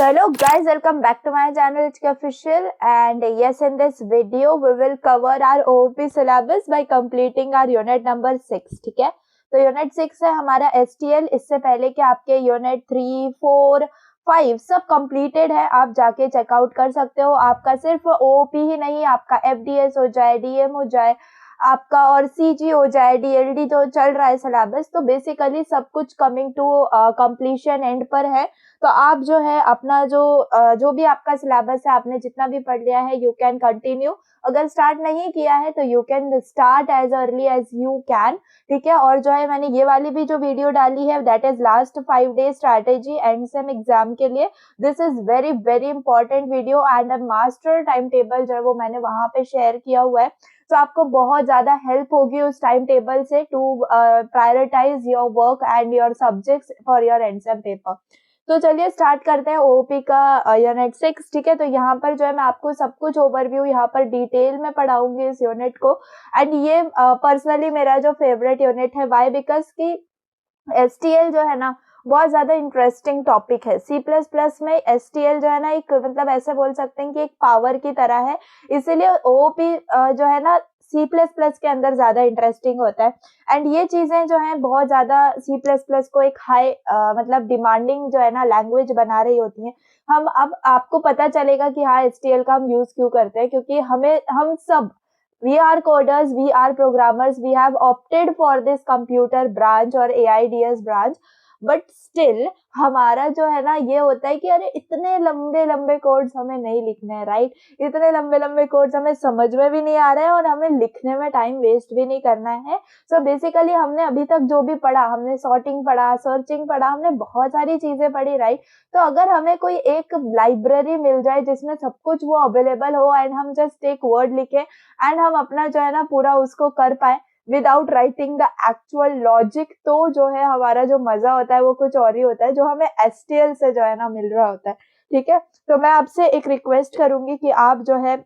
So hello guys, welcome back to my channel HK Official, and yes, in this video we will cover our OOP syllabus by completing our unit number 6. ठीक है, तो unit 6 है हमारा STL। इससे पहले कि आपके unit 3, 4, 5 सब कंप्लीटेड है, आप जाके चेकआउट कर सकते हो। आपका सिर्फ OOP ही नहीं, आपका FDS हो जाए, DM हो जाए आपका, और CG हो जाए, DLD तो चल रहा है सिलेबस। तो बेसिकली सब कुछ कमिंग टू कंप्लीशन एंड पर है। तो आप जो है अपना जो भी आपका सिलेबस है, आपने जितना भी पढ़ लिया है, यू कैन कंटिन्यू। अगर स्टार्ट नहीं किया है तो you can start as early as you can. ठीक है, और जो है मैंने ये वाली भी जो वीडियो डाली है that is last 5 day strategy and same exam के लिए। This is very very important video and master time table जो है वो मैंने वहां पे शेयर किया हुआ है। तो आपको बहुत ज्यादा हेल्प होगी उस टाइम टेबल से to prioritise your work and your subjects for your exam paper. तो चलिए स्टार्ट करते हैं ओओपी का यूनिट 6। ठीक है, तो यहाँ पर जो है मैं आपको सब कुछ ओवरव्यू यहाँ पर डिटेल में पढ़ाऊंगी इस यूनिट को। एंड ये पर्सनली मेरा जो फेवरेट यूनिट है, वाई बिकॉज की STL जो है ना बहुत ज्यादा इंटरेस्टिंग टॉपिक है। C++ में STL जो है ना एक मतलब ऐसे बोल सकते हैं कि एक पावर की तरह है, इसीलिए OOP जो है ना C++ के अंदर ज्यादा इंटरेस्टिंग होता है। एंड ये चीजें जो है बहुत ज्यादा C++ को एक हाई मतलब डिमांडिंग जो है ना लैंग्वेज बना रही होती है। हम अब आपको पता चलेगा कि हाँ STL का हम यूज क्यों करते हैं, क्योंकि हम सब we are coders, we are programmers, we have opted for this computer branch or AIDS branch, but still हमारा जो है ना ये होता है कि अरे इतने लंबे लंबे कोड्स हमें नहीं लिखने हैं, राइट। इतने लंबे लंबे कोड्स हमें समझ में भी नहीं आ रहे हैं और हमें लिखने में टाइम वेस्ट भी नहीं करना है। सो बेसिकली हमने अभी तक जो भी पढ़ा, हमने सॉर्टिंग पढ़ा, सर्चिंग पढ़ा, हमने बहुत सारी चीजें पढ़ी, राइट। तो अगर हमें कोई एक लाइब्रेरी मिल जाए जिसमें सब कुछ वो अवेलेबल हो एंड हम जस्ट एक वर्ड लिखे एंड हम अपना जो है ना पूरा उसको कर पाए without writing the actual logic, तो जो है हमारा जो मजा होता है वो कुछ और ही होता है, जो हमें STL से जो है ना मिल रहा होता है। ठीक है, तो मैं आपसे एक रिक्वेस्ट करूंगी कि आप जो है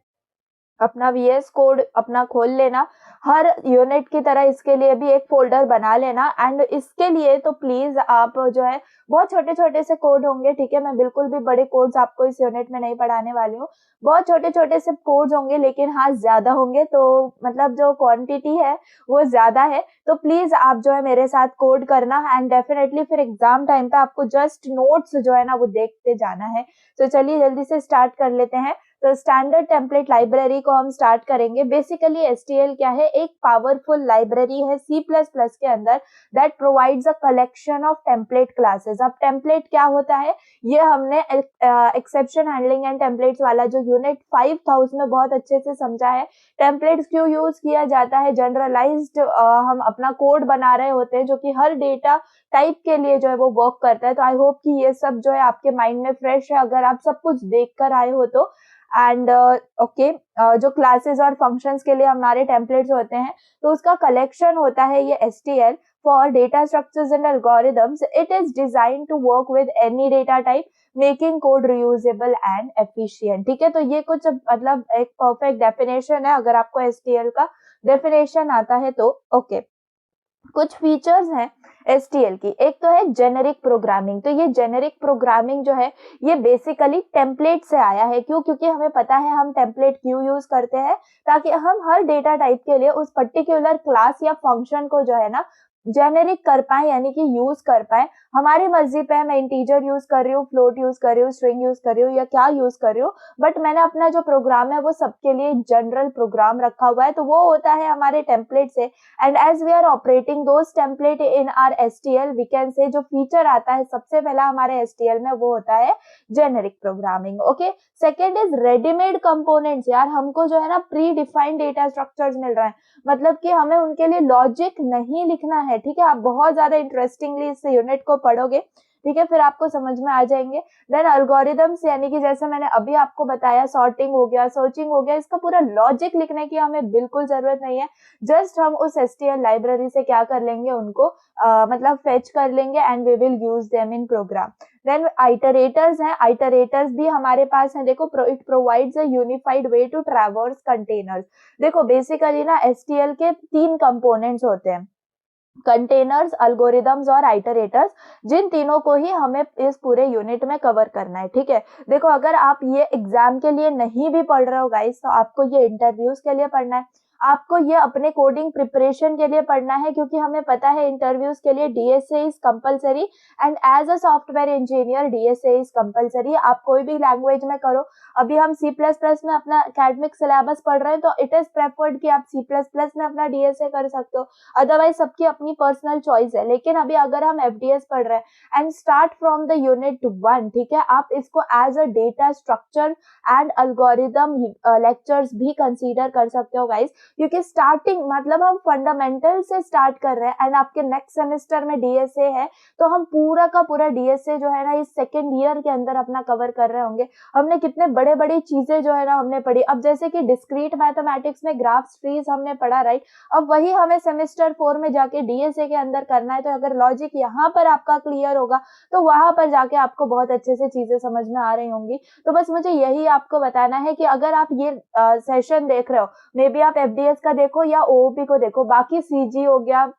अपना VS कोड अपना खोल लेना, हर यूनिट की तरह इसके लिए भी एक फोल्डर बना लेना। एंड इसके लिए तो प्लीज आप जो है बहुत छोटे छोटे से कोड होंगे, ठीक है। मैं बिल्कुल भी बड़े कोड्स आपको इस यूनिट में नहीं पढ़ाने वाली हूँ, बहुत छोटे छोटे से कोड्स होंगे, लेकिन हाँ ज्यादा होंगे, तो मतलब जो क्वांटिटी है वो ज्यादा है। तो प्लीज आप जो है मेरे साथ कोड करना एंड डेफिनेटली फिर एग्जाम टाइम पे आपको जस्ट नोट्स जो है ना वो देखते जाना है। तो चलिए जल्दी से स्टार्ट कर लेते हैं। तो स्टैंडर्ड टेम्पलेट लाइब्रेरी को हम स्टार्ट करेंगे। बेसिकली STL क्या है, एक पावरफुल लाइब्रेरी है C++ के अंदर that provides a collection of template classes. अब टेम्पलेट क्या होता है ये हमने एक्सेप्शन हैंडलिंग एंड टेम्पलेट्स वाला जो यूनिट 5 था उसमें बहुत अच्छे से समझा है। टेम्पलेट्स क्यों यूज किया जाता है, जनरलाइज्ड हम अपना कोड बना रहे होते हैं जो कि हर डेटा टाइप के लिए जो है वो वर्क करता है। तो आई होप कि ये सब जो है आपके माइंड में फ्रेश है, अगर आप सब कुछ देख कर आए हो तो। एंड ओके, जो क्लासेस और फंक्शंस के लिए हमारे टेम्पलेट्स होते हैं तो उसका कलेक्शन होता है ये STL for data structures and algorithms. It is design to work with any data type, making code reusable and efficient. ठीक है, तो ये कुछ मतलब एक परफेक्ट डेफिनेशन है अगर आपको STL का डेफिनेशन आता है तो। ओके, कुछ फीचर्स हैं STL की। एक तो है जेनेरिक प्रोग्रामिंग। तो ये जेनेरिक प्रोग्रामिंग जो है ये बेसिकली टेम्पलेट से आया है। क्यों? क्योंकि हमें पता है हम टेम्पलेट क्यों यूज करते हैं, ताकि हम हर डेटा टाइप के लिए उस पर्टिकुलर क्लास या फंक्शन को जो है ना जेनेरिक कर पाए, यानी कि यूज कर पाए। हमारी मर्जी पे मैं इंटीजर यूज कर रही हूँ, फ्लोट यूज कर रही हूँ, स्ट्रिंग यूज कर रही हूँ या क्या यूज कर रही हूँ, बट मैंने अपना जो प्रोग्राम है वो सबके लिए जनरल प्रोग्राम रखा हुआ है, तो वो होता है हमारे टेम्पलेट से। And as we are operating those template in our STL, we can say जो फीचर आता है सबसे पहला हमारे STL में वो होता है generic programming. Okay, second is readymade components. यार हमको जो है ना प्री डिफाइंड डेटा स्ट्रक्चर्स मिल रहे हैं, मतलब कि हमें उनके लिए लॉजिक नहीं लिखना है। ठीक है, आप बहुत ज्यादा इंटरेस्टिंगली इस यूनिट को पढ़ोगे, ठीक है, फिर आपको समझ में आ जाएंगे। देन एल्गोरिथम्स, यानी कि जैसे मैंने अभी आपको बताया सॉर्टिंग हो गया, सर्चिंग हो गया, इसका पूरा लॉजिक लिखने की हमें बिल्कुल जरूरत नहीं है। जस्ट हम उस STL लाइब्रेरी से क्या कर लेंगे, उनको मतलब फेच कर लेंगे and we will use them in program. Then iterators हैं। आइटरेटर्स भी हमारे पास हैं। देखो, it provides a unified way to traverse containers. देखो बेसिकली ना STL के 3 कंपोनेंट्स होते हैं। कंटेनर्स, अल्गोरिदम्स और आइटरेटर्स, जिन तीनों को ही हमें इस पूरे यूनिट में कवर करना है। ठीक है, देखो अगर आप ये एग्जाम के लिए नहीं भी पढ़ रहे हो गाइस, तो आपको ये इंटरव्यूज के लिए पढ़ना है, आपको ये अपने कोडिंग प्रिपरेशन के लिए पढ़ना है, क्योंकि हमें पता है इंटरव्यूज के लिए DSA is compulsory and as a software engineer DSA is compulsory. आप कोई भी लैंग्वेज में करो, अभी हम सी प्लस प्लस में अपना एकेडमिक सिलेबस पढ़ रहे हैं, तो इट इज प्रेफर्ड कि आप सी प्लस प्लस में अपना डीएसए कर सकते हो, अदरवाइज सबकी अपनी पर्सनल चॉइस है। लेकिन अभी अगर हम एफडीएस पढ़ रहे हैं and start from the unit 1, ठीक है, आप इसको as a data structure and algorithm lectures भी कंसीडर कर सकते हो गाइस, क्योंकि स्टार्टिंग मतलब हम फंडामेंटल से स्टार्ट कर रहे हैं एंड आपके नेक्स्ट सेमेस्टर में डीएसए है, तो हम पूरा का पूरा डीएसए जो है ना इस सेकेंड ईयर के अंदर अपना कवर कर रहे होंगे। हमने कितने बड़े बड़ी चीजें जो है ना हमने पढ़ी, अब जैसे कि डिस्क्रीट मैथमेटिक्स में ग्राफ्स ट्रीज हमने पढ़ा, राइट, अब वही हमें सेमेस्टर 4 में जाके डीएसए के अंदर करना है। तो अगर लॉजिक यहाँ पर आपका क्लियर होगा तो वहां पर जाके आपको बहुत अच्छे से चीजें समझ में आ रही होंगी। तो बस मुझे यही आपको बताना है कि अगर आप ये सेशन देख रहे हो, मे बी आप एफडीएस का देखो या ओओपी को देखो, बाकी सीजी हो गया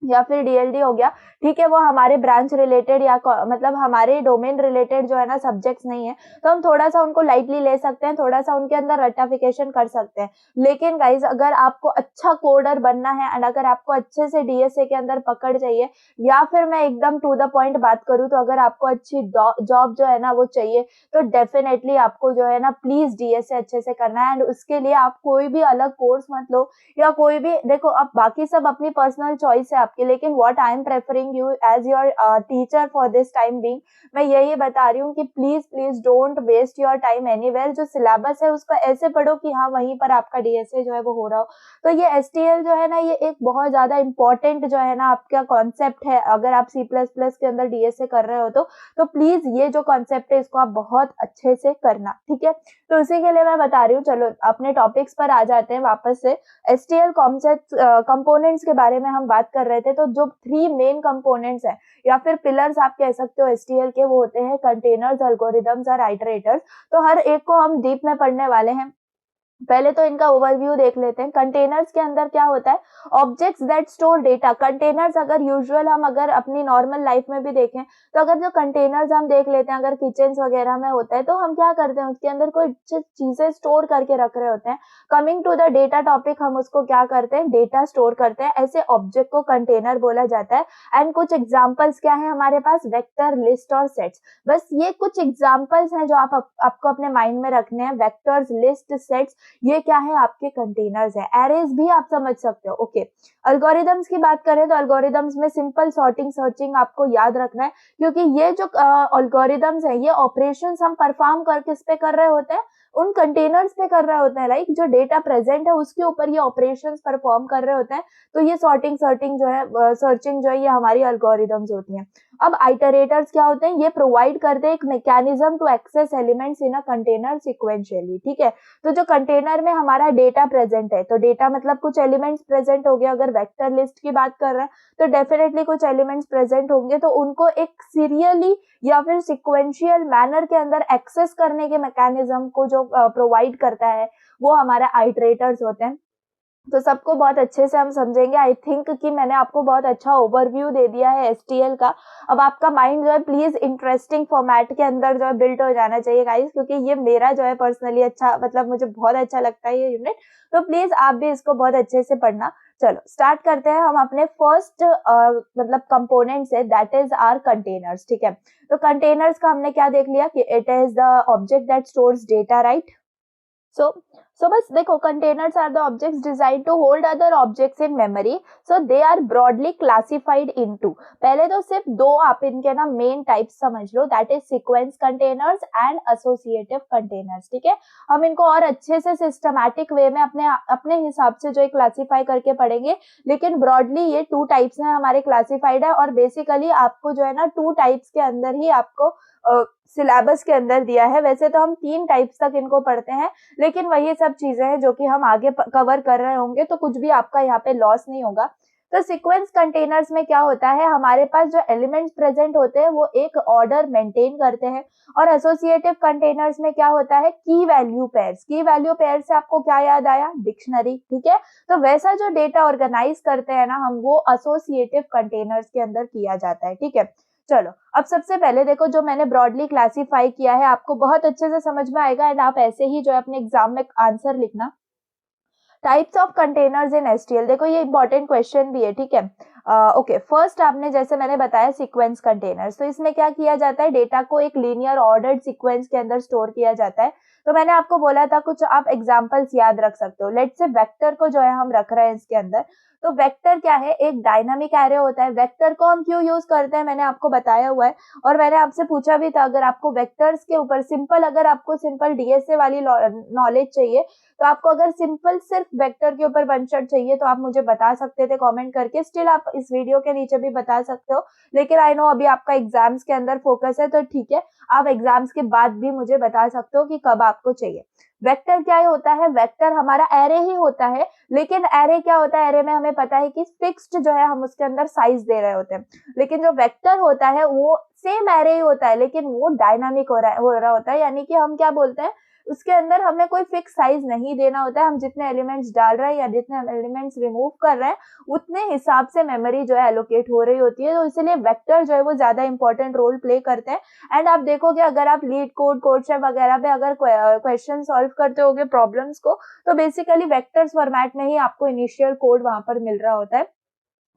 या फिर डीएलडी हो गया, ठीक है, वो हमारे ब्रांच रिलेटेड या मतलब हमारे डोमेन रिलेटेड जो है ना सब्जेक्ट्स नहीं है, तो हम थोड़ा सा उनको लाइटली ले सकते हैं, थोड़ा सा उनके अंदर रट्टाफिकेशन कर सकते हैं। लेकिन गाइज अगर आपको अच्छा कोडर बनना है एंड अगर आपको अच्छे से डीएसए के अंदर पकड़ चाहिए, या फिर मैं एकदम टू द पॉइंट बात करूँ तो अगर आपको अच्छी जॉब जो है ना वो चाहिए, तो डेफिनेटली आपको जो है ना प्लीज डीएसए अच्छे से करना है। एंड उसके लिए आप कोई भी अलग कोर्स मत लो, या कोई भी, देखो आप बाकी सब अपनी पर्सनल चॉइस है आपकी, लेकिन what I am preferring you as your teacher for this time being, मैं यही बता रही हूँ कि please please don't waste your time anywhere. जो सिलेबस है उसको ऐसे पढ़ो कि हाँ वहीं पर आपका डीएसए जो है वो हो रहा हो। तो ये एसटीएल जो है ना ये एक बहुत ज्यादा इंपॉर्टेंट जो है ना आपका कॉन्सेप्ट है, अगर आप सी प्लस प्लस के अंदर डीएसए कर रहे हो तो प्लीज ये जो कॉन्सेप्ट है इसको आप बहुत अच्छे से करना, ठीक है। तो इसी के लिए मैं बता रही हूँ। चलो अपने टॉपिक्स पर आ जाते हैं वापस से। एसटीएल कॉन्सेप्ट कंपोनेंट्स के बारे में हम बात कर रहे थे, तो जो 3 मेन कंपोनेंट्स हैं या फिर पिलर्स आप कह सकते हो एसटीएल के, वो होते हैं कंटेनर्स, एल्गोरिदम्स और आइटरेटर्स। तो हर एक को हम डीप में पढ़ने वाले हैं। पहले तो इनका ओवरव्यू देख लेते हैं। कंटेनर्स के अंदर क्या होता है, objects that store data. Containers अगर यूजुअल हम अगर अपनी नॉर्मल लाइफ में भी देखें, तो अगर जो कंटेनर्स हम देख लेते हैं, अगर किचन वगैरह में होता है, तो हम क्या करते हैं उसके अंदर कोई चीजें स्टोर करके रख रहे होते हैं। Coming to the data topic, हम उसको क्या करते हैं, डेटा स्टोर करते हैं। ऐसे ऑब्जेक्ट को कंटेनर बोला जाता है। एंड कुछ एग्जाम्पल्स क्या है हमारे पास, वेक्टर, लिस्ट और सेट्स। बस ये कुछ एग्जाम्पल्स हैं जो आपको अपने माइंड में रखने हैं। वेक्टर्स, लिस्ट, सेट्स, ये क्या है, आपके कंटेनर्स है। एरेज भी आप समझ सकते हो, ओके। अल्गोरिदम्स की बात करें तो अल्गोरिदम्स में सिंपल सॉर्टिंग, सर्चिंग आपको याद रखना है, क्योंकि ये जो अल्गोरिदम्स है ये ऑपरेशंस हम परफॉर्म कर किस पे कर रहे होते हैं, उन कंटेनर्स पे कर रहे होते हैं, राइट। जो डेटा प्रेजेंट है उसके ऊपर ये ऑपरेशंस परफॉर्म कर रहे होते हैं। तो ये सॉर्टिंग, सर्टिंग जो है, सर्चिंग जो है, ये हमारी अल्गोरिदम्स होती हैं। अब आइटरेटर्स क्या होते हैं, ये प्रोवाइड करते हैं एक mechanism to access elements in a container sequentially, ठीक है। तो जो कंटेनर में हमारा डेटा प्रेजेंट है, तो डेटा मतलब कुछ एलिमेंट्स प्रेजेंट हो गए। अगर वेक्टर लिस्ट की बात कर रहे हैं तो डेफिनेटली कुछ एलिमेंट्स प्रेजेंट होंगे, तो उनको एक सीरियली या फिर सिक्वेंशियल मैनर के अंदर एक्सेस करने के मैकेनिज्म को जो प्रोवाइड करता है वो हमारा आइटरेटर्स होते हैं। तो सबको बहुत अच्छे से हम समझेंगे। आई थिंक कि मैंने आपको बहुत अच्छा ओवरव्यू दे दिया है एसटीएल का। अब आपका माइंड जो है प्लीज इंटरेस्टिंग फॉर्मेट के अंदर जो है बिल्ड हो जाना चाहिए गाइस, क्योंकि ये मेरा जो है पर्सनली अच्छा, मतलब मुझे बहुत अच्छा लगता है ये यूनिट। तो प्लीज आप भी इसको बहुत अच्छे से पढ़ना। चलो स्टार्ट करते हैं हम अपने फर्स्ट मतलब कंपोनेंट से, दैट इज आर कंटेनर्स, ठीक है। तो कंटेनर्स का हमने क्या देख लिया कि it is the object that stores data, right. So बस देखो, containers are the objects designed to hold other objects in memory. So they are broadly classified into, पहले तो सिर्फ दो आप इनके ना मेन टाइप्स समझ लो, that is sequence containers and associative containers, ठीक है। हम इनको और अच्छे से सिस्टमैटिक वे में अपने हिसाब से जो है क्लासीफाई करके पढ़ेंगे, लेकिन ब्रॉडली ये 2 टाइप्स में हमारे क्लासिफाइड है। और बेसिकली आपको जो है ना 2 टाइप्स के अंदर ही आपको सिलेबस के अंदर दिया है। वैसे तो हम 3 टाइप्स तक इनको पढ़ते हैं, लेकिन वही सब चीजें हैं जो कि हम आगे कवर कर रहे होंगे, तो कुछ भी आपका यहाँ पे लॉस नहीं होगा। तो सीक्वेंस कंटेनर्स में क्या होता है, हमारे पास जो एलिमेंट्स प्रेजेंट होते हैं वो एक ऑर्डर मेंटेन करते हैं। और एसोसिएटिव कंटेनर्स में क्या होता है, की वैल्यू पेयर्स। की वैल्यू पेयर से आपको क्या याद आया, डिक्शनरी, ठीक है। तो वैसा जो डेटा ऑर्गेनाइज करते हैं ना हम, वो एसोसिएटिव कंटेनर्स के अंदर किया जाता है, ठीक है। चलो अब सबसे पहले देखो, जो मैंने ब्रॉडली क्लासीफाई किया है आपको बहुत अच्छे से समझ में आएगा, एंड आप ऐसे ही जो है अपने एग्जाम में आंसर लिखना। Types of containers in STL, देखो ये इंपॉर्टेंट क्वेश्चन भी है, ठीक है। ओके, फर्स्ट आपने जैसे मैंने बताया सीक्वेंस कंटेनर्स, तो इसमें क्या किया जाता है, डेटा को एक लीनियर ऑर्डर्ड सीक्वेंस के अंदर स्टोर किया जाता है। तो मैंने आपको बोला था कुछ आप एग्जांपल्स याद रख सकते हो। लेट्स से वेक्टर को जो है हम रख रहे हैं इसके अंदर। तो वेक्टर क्या है, एक डायनामिक एरे होता है। वेक्टर को हम क्यों यूज करते हैं मैंने आपको बताया हुआ है, और मैंने आपसे पूछा भी था अगर आपको वेक्टर्स के ऊपर सिंपल, अगर आपको सिंपल डीएसए वाली नॉलेज चाहिए, तो आपको अगर सिंपल सिर्फ वेक्टर के ऊपर वन शॉट चाहिए तो आप मुझे बता सकते थे कमेंट करके, स्टिल आप इस वीडियो के नीचे भी बता सकते हो। लेकिन आई नो अभी आपका एग्जाम्स के अंदर फोकस है, तो ठीक है, आप एग्जाम्स के बाद भी मुझे बता सकते हो कि कब आपको चाहिए। वेक्टर क्या होता है, वेक्टर हमारा एरे ही होता है, लेकिन एरे क्या होता है, एरे में हमें पता है कि फिक्स्ड जो है हम उसके अंदर साइज दे रहे होते हैं। लेकिन जो वेक्टर होता है वो सेम एरे ही होता है, लेकिन वो डायनामिक हो रहा होता है, यानी कि हम क्या बोलते हैं, उसके अंदर हमें कोई फिक्स साइज नहीं देना होता है। हम जितने एलिमेंट्स डाल रहे हैं या जितने एलिमेंट्स रिमूव कर रहे हैं उतने हिसाब से मेमोरी जो है एलोकेट हो रही होती है। तो इसलिए वेक्टर जो है वो ज्यादा इंपॉर्टेंट रोल प्ले करते हैं। एंड आप देखोगे अगर आप लीड कोड, कोडशेफ वगैरह पे अगर क्वेश्चन सॉल्व करते होगे प्रॉब्लम्स को, तो बेसिकली वेक्टर्स फॉर्मेट में ही आपको इनिशियल कोड वहां पर मिल रहा होता है,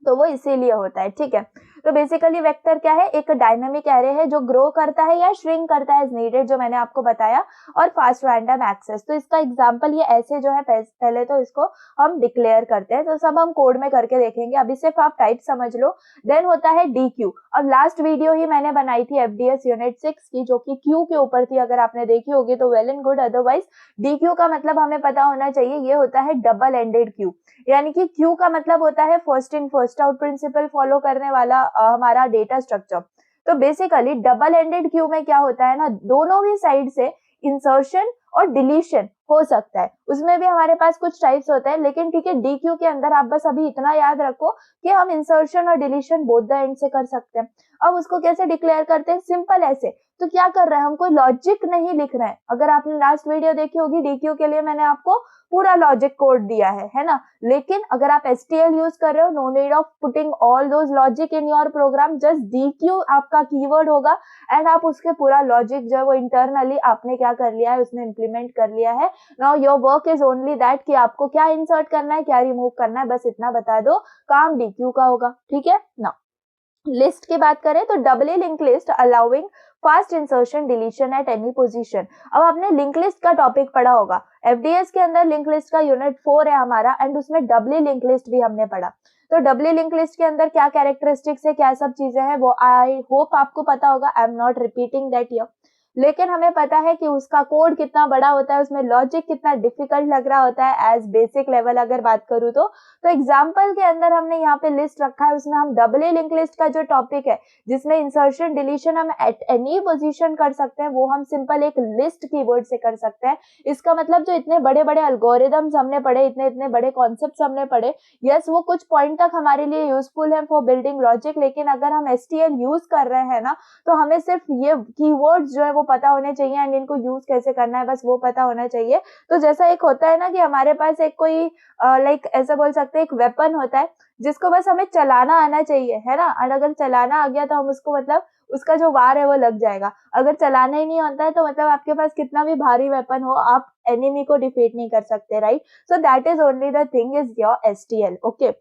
तो वो इसीलिए होता है, ठीक है। तो बेसिकली वेक्टर क्या है, एक डायनामिक एरे है जो ग्रो करता है या श्रिंक करता है एज नीडेड, जो मैंने आपको बताया, और फास्ट रैंडम एक्सेस। तो इसका एग्जांपल ये ऐसे जो है, पहले तो इसको हम डिक्लेयर करते हैं, तो सब हम कोड में करके देखेंगे, अभी सिर्फ आप टाइप समझ लो। देन होता है डी क्यू। अब लास्ट वीडियो ही मैंने बनाई थी एफडीएस यूनिट 6 की, जो कि क्यू के ऊपर थी, अगर आपने देखी होगी तो well and good, otherwise D Q का मतलब हमें पता होना चाहिए, ये होता है डबल एंडेड क्यू। यानी कि क्यू का मतलब होता है first in first out principle follow करने वाला हमारा डेटा स्ट्रक्चर। तो बेसिकली डबल एंडेड क्यू में क्या होता है ना, दोनों ही साइड से इंसर्शन और डिलीशन हो सकता है, उसमें भी हमारे पास कुछ टाइप्स होते हैं, लेकिन ठीक है, डी क्यू के अंदर आप बस अभी इतना याद रखो कि हम इंसर्शन और डिलीशन बोथ द एंड से कर सकते हैं। अब उसको कैसे डिक्लेयर करते हैं, सिंपल ऐसे। तो क्या कर रहे हैं, हम कोई लॉजिक नहीं लिख रहे हैं। अगर आपने लास्ट वीडियो देखी होगी डी क्यू के लिए मैंने आपको पूरा लॉजिक कोड दिया है ना। लेकिन अगर आप एसटीएल यूज कर रहे हो, no need of putting all those logic in your program, just D Q आपका कीवर्ड होगा, एंड आप उसके पूरा लॉजिक जो है वो इंटरनली आपने क्या कर लिया है, उसमें इंप्लीमेंट कर लिया है। Now your work is only that कि आपको क्या इंसर्ट करना है, क्या रिमूव करना है, बस इतना बता दो, काम डी क्यू का होगा, ठीक है ना। लिस्ट की बात करें तो doubly link list allowing fast insertion deletion at any position. अब आपने लिंक लिस्ट का टॉपिक पढ़ा होगा, एफडीएस के अंदर लिंक लिस्ट का यूनिट 4 है हमारा, एंड उसमें डबली लिंक लिस्ट भी हमने पढ़ा। तो डबली लिंक लिस्ट के अंदर क्या कैरेक्टरिस्टिक्स है, क्या सब चीजें हैं, वो आई होप आपको पता होगा, I am not repeating that here. लेकिन हमें पता है कि उसका कोड कितना बड़ा होता है, उसमें लॉजिक कितना डिफिकल्ट लग रहा होता है एज बेसिक लेवल अगर बात करूँ तो एग्जाम्पल के अंदर हमने यहाँ पे लिस्ट रखा है, उसमें हम डबली लिंक लिस्ट का जो टॉपिक है जिसमें इंसर्शन डिलीशन हम एट एनी पोजीशन कर सकते हैं, वो हम सिंपल एक लिस्ट कीवर्ड से कर सकते हैं। इसका मतलब जो इतने बड़े बड़े एल्गोरिदम्स हमने पढ़े, इतने इतने बड़े कॉन्सेप्ट्स हमने पढ़े, यस वो कुछ पॉइंट तक हमारे लिए यूजफुल है फॉर बिल्डिंग लॉजिक, लेकिन अगर हम एसटीएल यूज कर रहे हैं ना, तो हमें सिर्फ ये कीवर्ड्स जो है वो पता होने चाहिए, एंड इनको यूज कैसे करना है बस वो पता होना चाहिए। तो जैसा एक होता है ना कि हमारे पास एक कोई लाइक ऐसा बोल सकते हैं एक वेपन होता है जिसको बस हमें चलाना आना चाहिए, है ना। और अगर चलाना आ गया तो हम उसको मतलब उसका जो वार है वो लग जाएगा। अगर चलाना ही नहीं होता है तो मतलब आपके पास कितना भी भारी वेपन हो, आप एनिमी को डिफीट नहीं कर सकते, right. So that is only the thing is your STL, okay.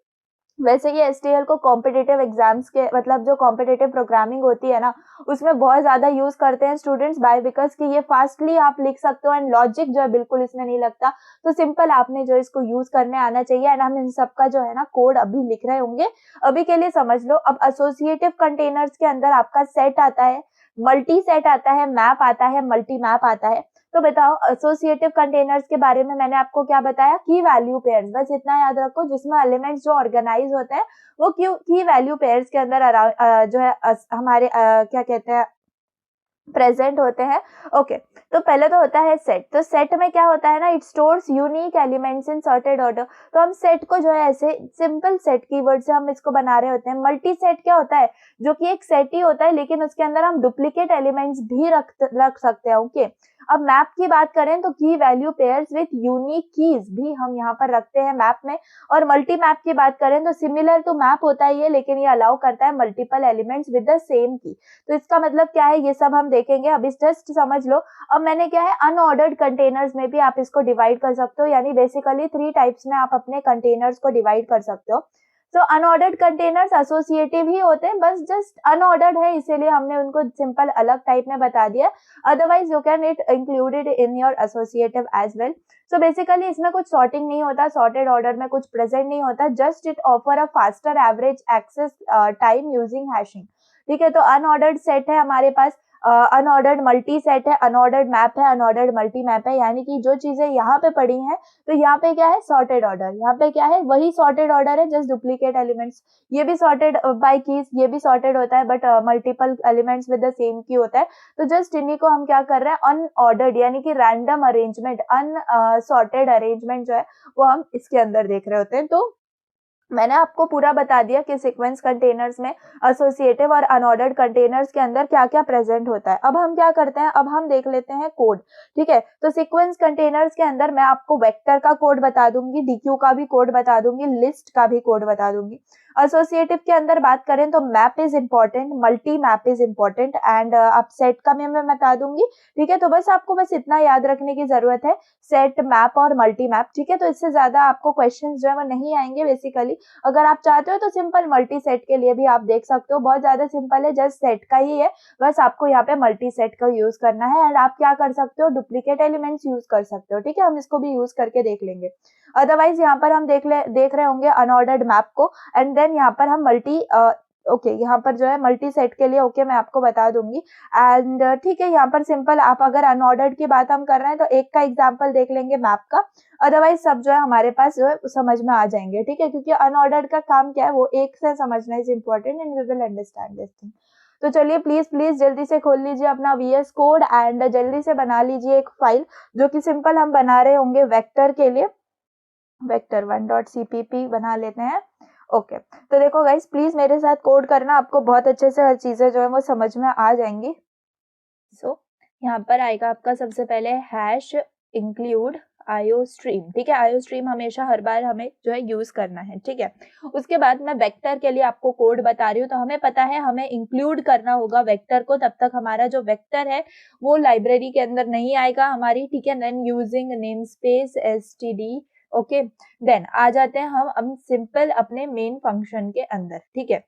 वैसे ये एसटीएल को कॉम्पिटिटिव एग्जाम्स के मतलब जो कॉम्पिटिटिव प्रोग्रामिंग होती है ना, उसमें बहुत ज्यादा यूज करते हैं स्टूडेंट्स, बाय बिकॉज कि ये फास्टली आप लिख सकते हो, एंड लॉजिक जो है बिल्कुल इसमें नहीं लगता। तो सिंपल आपने जो इसको यूज करने आना चाहिए, एंड हम इन सबका जो है ना कोड अभी लिख रहे होंगे, अभी के लिए समझ लो। अब एसोसिएटिव कंटेनर्स के अंदर आपका सेट आता है, मल्टी सेट आता है, मैप आता है, मल्टी मैप आता है। तो बताओ एसोसिएटिव कंटेनर्स के बारे में मैंने आपको क्या बताया, की वैल्यू पेयर्स, बस इतना याद रखो, जिसमें एलिमेंट्स जो ऑर्गेनाइज होते हैं वो की वैल्यू पेयर्स के अंदर जो है हमारे क्या कहते हैं प्रेजेंट होते हैं। ओके तो पहले तो होता है सेट। तो सेट में क्या होता है ना, it stores unique elements in sorted order. तो हम सेट को जो है ऐसे सिंपल सेट कीवर्ड से हम इसको बना रहे होते हैं। मल्टी सेट क्या होता है, जो कि एक सेट ही होता है लेकिन उसके अंदर हम डुप्लीकेट एलिमेंट्स भी रख सकते हैं। ओके अब मैप की बात करें तो की value pairs with unique keys भी हम यहाँ पर रखते हैं मैप में। और मल्टी मैप की बात करें तो सिमिलर टू मैप होता है ये, लेकिन ये अलाउ करता है multiple elements with the same की। तो इसका मतलब क्या है ये सब हम देखेंगे, अभी जस्ट समझ लो। अब मैंने क्या है अनऑर्डर्ड कंटेनर्स में भी आप इसको डिवाइड कर सकते हो, यानी बेसिकली 3 टाइप्स में आप अपने कंटेनर्स को डिवाइड कर सकते हो। तो अनऑर्डर्ड कंटेनर्स एसोसिएटिव ही होते हैं, बस जस्ट अनऑर्डर्ड है इसीलिए हमने उनको सिंपल अलग टाइप में बता दिया। Otherwise you can it included in your associative as well. So basically इसमें कुछ सॉर्टिंग नहीं होता, सॉर्टेड ऑर्डर में कुछ प्रेजेंट नहीं होता, just it offer a faster average access time using hashing. ठीक है तो अनऑर्डर्ड सेट है हमारे पास, अनऑर्डर्ड मल्टी सेट है, अनऑर्डर्ड मैप है, अनऑर्डर्ड मल्टी मैप है, यानी कि जो चीजें यहाँ पे पड़ी हैं तो यहाँ पे क्या है सॉर्टेड ऑर्डर, यहाँ पे क्या है वही सॉर्टेड ऑर्डर है, जस्ट डुप्लीकेट एलिमेंट्स। ये भी सॉर्टेड बाय कीज, ये भी सॉर्टेड होता है but multiple elements with the same की होता है। तो जस्ट इन्हीं को हम क्या कर रहे हैं अनऑर्डर्ड यानी कि रैंडम अरेंजमेंट, अनसॉर्टेड अरेंजमेंट जो है वो हम इसके अंदर देख रहे होते हैं। तो मैंने आपको पूरा बता दिया कि सीक्वेंस कंटेनर्स में एसोसिएटिव और अनऑर्डर्ड कंटेनर्स के अंदर क्या क्या प्रेजेंट होता है। अब हम क्या करते हैं, अब हम देख लेते हैं कोड। ठीक है तो सीक्वेंस कंटेनर्स के अंदर मैं आपको वेक्टर का कोड बता दूंगी, डीक्यू का भी कोड बता दूंगी, लिस्ट का भी कोड बता दूंगी। एसोसिएटिव के अंदर बात करें तो map is important, multi map is important and आप सेट का भी मैं बता दूंगी। ठीक है तो बस आपको बस इतना याद रखने की जरूरत है, सेट मैप और मल्टी मैप। ठीक है तो इससे ज्यादा आपको क्वेश्चन जो है वो नहीं आएंगे बेसिकली। अगर आप चाहते हो तो सिंपल मल्टी सेट के लिए भी आप देख सकते हो, बहुत ज्यादा सिंपल है, जस्ट सेट का ही है, बस आपको यहाँ पे मल्टी सेट का यूज करना है। एंड आप क्या कर सकते हो, डुप्लीकेट एलिमेंट्स यूज कर सकते हो। ठीक है हम इसको भी यूज करके देख लेंगे। अदरवाइज यहाँ पर हम देख रहे होंगे अनऑर्डर्ड मैप को, एंड देन यहाँ पर हम ओके यहाँ पर जो है मल्टी सेट के लिए मैं आपको बता दूंगी। एंड ठीक है यहाँ पर सिंपल आप अगर अनऑर्डर्ड की बात हम कर रहे हैं तो एक का एग्जांपल देख लेंगे मैप का, अदरवाइज सब जो है हमारे पास जो है समझ में आ जाएंगे। ठीक है क्योंकि अनऑर्डर्ड का काम क्या है वो एक से समझना is important and we will understand this thing. तो चलिए प्लीज जल्दी से खोल लीजिए अपना VS कोड एंड जल्दी से बना लीजिए एक फाइल जो कि सिंपल हम बना रहे होंगे वेक्टर के लिए। वेक्टर 1.cpp बना लेते हैं। ओके तो देखो गाइस प्लीज मेरे साथ कोड करना, आपको बहुत अच्छे से हर चीजें जो है वो समझ में आ जाएंगी। सो यहाँ पर आएगा आपका सबसे पहले हैश इंक्लूड आयो स्ट्रीम। ठीक है आयो स्ट्रीम हमेशा हर बार हमें जो है यूज करना है। ठीक है उसके बाद मैं वेक्टर के लिए आपको कोड बता रही हूँ। तो हमें पता है हमें इंक्लूड करना होगा वेक्टर को, तब तक हमारा जो वेक्टर है वो लाइब्रेरी के अंदर नहीं आएगा हमारी। ठीक है then using namespace std। Okay then आ जाते हैं हम सिंपल अपने मेन फंक्शन के अंदर। ठीक है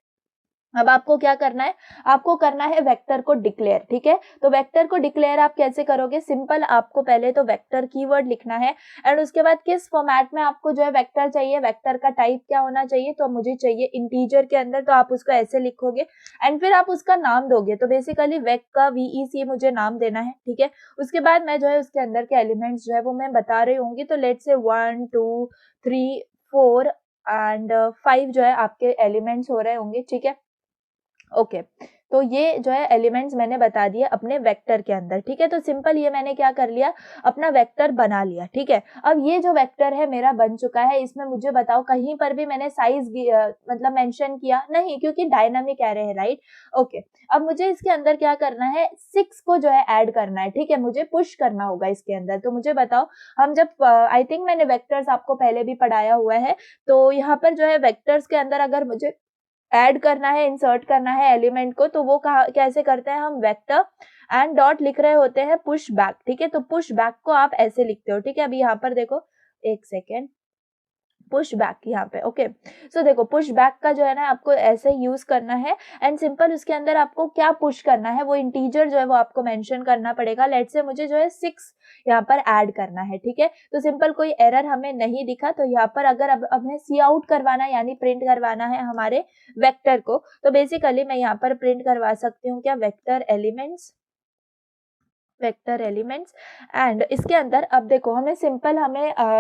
अब आपको क्या करना है, आपको करना है वेक्टर को डिक्लेयर। ठीक है तो वेक्टर को डिक्लेयर आप कैसे करोगे, सिंपल आपको पहले तो वेक्टर कीवर्ड लिखना है एंड उसके बाद किस फॉर्मेट में आपको जो है वेक्टर चाहिए, वेक्टर का टाइप क्या होना चाहिए, तो मुझे चाहिए इंटीजर के अंदर, तो आप उसको ऐसे लिखोगे एंड फिर आप उसका नाम दोगे। तो बेसिकली वेक का VEC मुझे नाम देना है। ठीक है उसके बाद मैं जो है उसके अंदर के एलिमेंट्स जो है वो मैं बता रही होंगी। तो लेट्स से 1 2 3 4 एंड 5 जो है आपके एलिमेंट्स हो रहे होंगे। ठीक है ओके तो ये जो है एलिमेंट्स मैंने बता दिए अपने वेक्टर के अंदर। ठीक है तो सिंपल ये मैंने क्या कर लिया, अपना वेक्टर बना लिया। ठीक है अब ये जो वेक्टर है मेरा बन चुका है, इसमें मुझे बताओ कहीं पर भी मैंने साइज मतलब मेंशन किया नहीं, क्योंकि डायनामिक एरे है राइट। ओके अब मुझे इसके अंदर क्या करना है, 6 को जो है ऐड करना है। ठीक है मुझे पुश करना होगा इसके अंदर। तो मुझे बताओ हम जब आई थिंक मैंने वेक्टर्स आपको पहले भी पढ़ाया हुआ है, तो यहाँ पर जो है वेक्टर्स के अंदर अगर मुझे ऐड करना है, इंसर्ट करना है एलिमेंट को, तो वो कैसे करते हैं, हम वेक्टर एंड डॉट लिख रहे होते हैं पुश बैक। ठीक है तो पुश बैक को आप ऐसे लिखते हो। ठीक है अभी यहाँ पर देखो एक सेकेंड, पुश बैक यहाँ पे। ओके सो देखो पुश बैक का जो है ना आपको ऐसे यूज करना है एंड सिंपल उसके अंदर आपको क्या पुश करना है, वो इंटीजर जो है वो आपको मेंशन करना पड़ेगा। लेट से मुझे जो है 6 यहाँ पर ऐड करना है। ठीक है तो सिंपल कोई एरर हमें नहीं दिखा, तो यहाँ पर अगर अब हमें सी आउट करवाना है यानी प्रिंट करवाना है हमारे वेक्टर को, तो बेसिकली मैं यहाँ पर प्रिंट करवा सकती हूँ क्या, vector elements vector elements. And इसके अंदर अब देखो हमें सिंपल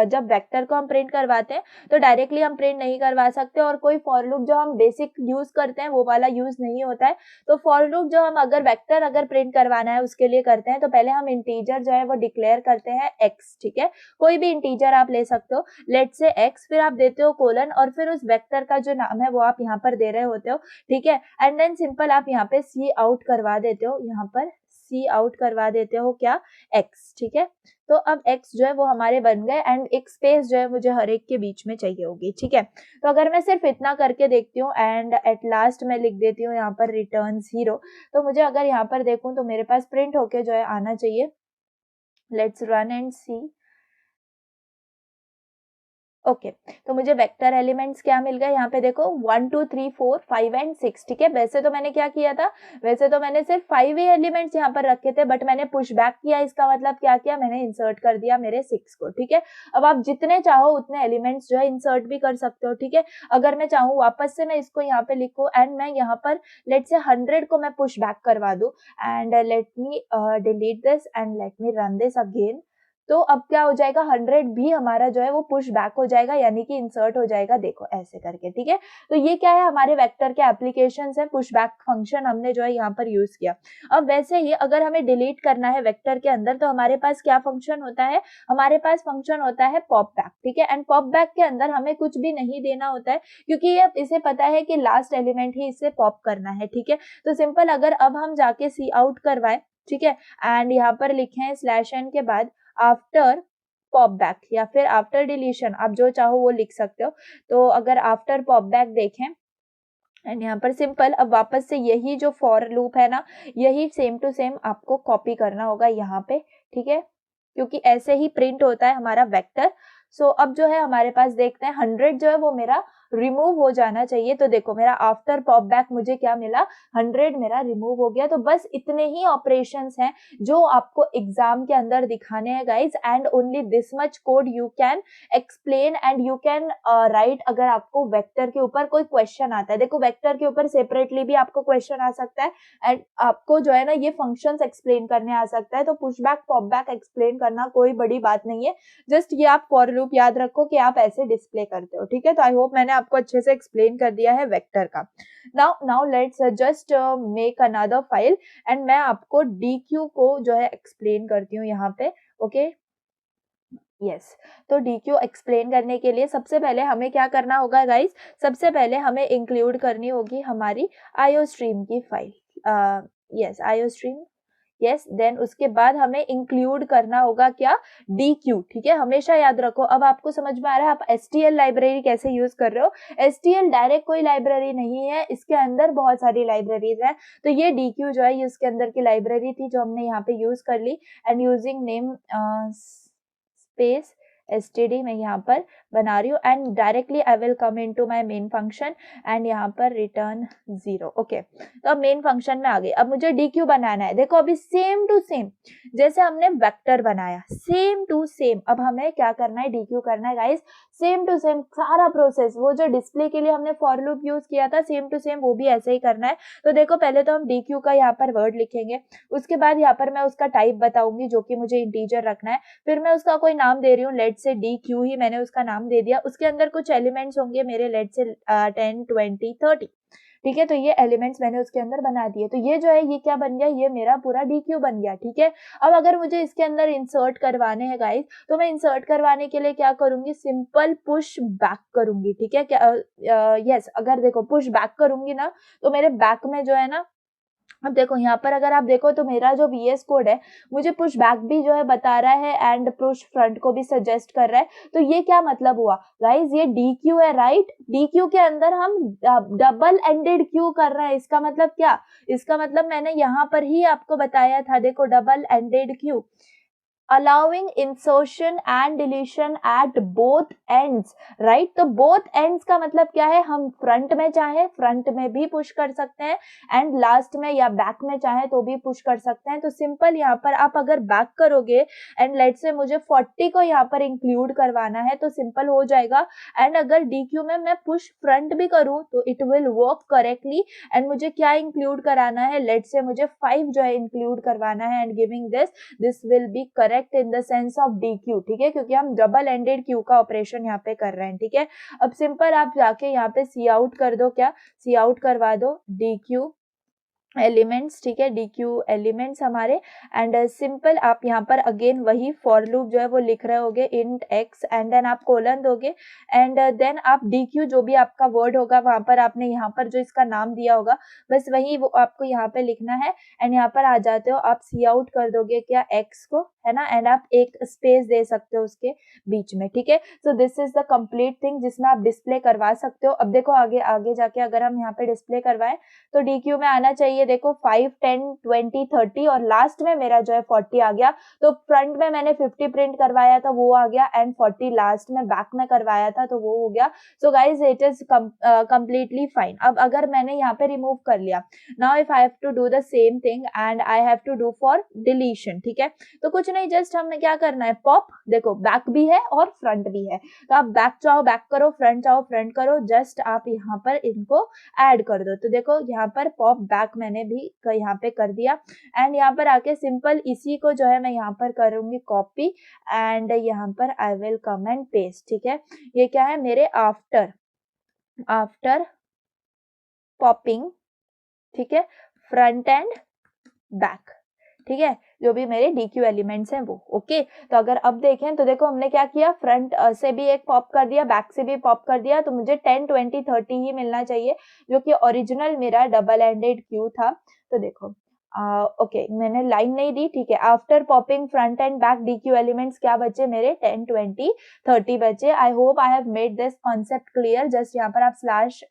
जब वेक्टर को हम प्रिंट करवाते हैं तो डायरेक्टली हम प्रिंट नहीं करवा सकते, और कोई फॉर लूप जो हम बेसिक यूज करते हैं वो वाला यूज नहीं होता है। तो फॉर लूप जो हम अगर वेक्टर अगर प्रिंट करवाना है उसके लिए करते हैं, तो पहले हम इंटीजर जो है वो डिक्लेयर करते हैं x, ठीक है, कोई भी इंटीजर आप ले सकते हो, लेट से x, फिर आप देते हो कोलन और फिर उस वेक्टर का जो नाम है वो आप यहाँ पर दे रहे होते हो, ठीक है। एंड देन सिंपल आप यहाँ पे सी आउट करवा देते हो, यहाँ पर सी आउट करवा देते हो क्या, x, ठीक है। तो अब x जो है वो हमारे बन गए, एंड एक स्पेस जो है मुझे हर एक के बीच में चाहिए होगी, ठीक है। तो अगर मैं सिर्फ इतना करके देखती हूँ एंड एट लास्ट मैं लिख देती हूँ यहाँ पर रिटर्न 0, तो मुझे अगर यहाँ पर देखूं तो मेरे पास प्रिंट होके जो है आना चाहिए। Let's run and see. Okay तो मुझे वेक्टर एलिमेंट्स क्या मिल गए, यहाँ पे देखो 1 2 3 4 5 एंड 6, ठीक है। वैसे तो मैंने क्या किया था, वैसे तो मैंने सिर्फ 5 ही एलिमेंट्स यहाँ पर रखे थे, बट मैंने पुश बैक किया, इसका मतलब क्या किया, मैंने इंसर्ट कर दिया मेरे 6 को, ठीक है। अब आप जितने चाहो उतने एलिमेंट्स जो है इंसर्ट भी कर सकते हो, ठीक है। अगर मैं चाहूँ वापस से मैं इसको यहाँ पे लिखूँ एंड मैं यहाँ पर लेट से 100 को मैं पुश बैक करवा दूँ, and let me delete this and let me run this again. तो अब क्या हो जाएगा, 100 भी हमारा जो है वो पुश बैक हो जाएगा, यानी कि इंसर्ट हो जाएगा, देखो ऐसे करके, ठीक है। तो ये क्या है, हमारे वेक्टर के एप्लीकेशंस है, पुश बैक फंक्शन हमने जो है यहाँ पर यूज किया। अब वैसे ही अगर हमें डिलीट करना है वेक्टर के अंदर, तो हमारे पास क्या फंक्शन होता है, हमारे पास फंक्शन होता है पॉप बैक, ठीक है। एंड पॉप बैक के अंदर हमें कुछ भी नहीं देना होता है, क्योंकि ये इसे पता है कि लास्ट एलिमेंट ही इसे पॉप करना है, ठीक है। तो सिंपल अगर अब हम जाके सी आउट करवाए, ठीक है, एंड यहाँ पर लिखे /n के बाद आफ्टर पॉप बैक या फिर आफ्टर डिलीशन, आप जो चाहो वो लिख सकते हो। तो अगर आफ्टर पॉप बैक देखें एंड यहाँ पर सिंपल अब वापस से यही जो फॉर लूप है ना, यही सेम टू सेम आपको कॉपी करना होगा यहाँ पे, ठीक है, क्योंकि ऐसे ही प्रिंट होता है हमारा वेक्टर। सो अब जो है हमारे पास देखते हैं 100 जो है वो मेरा रिमूव हो जाना चाहिए। तो देखो मेरा आफ्टर पॉप बैक मुझे क्या मिला, 100 मेरा रिमूव हो गया। तो बस इतने ही ऑपरेशंस हैं जो आपको एग्जाम के अंदर दिखाने हैं guys, and only this much code you can explain and you can write. अगर आपको वेक्टर के ऊपर कोई क्वेश्चन आता है, देखो वेक्टर के ऊपर सेपरेटली भी आपको क्वेश्चन आ सकता है, एंड आपको जो है ना ये फंक्शंस एक्सप्लेन करने आ सकता है। तो push back pop back explain करना कोई बड़ी बात नहीं है, जस्ट ये आप फॉर लूप याद रखो कि आप ऐसे डिस्प्ले करते हो, ठीक है। तो आई होप मैंने आपको अच्छे से एक्सप्लेन कर दिया है वेक्टर का। Now let's just make another file, and मैं आपको dq को जो है एक्सप्लेन करती हूँ यहाँ पे, ओके यस। तो dq एक्सप्लेन करने के लिए सबसे पहले हमें क्या करना होगा गाइस, सबसे पहले हमें इंक्लूड करनी होगी हमारी आईओस्ट्रीम की file, yes iostream, yes. Then उसके बाद हमें इंक्लूड करना होगा क्या, dq, ठीक है। हमेशा याद रखो, अब आपको समझ में आ रहा है आप stl लाइब्रेरी कैसे यूज कर रहे हो। stl डायरेक्ट कोई लाइब्रेरी नहीं है, इसके अंदर बहुत सारी लाइब्रेरीज है। तो ये dq जो है ये इसके अंदर की लाइब्रेरी थी जो हमने यहाँ पे यूज कर ली, and using namespace std मैं यहाँ पर बना रही हूँ, and directly I will come into my main function and यहाँ पर रिटर्न 0, ओके। तो अब मेन फंक्शन में आ गई। अब मुझे dq बनाना है, देखो अभी सेम टू सेम जैसे हमने वेक्टर बनाया, सेम टू सेम अब हमें क्या करना है, dq करना है गाइस, सेम टू सेम सारा प्रोसेस, वो जो डिस्प्ले के लिए हमने फॉर लूप यूज किया था सेम टू सेम वो भी ऐसे ही करना है। तो देखो पहले तो हम dq का यहाँ पर वर्ड लिखेंगे, उसके बाद यहाँ पर मैं उसका टाइप बताऊंगी जो कि मुझे इंटीजर रखना है, फिर मैं उसका कोई नाम दे रही हूँ, लेट से dq ही मैंने उसका नाम दे दिया। उसके अंदर कुछ एलिमेंट्स होंगे मेरे, लेट से 10 20 30, ठीक है। तो ये एलिमेंट्स मैंने उसके अंदर बना दिए। तो ये जो है ये क्या बन गया, ये मेरा पूरा dq बन गया, ठीक है। अब अगर मुझे इसके अंदर इंसर्ट करवाने हैं गाइस, तो मैं इंसर्ट करवाने के लिए क्या करूंगी, सिंपल पुश बैक करूंगी, ठीक है। क्या यस अगर देखो पुश बैक करूंगी ना, तो मेरे बैक में जो है ना, अब देखो यहाँ पर अगर आप देखो तो मेरा जो VS कोड है मुझे पुश बैक भी जो है बता रहा है एंड पुश फ्रंट को भी सजेस्ट कर रहा है। तो ये क्या मतलब हुआ गाइस, ये DQ है राइट, DQ के अंदर हम डबल एंडेड क्यू कर रहे हैं। इसका मतलब क्या, इसका मतलब मैंने यहाँ पर ही आपको बताया था, देखो double ended queue. allowing insertion and deletion at both ends, right? तो both ends का मतलब क्या है, हम फ्रंट में चाहे फ्रंट में भी पुश कर सकते हैं एंड लास्ट में या बैक में चाहे तो भी पुश कर सकते हैं। तो सिंपल यहाँ पर आप अगर बैक करोगे एंड लेट से मुझे 40 को यहाँ पर इंक्लूड करवाना है तो सिंपल हो जाएगा। एंड अगर DQ में मैं पुश फ्रंट भी करूँ तो it will work correctly. And मुझे क्या इंक्लूड कराना है, लेट से मुझे 5 जो है इंक्लूड करवाना है and giving this will be correct in the sense of DQ, ठीक है, क्योंकि हम डबल एंडेड क्यू का ऑपरेशन यहाँ पे कर रहे हैं, ठीक है। अब सिंपल आप जाके यहाँ पे सी आउट कर दो, क्या सी आउट करवा दो DQ एलिमेंट्स, ठीक है, DQ एलिमेंट्स हमारे। एंड सिंपल आप यहाँ पर अगेन वही फॉर लूप जो है वो लिख रहे होगे इंट x एंड देन आप कोलन दोगे एंड देन आप DQ जो भी आपका वर्ड होगा वहां पर आपने यहाँ पर जो इसका नाम दिया होगा बस वही वो आपको यहाँ पे लिखना है। एंड यहाँ पर आ जाते हो आप सी आउट कर दोगे क्या x को, है ना, एंड आप एक स्पेस दे सकते हो उसके बीच में, ठीक है। So this is the complete thing जिसमें आप डिस्प्ले करवा सकते हो। अब देखो आगे आगे जाके अगर हम यहाँ पे डिस्प्ले करवाएं तो DQ में आना चाहिए देखो 5, 10, 20, 30 और लास्ट में मेरा जो है 40 आ गया। तो फ्रंट में मैंने 50 प्रिंट करवाया था वो आ गया एंड 40 लास्ट में बैक में करवाया था तो वो हो गया। So guys it is completely fine. अब अगर मैंने यहाँ पे रिमूव कर लिया, now if I have to do the same thing and I have to do for deletion, ठीक है। तो कुछ नहीं, जस्ट हमें क्या करना है, पॉप, देखो बैक भी है और फ्रंट भी है तो आप बैक चाहो बैक करो, फ्रंट चाहो फ्रंट करो, जस्ट आप यहाँ पर इनको ऐड कर दो। तो देखो यहाँ पर पॉप बैक मैंने भी यहाँ पे कर दिया एंड यहाँ पर आके सिंपल इसी को जो है मैं यहाँ पर करूंगी कॉपी एंड यहाँ पर आई विल कम एंड पेस्ट, ठीक है। ये क्या है मेरे आफ्टर पॉपिंग, ठीक है, फ्रंट एंड बैक, ठीक है, जो भी मेरे DQ एलिमेंट्स हैं वो ओके। तो अगर अब देखें तो देखो हमने क्या किया, फ्रंट से भी एक पॉप कर दिया, बैक से भी पॉप कर दिया, तो मुझे 10, 20, 30 ही मिलना चाहिए जो कि ओरिजिनल मेरा डबल एंडेड क्यू था। तो देखो ओके मैंने लाइन नहीं दी, ठीक है। After popping front end back DQ elements क्या बचे मेरे 10, 20, 30 बचे। I hope I have made this concept clear. Just यहाँ पर आप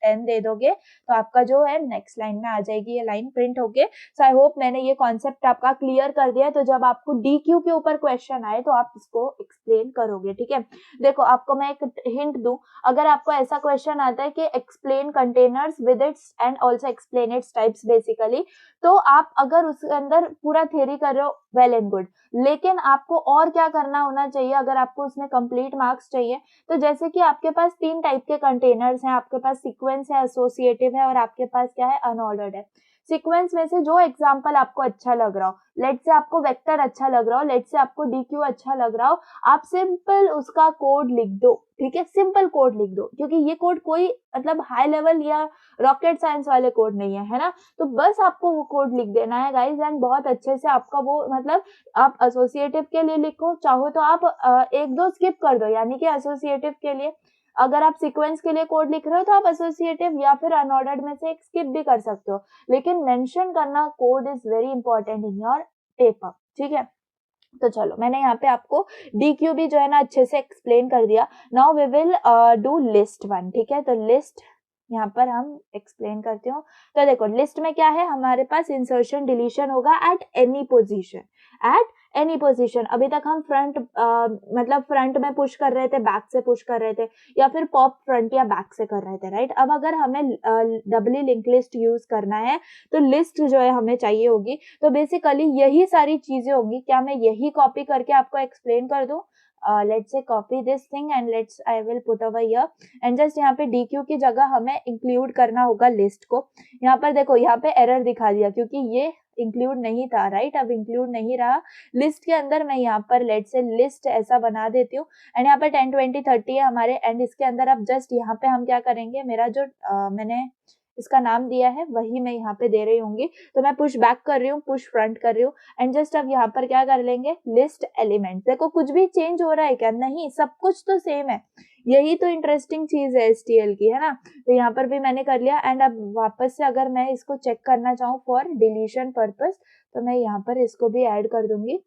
/n दे दोगे तो आपका जो है नेक्स्ट लाइन में आ जाएगी ये लाइन प्रिंट होके। सो आई होप मैंने ये कॉन्सेप्ट आपका क्लियर कर दिया। तो जब आपको DQ के ऊपर क्वेश्चन आए तो आप इसको एक्सप्लेन करोगे, ठीक है। देखो आपको मैं एक हिंट दूं, अगर आपको ऐसा क्वेश्चन आता है कि explain containers with its and also explain its types basically, तो आप अगर उसके अंदर पूरा थ्योरी कर रहे हो वेल एंड गुड, लेकिन आपको और क्या करना होना चाहिए अगर आपको उसमें कंप्लीट मार्क्स चाहिए। तो जैसे कि आपके पास 3 टाइप के कंटेनर्स हैं, आपके पास सीक्वेंस है, एसोसिएटिव है और आपके पास क्या है, अनऑर्डर्ड है। सीक्वेंस में से जो एग्जांपल आपको अच्छा लग रहा हो, लेट से आपको वेक्टर अच्छा लग रहा हो, लेट से आपको DQ अच्छा लग रहा हो, आप सिंपल उसका कोड लिख दो, ठीक है, सिंपल कोड लिख दो, क्योंकि ये कोड कोई मतलब हाई लेवल या रॉकेट साइंस वाले कोड नहीं है ना। तो बस आपको वो कोड लिख देना है गाइज एंड बहुत अच्छे से आपका वो मतलब आप एसोसिएटिव के लिए लिखो, चाहो तो आप एक दो स्किप कर दो, यानी कि एसोसिएटिव के लिए अगर आप सीक्वेंस के लिए कोड लिख रहे हो तो आप एसोसिएटिव या फिर अनऑर्डर्ड में से एक स्किप भी कर सकते हो, लेकिन मेंशन करना code is very important in your paper, ठीक है। तो चलो मैंने यहाँ पे आपको DQ भी जो है ना अच्छे से एक्सप्लेन कर दिया। Now we will do list 1, ठीक है। तो लिस्ट यहाँ पर हम एक्सप्लेन करते हो। तो देखो लिस्ट में क्या है, हमारे पास इंसर्शन डिलीशन होगा eight any position, eight any position. अभी तक हम फ्रंट मतलब फ्रंट में पुश कर रहे थे, बैक से पुश कर रहे थे, या फिर पॉप फ्रंट या बैक से कर रहे थे, राइट। अब अगर हमें डबली लिंक लिस्ट यूज करना है तो लिस्ट जो है हमें चाहिए होगी। तो बेसिकली यही सारी चीजें होगी। क्या मैं यही कॉपी करके आपको एक्सप्लेन कर दूं? let's say copy this thing and I will put over here and just यहाँ पे DQ की जगह हमें इंक्लूड करना होगा लिस्ट को। यहाँ पर देखो यहाँ पे एरर दिखा दिया क्योंकि ये इंक्लूड नहीं था, राइट। अब इंक्लूड नहीं रहा लिस्ट के अंदर। मैं यहाँ पर लेट्स से लिस्ट ऐसा बना देती हूँ एंड यहाँ पर 10, 20, 30 है हमारे एंड इसके अंदर अब जस्ट यहाँ पे हम क्या करेंगे, मेरा जो मैंने इसका नाम दिया है वही मैं यहाँ पे दे रही होंगी। तो मैं पुश बैक कर रही हूँ, पुश फ्रंट कर रही हूँ एंड जस्ट अब यहाँ पर क्या कर लेंगे, लिस्ट एलिमेंट। देखो कुछ भी चेंज हो रहा है क्या? नहीं, सब कुछ तो सेम है। यही तो इंटरेस्टिंग चीज है STL की, है ना। तो यहाँ पर भी मैंने कर लिया एंड अब वापस से अगर मैं इसको चेक करना चाहूँ फॉर डिलीशन पर्पस तो मैं यहाँ पर इसको भी ऐड कर दूंगी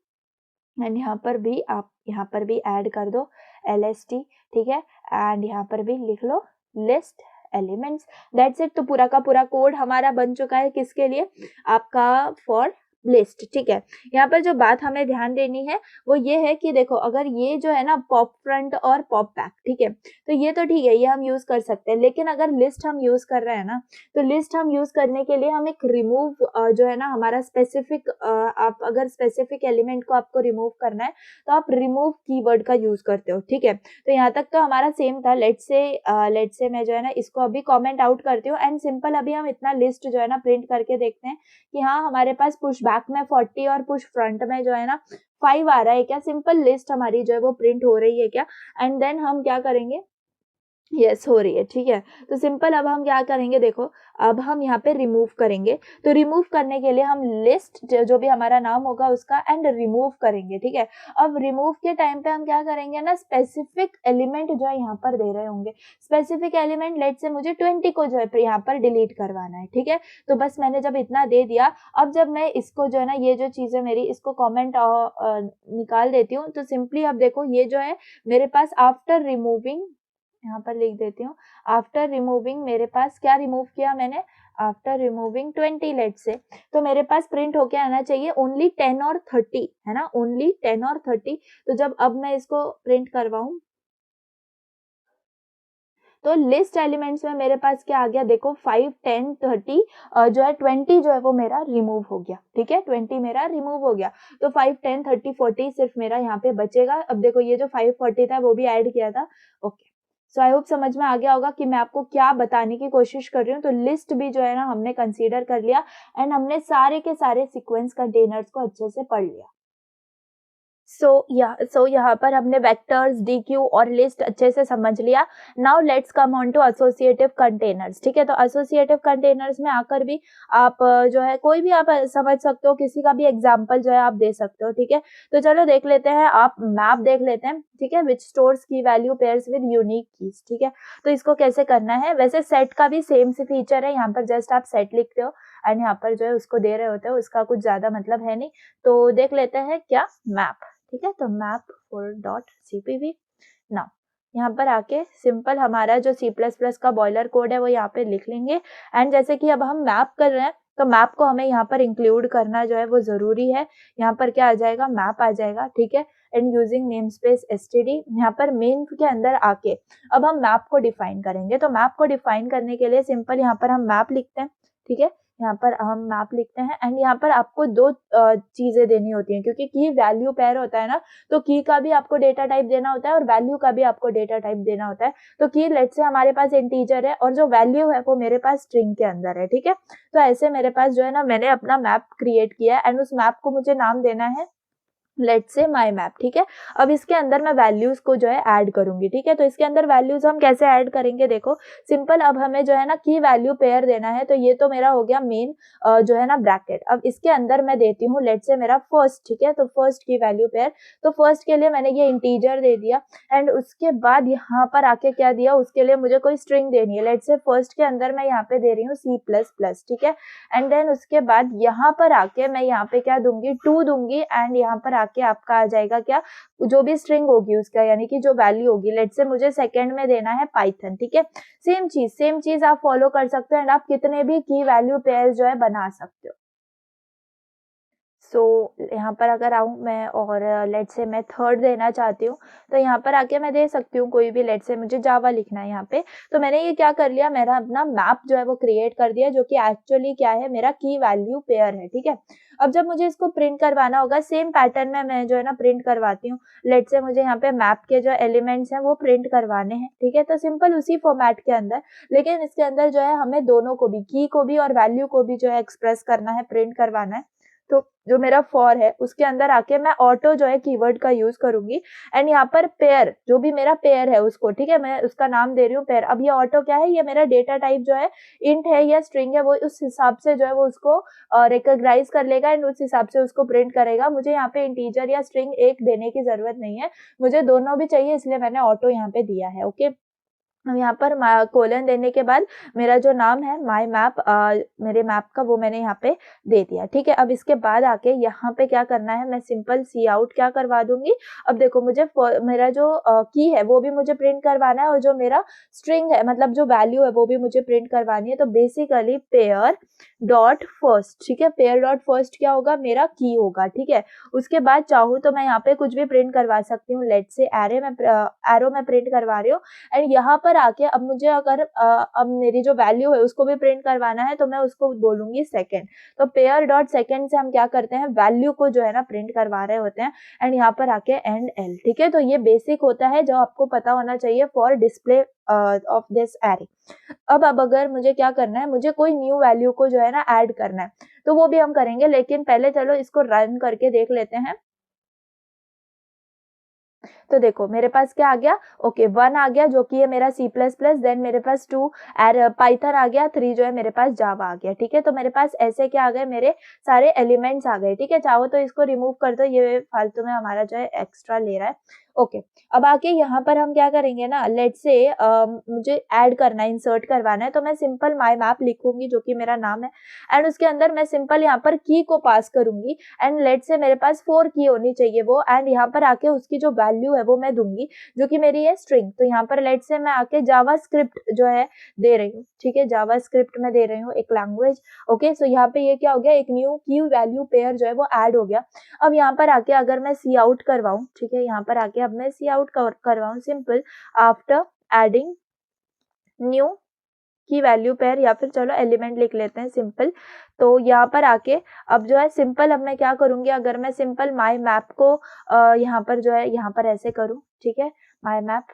एंड यहाँ पर भी आप यहाँ पर भी ऐड कर दो LST, ठीक है। एंड यहाँ पर भी लिख लो लिस्ट एलिमेंट्स, दैट्स इट। तो पूरा का पूरा कोड हमारा बन चुका है किसके लिए, आपका फॉर लिस्ट, ठीक है। यहाँ पर जो बात हमें ध्यान देनी है वो ये है कि देखो अगर ये जो है ना पॉप फ्रंट और पॉप बैक, ठीक है, तो ये तो ठीक है, ये हम यूज कर सकते हैं, लेकिन अगर लिस्ट हम यूज कर रहे हैं ना, तो लिस्ट हम यूज करने के लिए हम एक रिमूव जो है ना हमारा स्पेसिफिक, आप अगर स्पेसिफिक एलिमेंट को आपको रिमूव करना है तो आप रिमूव कीवर्ड का यूज करते हो, ठीक है। तो यहाँ तक तो हमारा सेम था। लेट्स से मैं जो है ना इसको अभी कॉमेंट आउट करती हूँ एंड सिंपल अभी हम इतना लिस्ट जो है ना प्रिंट करके देखते हैं कि हाँ हमारे पास पुश बैक में 40 और पुश फ्रंट में जो है ना 5 आ रहा है क्या, सिंपल लिस्ट हमारी जो है वो प्रिंट हो रही है क्या, एंड देन हम क्या करेंगे, यस हो रही है, ठीक है। तो सिंपल अब हम क्या करेंगे, देखो अब हम यहाँ पे रिमूव करेंगे, तो रिमूव करने के लिए हम लिस्ट जो भी हमारा नाम होगा उसका एंड रिमूव करेंगे, ठीक है। अब रिमूव के टाइम पे हम क्या करेंगे ना, स्पेसिफिक एलिमेंट जो है यहाँ पर दे रहे होंगे, स्पेसिफिक एलिमेंट लेट से मुझे 20 को जो है यहाँ पर डिलीट करवाना है, ठीक है। तो बस मैंने जब इतना दे दिया, अब जब मैं इसको जो है ना ये जो चीज है मेरी इसको कॉमेंट निकाल देती हूँ, तो सिंपली अब देखो ये जो है मेरे पास आफ्टर रिमूविंग, यहाँ पर लिख देती हूँ, आफ्टर रिमूविंग मेरे पास क्या रिमूव किया मैंने, आफ्टर रिमूविंग 20 लेट से, तो मेरे पास प्रिंट होके आना चाहिए ओनली 10 और 30, है ना, ओनली 10 और 30। तो जब अब मैं इसको प्रिंट करवाऊं तो लिस्ट एलिमेंट्स में मेरे पास क्या आ गया, देखो 5 10 30 जो है 20 जो है वो मेरा रिमूव हो गया, ठीक है, 20 मेरा रिमूव हो गया। तो 5 10 30 40 सिर्फ मेरा यहाँ पे बचेगा। अब देखो ये जो 5 40 था वो भी ऐड किया था, ओके। सो आई होप समझ में आ गया होगा कि मैं आपको क्या बताने की कोशिश कर रही हूँ। तो लिस्ट भी जो है ना हमने कंसीडर कर लिया एंड हमने सारे के सारे सीक्वेंस कंटेनर्स को अच्छे से पढ़ लिया। सो यहाँ पर हमने वेक्टर्स, डीक्यू और लिस्ट अच्छे से समझ लिया। Now let's come on to associative containers, ठीक है। तो एसोसिएटिव कंटेनर्स में आकर भी आप जो है कोई भी आप समझ सकते हो, किसी का भी एग्जांपल जो है आप दे सकते हो, ठीक है। तो चलो देख लेते हैं, आप मैप देख लेते हैं, ठीक है, विच स्टोर्स की value pairs with unique keys, ठीक है। तो इसको कैसे करना है, वैसे सेट का भी सेम से फीचर है, यहाँ पर जस्ट आप सेट लिखते हो एंड यहाँ पर जो है उसको दे रहे होते हो, उसका कुछ ज्यादा मतलब है नहीं। तो देख लेते हैं क्या, मैप, ठीक है। तो map for dot cpv, now यहाँ पर आके सिंपल हमारा जो C++ का बॉयलर कोड है वो यहाँ पे लिख लेंगे एंड जैसे कि अब हम मैप कर रहे हैं तो मैप को हमें यहाँ पर इंक्लूड करना जो है वो जरूरी है। यहाँ पर क्या आ जाएगा, मैप आ जाएगा, ठीक है। And using namespace std, यहाँ पर मेन के अंदर आके अब हम मैप को डिफाइन करेंगे। तो मैप को डिफाइन करने के लिए सिंपल यहाँ पर हम मैप लिखते हैं, ठीक है, यहाँ पर हम मैप लिखते हैं एंड यहाँ पर आपको दो चीजें देनी होती हैं, क्योंकि की वैल्यू पेयर होता है ना, तो की का भी आपको डेटा टाइप देना होता है और वैल्यू का भी आपको डेटा टाइप देना होता है। तो की लेट से हमारे पास इंटीजर है और जो वैल्यू है वो मेरे पास स्ट्रिंग के अंदर है, ठीक है। तो ऐसे मेरे पास जो है ना मैंने अपना मैप क्रिएट किया है एंड उस मैप को मुझे नाम देना है लेट से माई मैप, ठीक है। अब इसके अंदर मैं वैल्यूज को जो है ऐड करूंगी, ठीक है। तो इसके अंदर वैल्यूज हम कैसे ऐड करेंगे, देखो सिंपल, अब हमें जो है ना की वैल्यू पेयर देना है। तो ये तो मेरा हो गया मेन जो है ना ब्रैकेट। अब इसके अंदर मैं देती हूँ लेट से मेरा फर्स्ट, ठीक है। तो फर्स्ट की वैल्यू पेयर, तो फर्स्ट के लिए मैंने ये इंटीजर दे दिया एंड उसके बाद यहाँ पर आके क्या दिया, उसके लिए मुझे कोई स्ट्रिंग देनी है। लेट से फर्स्ट के अंदर मैं यहाँ पे दे रही हूँ C++, ठीक है। एंड देन उसके बाद यहाँ पर आके मैं यहाँ पे क्या दूंगी, 2 दूंगी एंड यहाँ पर आके आपका आ जाएगा क्या, जो भी स्ट्रिंग होगी उसका, यानी कि जो वैल्यू होगी। लेट से मुझे सेकंड में देना है पाइथन, ठीक है। सेम चीज आप फॉलो कर सकते हो एंड आप कितने भी की वैल्यू पेयर्स जो है बना सकते हो। सो यहाँ पर अगर आऊँ मैं और लेट से मैं थर्ड देना चाहती हूँ, तो यहाँ पर आके मैं दे सकती हूँ कोई भी, लेट से मुझे जावा लिखना है यहाँ पे। तो मैंने ये क्या कर लिया, मेरा अपना मैप जो है वो क्रिएट कर दिया, जो कि एक्चुअली क्या है, मेरा की वैल्यू पेयर है, ठीक है। अब जब मुझे इसको प्रिंट करवाना होगा सेम पैटर्न में मैं जो है ना प्रिंट करवाती हूँ। लेट से मुझे यहाँ पे मैप के जो एलिमेंट्स हैं वो प्रिंट करवाने हैं, ठीक है। तो सिंपल उसी फॉर्मेट के अंदर, लेकिन इसके अंदर जो है हमें दोनों को भी, की को भी और वैल्यू को भी जो है एक्सप्रेस करना है, प्रिंट करवाना है। तो जो मेरा फॉर है उसके अंदर आके मैं ऑटो जो है कीवर्ड का यूज करूंगी एंड यहाँ पर पेयर, जो भी मेरा पेयर है उसको, ठीक है, मैं उसका नाम दे रही हूँ पेयर। अब ये ऑटो क्या है, ये मेरा डेटा टाइप जो है इंट है या स्ट्रिंग है, वो उस हिसाब से जो है वो उसको रिकॉग्नाइज कर लेगा एंड उस हिसाब से उसको प्रिंट करेगा। मुझे यहाँ पे इंटीजर या स्ट्रिंग एक देने की जरूरत नहीं है, मुझे दोनों भी चाहिए, इसलिए मैंने ऑटो यहाँ पे दिया है, ओके। अब यहाँ पर कोलन देने के बाद मेरा जो नाम है माई मैप, मेरे मैप का, वो मैंने यहाँ पे दे दिया। ठीक है, अब इसके बाद आके यहाँ पे क्या करना है, मैं सिंपल सी आउट क्या करवा दूंगी। अब देखो मुझे मेरा जो की है वो भी मुझे प्रिंट करवाना है, और जो मेरा स्ट्रिंग है मतलब जो वैल्यू है वो भी मुझे प्रिंट करवानी है। तो बेसिकली पेयर डॉट फर्स्ट, ठीक है, पेयर डॉट फर्स्ट क्या होगा, मेरा की होगा। ठीक है, उसके बाद चाहूँ तो मैं यहाँ पे कुछ भी प्रिंट करवा सकती हूँ। लेट से एरो में प्रिंट करवा रही हूँ, एंड यहाँ पर आके अब मुझे अगर अब मेरी जो वैल्यू है उसको भी प्रिंट करवाना है, तो मैं उसको बोलूंगी सेकंड। तो पेयर डॉट सेकंड से हम क्या करते हैं, वैल्यू को जो है ना प्रिंट करवा रहे होते हैं, एंड यहाँ पर आके एंड एल। ठीक है, तो ये बेसिक होता है जो आपको पता होना चाहिए for display of this array. अब अगर मुझे क्या करना है, मुझे कोई न्यू वैल्यू को जो है ना ऐड करना है, तो वो भी हम करेंगे, लेकिन पहले चलो इसको रन करके देख लेते हैं। तो देखो मेरे पास क्या आ गया, ओके 1 आ गया जो कि है मेरा C++, देन मेरे पास 2 पाइथन आ गया, 3 जो है मेरे पास जावा आ गया। ठीक है, तो मेरे पास ऐसे क्या आ गए, मेरे सारे एलिमेंट्स आ गए। ठीक है, चाहो तो इसको रिमूव कर दो, ये फालतू में हमारा जो है एक्स्ट्रा ले रहा है। ओके, अब आके यहाँ पर हम क्या करेंगे ना, लेट से मुझे ऐड करना है, इंसर्ट करवाना है, तो मैं सिंपल माई मैप लिखूंगी जो कि मेरा नाम है, एंड उसके अंदर मैं सिंपल यहाँ पर की को पास करूंगी, एंड लेट से मेरे पास 4 की होनी चाहिए वो, एंड यहाँ पर आके उसकी जो वैल्यू है वो मैं दूंगी जो कि मेरी है स्ट्रिंग। तो यहाँ पर लेट से मैं आके जावा स्क्रिप्ट जो है दे रही हूँ। ठीक है, जावा स्क्रिप्ट में दे रही हूँ एक लैंग्वेज। ओके, सो यहाँ पे ये क्या हो गया, एक न्यू की वैल्यू पेयर जो है वो ऐड हो गया। अब यहाँ पर आके अगर मैं सी आउट करवाऊँ, ठीक है, यहाँ पर आके अब मैं सी आउट करवाऊँ simple after adding new key value pair, या फिर चलो एलिमेंट लिख लेते हैं सिंपल। तो यहाँ पर आके अब जो है सिंपल, अब मैं क्या करूंगी, अगर मैं सिंपल माई मैप को यहाँ पर जो है यहाँ पर ऐसे करूँ, ठीक है, माई मैप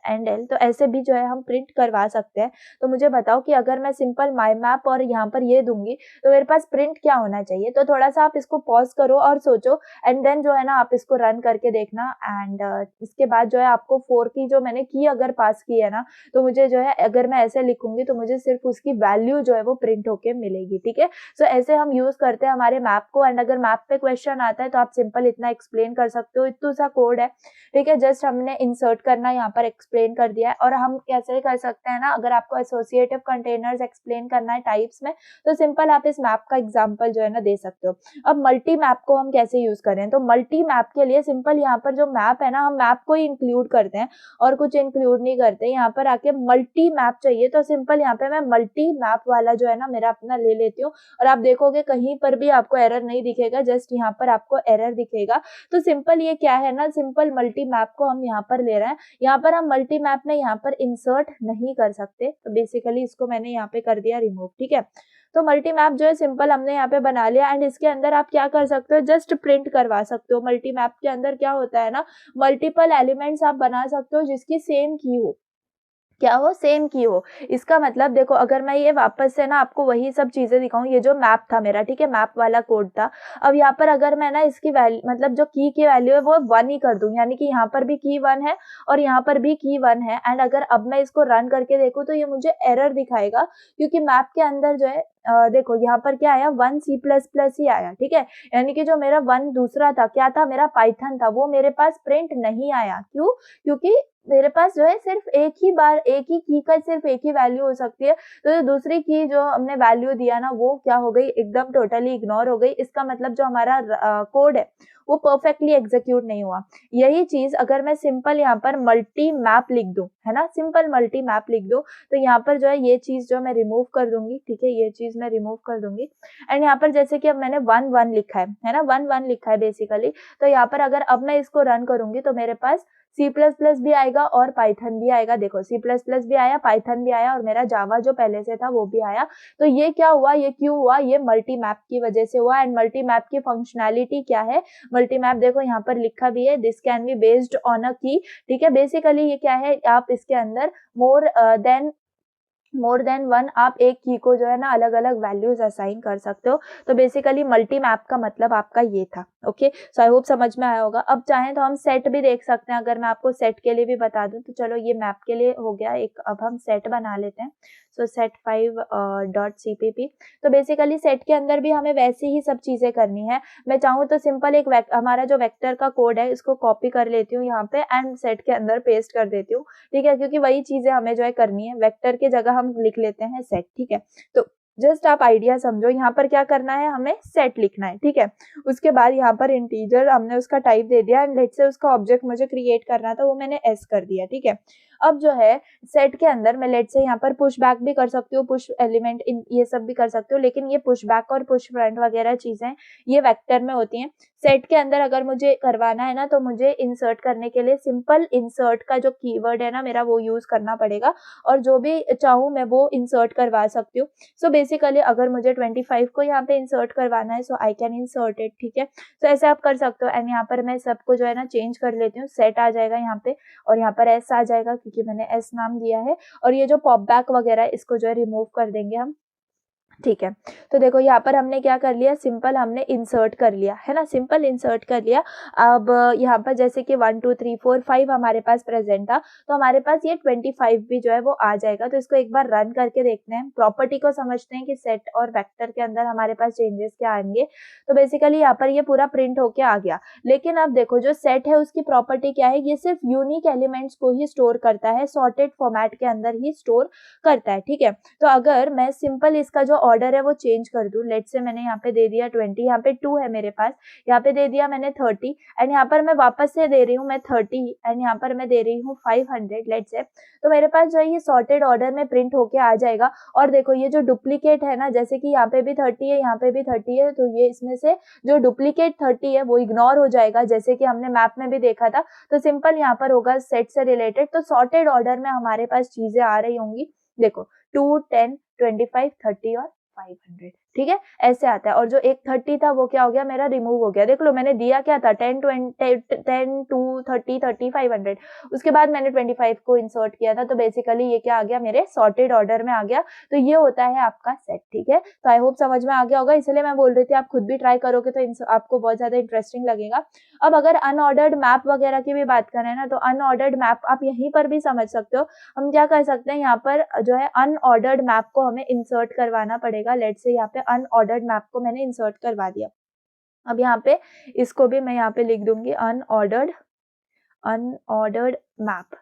एंड एल, तो ऐसे भी जो है हम प्रिंट करवा सकते हैं। तो मुझे बताओ कि अगर मैं सिंपल माई मैप और यहाँ पर ये दूंगी तो मेरे पास प्रिंट क्या होना चाहिए। तो थोड़ा सा आप इसको पॉज करो और सोचो, एंड देन जो है ना आप इसको रन करके देखना, एंड इसके बाद जो है आपको 4 की जो मैंने की अगर पास की है ना, तो मुझे जो है अगर मैं ऐसे लिखूंगी तो मुझे सिर्फ उसकी वैल्यू जो है वो प्रिंट होके मिलेगी। ठीक है, सो ऐसे हम यूज करते हैं हमारे मैप को, एंड अगर मैप पे क्वेश्चन आता है तो आप सिंपल इतना एक्सप्लेन कर सकते हो, इतना सा कोड है। ठीक है, जस्ट हमने इंसर्ट करना यहाँ पर एक्सप्लेन कर दिया है। और हम कैसे कर सकते हैं ना, अगर आपको एसोसिएटिव कंटेनर्स एक्सप्लेन करना है टाइप्स में, तो सिंपल आप इस मैप का एग्जांपल जो है ना दे सकते हो। अब मल्टी मैप को हम कैसे यूज करें, तो मल्टी मैप के लिए सिंपल यहाँ पर जो मैप है ना, हम मैप को ही इंक्लूड करते हैं और कुछ इंक्लूड नहीं करते। यहाँ पर आके मल्टी मैप चाहिए, तो सिंपल यहाँ पे मैं मल्टी मैप वाला जो है ना मेरा अपना ले लेती हूँ, और आप देखोगे कहीं पर भी आपको एरर नहीं दिखेगा, जस्ट यहाँ पर आपको एरर दिखेगा। तो सिंपल ये क्या है ना, सिंपल मल्टी मैप को हम यहाँ पर ले रहे हैं। यहाँ पर हम मल्टी मैप में यहाँ पर इंसर्ट नहीं कर सकते, तो बेसिकली इसको मैंने यहाँ पे कर दिया रिमूव। ठीक है, तो मल्टी मैप जो है सिंपल हमने यहाँ पे बना लिया, एंड इसके अंदर आप क्या कर सकते हो, जस्ट प्रिंट करवा सकते हो। मल्टी मैप के अंदर क्या होता है ना, मल्टीपल एलिमेंट्स आप बना सकते हो जिसकी सेम की हो, क्या हो, सेम की हो। इसका मतलब देखो, अगर मैं ये वापस से ना आपको वही सब चीजें दिखाऊं, ये जो मैप था मेरा, ठीक है, मैप वाला कोड था। अब यहाँ पर अगर मैं ना इसकी वैल्यू मतलब जो की वैल्यू है वो 1 ही कर दूं, यानी कि यहाँ पर भी की 1 है और यहाँ पर भी की 1 है, एंड अगर अब मैं इसको रन करके देखूं तो ये मुझे एरर दिखाएगा, क्योंकि मैप के अंदर जो है देखो यहाँ पर क्या आया, 1 C++ ही आया। ठीक है, यानी कि जो मेरा 1 दूसरा था, क्या था, मेरा पाइथन था, वो मेरे पास प्रिंट नहीं आया। क्यों, क्योंकि मेरे पास जो है सिर्फ एक ही बार एक ही की का सिर्फ एक ही वैल्यू हो सकती है। तो जो दूसरी की जो हमने वैल्यू दिया ना, वो क्या हो गई, एकदम टोटली इग्नोर हो गई। इसका मतलब जो हमारा कोड है वो परफेक्टली एग्जीक्यूट नहीं हुआ। यही चीज अगर मैं सिंपल यहाँ पर मल्टी मैप लिख दूं, है ना, सिंपल मल्टी मैप लिख दूं, तो यहाँ पर जो है ये चीज जो मैं रिमूव कर दूंगी। ठीक है, ये चीज मैं रिमूव कर दूंगी, एंड यहाँ पर जैसे कि अब मैंने 1 लिखा है ना, 1 लिखा है बेसिकली। तो यहाँ पर अगर अब मैं इसको रन करूंगी तो मेरे पास C++ भी आएगा और पाइथन भी आएगा। देखो C++ भी आया, पाइथन भी आया, और मेरा जावा जो पहले से था वो भी आया। तो ये क्या हुआ, ये क्यों हुआ, ये मल्टी मैप की वजह से हुआ। एंड मल्टी मैप की फंक्शनैलिटी क्या है, मल्टी मैप देखो यहाँ पर लिखा भी है, this can be based on a की। ठीक है, बेसिकली ये क्या है, आप इसके अंदर मोर देन 1 आप एक की को जो है ना अलग अलग वैल्यूज असाइन कर सकते हो। तो बेसिकली मल्टी मैप का मतलब आपका ये था। ओके, सो आई होप समझ में आया होगा। अब चाहें तो हम सेट भी देख सकते हैं, अगर मैं आपको सेट के लिए भी बता दूं तो चलो ये मैप के लिए हो गया एक, अब हम सेट बना लेते हैं। सो set5.cpp। तो बेसिकली सेट के अंदर भी हमें वैसे ही सब चीजें करनी है। मैं चाहूँ तो सिंपल एक हमारा जो वेक्टर का कोड है इसको कॉपी कर लेती हूँ यहाँ पे एंड सेट के अंदर पेस्ट कर देती हूँ, ठीक है, क्योंकि वही चीजें हमें जो है करनी है, वेक्टर की जगह हम लिख लेते हैं सेट, ठीक है। तो जस्ट आप आइडिया समझो, यहाँ पर क्या करना है, हमें सेट लिखना है, ठीक है। उसके बाद यहाँ पर इंटीजर हमने उसका टाइप दे दिया एंड लेट्स से उसका ऑब्जेक्ट मुझे क्रिएट करना था, वो मैंने एस कर दिया, ठीक है। अब जो है सेट के अंदर मैं लेट्स से यहाँ पर पुश बैक भी कर सकती हूँ, पुश एलिमेंट इन ये सब भी कर सकती हूँ, लेकिन ये पुश बैक और पुश फ्रंट वगैरह चीजें ये वेक्टर में होती हैं। सेट के अंदर अगर मुझे करवाना है ना तो मुझे इंसर्ट करने के लिए सिंपल इंसर्ट का जो कीवर्ड है ना मेरा वो यूज करना पड़ेगा, और जो भी चाहूँ मैं वो इंसर्ट करवा सकती हूँ। सो बेसिकली अगर मुझे 25 को यहाँ पे इंसर्ट करवाना है so I can insert it, ठीक है। तो ऐसे आप कर सकते हो एंड यहाँ पर मैं सबको जो है ना चेंज कर लेती हूँ, सेट आ जाएगा यहाँ पे और यहाँ पर एस आ जाएगा क्योंकि मैंने एस नाम दिया है, और ये जो पॉप बैक वगैरह है इसको जो है रिमूव कर देंगे हम, ठीक है। तो देखो यहाँ पर हमने क्या कर लिया, सिंपल हमने इंसर्ट कर लिया है ना, सिंपल इंसर्ट कर लिया। अब यहाँ पर जैसे कि 1 2 3 4 5 हमारे पास प्रेजेंट था, तो हमारे पास ये 25 भी जो है वो आ जाएगा। तो इसको एक बार रन करके देखते हैं, प्रॉपर्टी को समझते हैं कि सेट और वेक्टर के अंदर हमारे पास चेंजेस क्या आएंगे। तो बेसिकली यहाँ पर ये पूरा प्रिंट होके आ गया, लेकिन अब देखो जो सेट है उसकी प्रॉपर्टी क्या है, ये सिर्फ यूनिक एलिमेंट्स को ही स्टोर करता है, सॉर्टेड फॉर्मेट के अंदर ही स्टोर करता है, ठीक है। तो अगर मैं सिंपल इसका जो ऑर्डर है वो चेंज कर दूं, लेट्स से मैंने यहाँ पे दे दिया 20, यहाँ पे 2 है मेरे पास, यहाँ पे दे दिया मैंने 30 एंड यहाँ पर मैं वापस से दे रही हूँ मैं 30 एंड यहाँ पर मैं दे रही हूँ 500, लेट्स से। तो मेरे पास जो है ये सॉर्टेड ऑर्डर में प्रिंट होके आ जाएगा। और देखो ये जो डुप्लीकेट है ना, जैसे कि यहाँ पे भी 30 है, यहाँ पे भी 30 है, तो ये इसमें से जो डुप्लीकेट 30 है वो इग्नोर हो जाएगा, जैसे कि हमने मैप में भी देखा था। तो सिंपल यहाँ पर होगा सेट से रिलेटेड, तो सॉर्टेड ऑर्डर में हमारे पास चीजें आ रही होंगी, देखो 2 10 25 30 और 500, ठीक है, ऐसे आता है। और जो एक 30 था वो क्या हो गया, मेरा रिमूव हो गया। देख लो मैंने दिया क्या था, 10 2 30 30 500, उसके बाद मैंने 25 को इंसर्ट किया था। तो बेसिकली ये क्या आ गया, मेरे सॉर्टेड ऑर्डर में आ गया। तो ये होता है आपका सेट, ठीक है। तो आई होप समझ में आ गया होगा, इसलिए मैं बोल रही थी आप खुद भी ट्राई करोगे तो आपको बहुत ज्यादा इंटरेस्टिंग लगेगा। अब अगर अनऑर्डर्ड मैप वगैरह की भी बात करें ना, तो अनऑर्डर्ड मैप आप यहीं पर भी समझ सकते हो। हम क्या कर सकते हैं, यहाँ पर जो है अनऑर्डर्ड मैप को हमें इंसर्ट करवाना पड़ेगा। लेट्स से यहाँ पे अनऑर्डर्ड मैप को मैंने इंसर्ट करवा दिया। अब यहाँ पे इसको भी मैं यहाँ पे लिख दूंगी अनऑर्डर्ड मैप,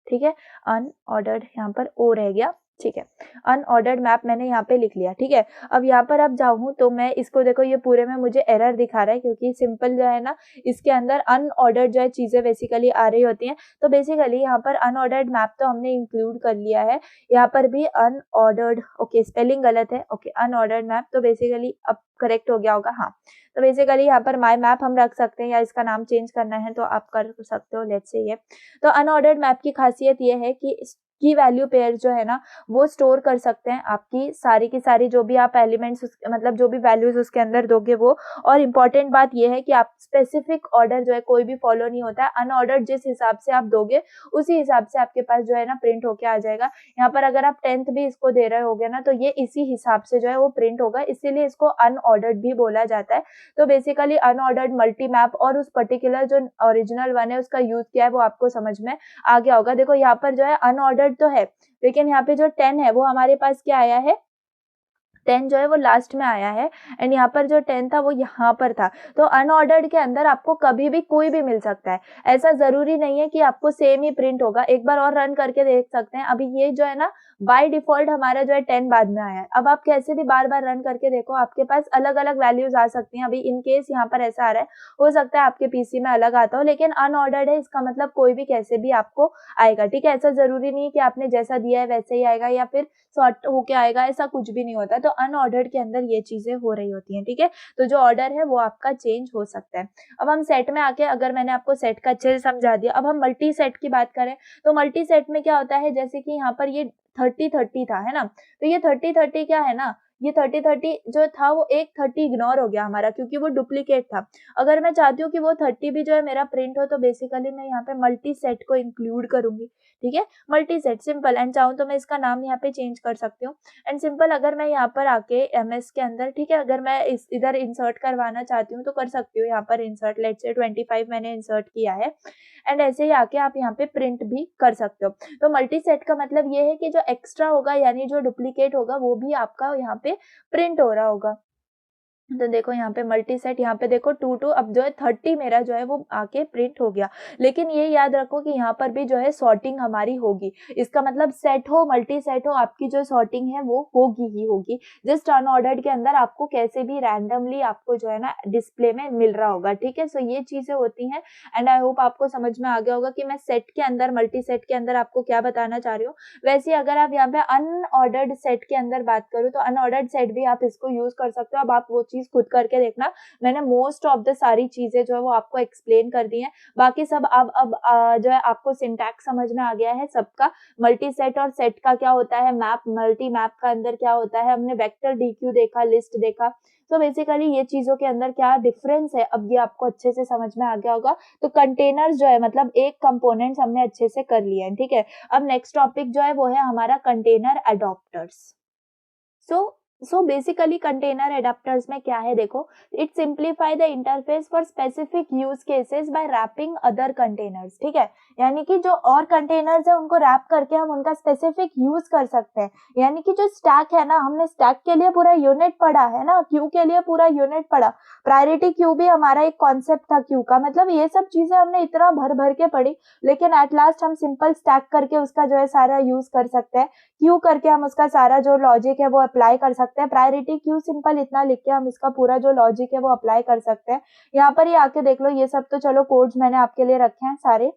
ठीक है। अनऑर्डर्ड यहाँ पर ओ रह गया, ठीक है। अनऑर्डर्ड मैप मैंने यहाँ पे लिख लिया, ठीक है। अब यहाँ पर अब जाऊँ तो मैं इसको देखो, ये पूरे में मुझे एरर दिखा रहा है क्योंकि सिंपल जो है ना इसके अंदर अनऑर्डर्ड जो है चीजें बेसिकली आ रही होती हैं। तो बेसिकली यहाँ पर अनऑर्डर्ड मैप तो हमने इंक्लूड कर लिया है, यहाँ पर भी अनऑर्डर्ड, ओके स्पेलिंग गलत है, ओके अनऑर्डर्ड मैप, तो बेसिकली अब करेक्ट हो गया होगा, हाँ। तो बेसिकली यहाँ पर माई मैप हम रख सकते हैं या इसका नाम चेंज करना है तो आप कर सकते हो, लेट्स से ये। तो अनऑर्डर्ड मैप की खासियत ये है कि की वैल्यू पेयर जो है ना वो स्टोर कर सकते हैं आपकी सारी की सारी जो भी आप एलिमेंट्स मतलब जो भी वैल्यूज उसके अंदर दोगे वो। और इम्पॉर्टेंट बात ये है कि आप स्पेसिफिक ऑर्डर जो है कोई भी फॉलो नहीं होता है, अनऑर्डर्ड जिस हिसाब से आप दोगे उसी हिसाब से आपके पास जो है ना प्रिंट होके आ जाएगा। यहाँ पर अगर आप 10th भी इसको दे रहे होगे ना तो ये इसी हिसाब से जो है वो प्रिंट होगा, इसीलिए इसको अनऑर्डर्ड भी बोला जाता है। तो बेसिकली अनऑर्डर्ड मल्टी मैप और उस पर्टिकुलर जो ओरिजिनल वन है उसका यूज किया है वो आपको समझ में आ गया होगा। देखो यहाँ पर जो है अनऑर्डर्ड तो है, लेकिन यहाँ पे जो 10 है वो हमारे पास क्या आया है, 10 जो है वो लास्ट में आया है एंड यहाँ पर जो 10 था वो यहाँ पर था। तो अनऑर्डर्ड के अंदर आपको कभी भी कोई भी मिल सकता है, ऐसा जरूरी नहीं है कि आपको सेम ही प्रिंट होगा। एक बार और रन करके देख सकते हैं। अभी ये जो है ना बाय डिफॉल्ट हमारा जो है 10 बाद में आया है। अब आप कैसे भी बार बार रन करके देखो, आपके पास अलग अलग वैल्यूज आ सकती हैं। अभी इन केस यहाँ पर ऐसा आ रहा है, हो सकता है आपके पीसी में अलग आता हो, लेकिन अनऑर्डर्ड है इसका मतलब कोई भी कैसे भी आपको आएगा, ठीक है। ऐसा जरूरी नहीं है कि आपने जैसा दिया है वैसे ही आएगा या फिर सॉर्ट होके आएगा, ऐसा कुछ भी नहीं होता। तो अनऑर्डर्ड के अंदर ये चीजें हो रही होती हैं, ठीक है। तो जो ऑर्डर है वो आपका चेंज हो सकता है। अब हम सेट में आके, अगर मैंने आपको सेट का अच्छे से समझा दिया, अब हम मल्टी सेट की बात करें तो मल्टी सेट में क्या होता है, जैसे कि यहाँ पर ये 30 30 था, है ना। तो ये 30 30 क्या है ना, ये 30 जो था वो एक 30 इग्नोर हो गया हमारा क्योंकि वो डुप्लीकेट था। अगर मैं चाहती हूँ कि वो 30 भी जो है मेरा प्रिंट हो तो बेसिकली मैं यहाँ पे मल्टी सेट को इंक्लूड करूंगी, ठीक है, मल्टी सेट सिंपल। एंड चाहूँ तो मैं इसका नाम यहाँ पे चेंज कर सकती हूँ। एंड सिंपल अगर मैं यहाँ पर आके एमएस के अंदर, ठीक है, अगर मैं इधर इंसर्ट करवाना चाहती हूँ तो कर सकती हूँ यहाँ पर इंसर्ट, लेट्स से 25 मैंने इंसर्ट किया है। एंड ऐसे ही आके आप यहाँ पे प्रिंट भी कर सकते हो। तो मल्टी सेट का मतलब ये है कि जो एक्स्ट्रा होगा यानी जो डुप्लीकेट होगा वो भी आपका यहाँ पे प्रिंट हो रहा होगा। तो देखो यहाँ पे मल्टी सेट, यहाँ पे देखो 2 अब जो है 30 मेरा जो है वो आके प्रिंट हो गया। लेकिन ये याद रखो कि यहाँ पर भी जो है सॉर्टिंग हमारी होगी। इसका मतलब सेट हो मल्टी सेट हो, आपकी जो सॉर्टिंग है वो होगी ही होगी। जस्ट अनऑर्डर्ड के अंदर आपको कैसे भी रैंडमली आपको जो है ना डिस्प्ले में मिल रहा होगा, ठीक है। सो ये चीजें होती हैं। एंड आई होप आपको समझ में आ गया होगा कि मैं सेट के अंदर, मल्टी सेट के अंदर आपको क्या बताना चाह रही हूँ। वैसे अगर आप यहाँ पे अनऑर्डर्ड सेट के अंदर बात करूँ तो अनऑर्डर्ड सेट भी आप इसको यूज कर सकते हो। अब आप वो चीज खुद करके देखना। मैंने मोस्ट ऑफ द सारी चीजें जो है वो आपको एक्सप्लेन कर दी हैं। बाकी सब अब जो है आपको सिंटैक्स समझ में आ गया है सबका। मल्टी सेट और सेट का क्या होता है, मैप, मल्टी मैप का अंदर क्या होता है, हमने वेक्टर डीक्यू देखा, लिस्ट देखा। तो बेसिकली ये चीजों के अंदर क्या डिफरेंस है अब ये आपको अच्छे से समझ में आ गया होगा। तो कंटेनर्स जो है मतलब एक कंपोनेंट्स हमने अच्छे से कर लिए हैं, ठीक है। अब नेक्स्ट टॉपिक जो है वो है हमारा container adapters. So basically container adapters में क्या है, देखो, it simplify the interface for specific use cases by wrapping other containers, ठीक है। यानी कि जो और कंटेनर्स है उनको रैप करके हम उनका स्पेसिफिक यूज कर सकते हैं। यानी कि जो स्टैक है ना, हमने स्टैक के लिए पूरा यूनिट पढ़ा है ना, क्यू के लिए पूरा यूनिट पढ़ा, प्रायोरिटी क्यू भी हमारा एक कॉन्सेप्ट था क्यू का। मतलब ये सब चीजें हमने इतना भर भर के पढ़ी, लेकिन एट लास्ट हम सिंपल स्टैक करके उसका जो है सारा यूज कर सकते हैं। क्यू करके हम उसका सारा जो लॉजिक है वो अप्लाई कर सकते हैं। प्रायोरिटी क्यू सिंपल इतना लिख के हम इसका पूरा जो लॉजिक है वो अप्लाई कर सकते हैं। यहाँ पर ही आके देख लो, ये सब तो चलो कोड्स मैंने आपके लिए रखे हैं सारे।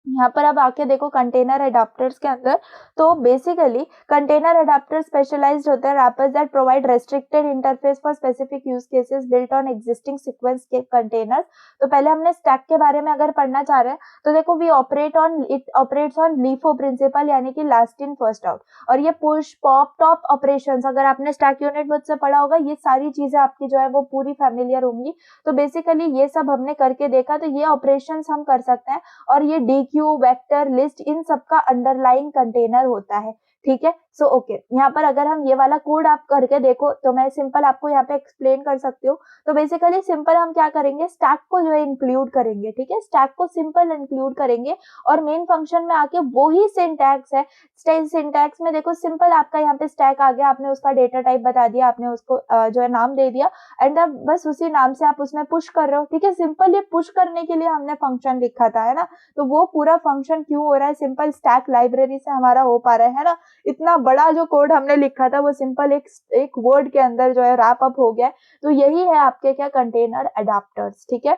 यहाँ पर अब आके देखो कंटेनर एडाप्टर्स के अंदर, तो बेसिकली कंटेनर एडाप्टर स्पेशलाइज्ड होते हैं rappers that provide restricted interface for specific use cases built on existing sequence के कंटेनर्स। तो पहले हमने स्टैक के बारे में अगर पढ़ना चाह रहे हैं तो देखो we operates on LIFO principle, यानी कि लास्ट इन फर्स्ट आउट। और ये पुश, पॉप, टॉप ऑपरेशंस, अगर आपने स्टैक यूनिट मुझसे पढ़ा होगा, ये सारी चीजें आपकी जो है वो पूरी फैमिलियर होंगी। तो बेसिकली ये सब हमने करके देखा, तो ये ऑपरेशंस हम कर सकते हैं। और ये DQ, वेक्टर, लिस्ट, इन सब का अंडरलाइंग कंटेनर होता है, ठीक है। सो ओके, यहाँ पर अगर हम ये वाला कोड आप करके देखो तो मैं सिंपल आपको यहाँ पे एक्सप्लेन कर सकती हूँ। तो बेसिकली सिंपल हम क्या करेंगे, स्टैक को जो है इंक्लूड करेंगे, ठीक है, स्टैक को सिंपल इंक्लूड करेंगे। और मेन फंक्शन में आके वही सिंटैक्स है। सिंटैक्स में देखो सिंपल आपका यहाँ पे स्टैक आ गया, आपने उसका डेटा टाइप बता दिया, आपने उसको जो है नाम दे दिया, एंड अब बस उसी नाम से आप उसमें पुश कर रहे हो, ठीक है। सिंपल ये पुश करने के लिए हमने फंक्शन लिखा था, है ना। तो वो पूरा फंक्शन क्यों हो रहा है, सिंपल स्टैक लाइब्रेरी से हमारा हो पा रहा है ना। इतना बड़ा जो कोड हमने लिखा था वो सिंपल एक वर्ड के अंदर जो है रैप अप हो गया। तो यही है आपके क्या, कंटेनर एडाप्टर्स, ठीक है।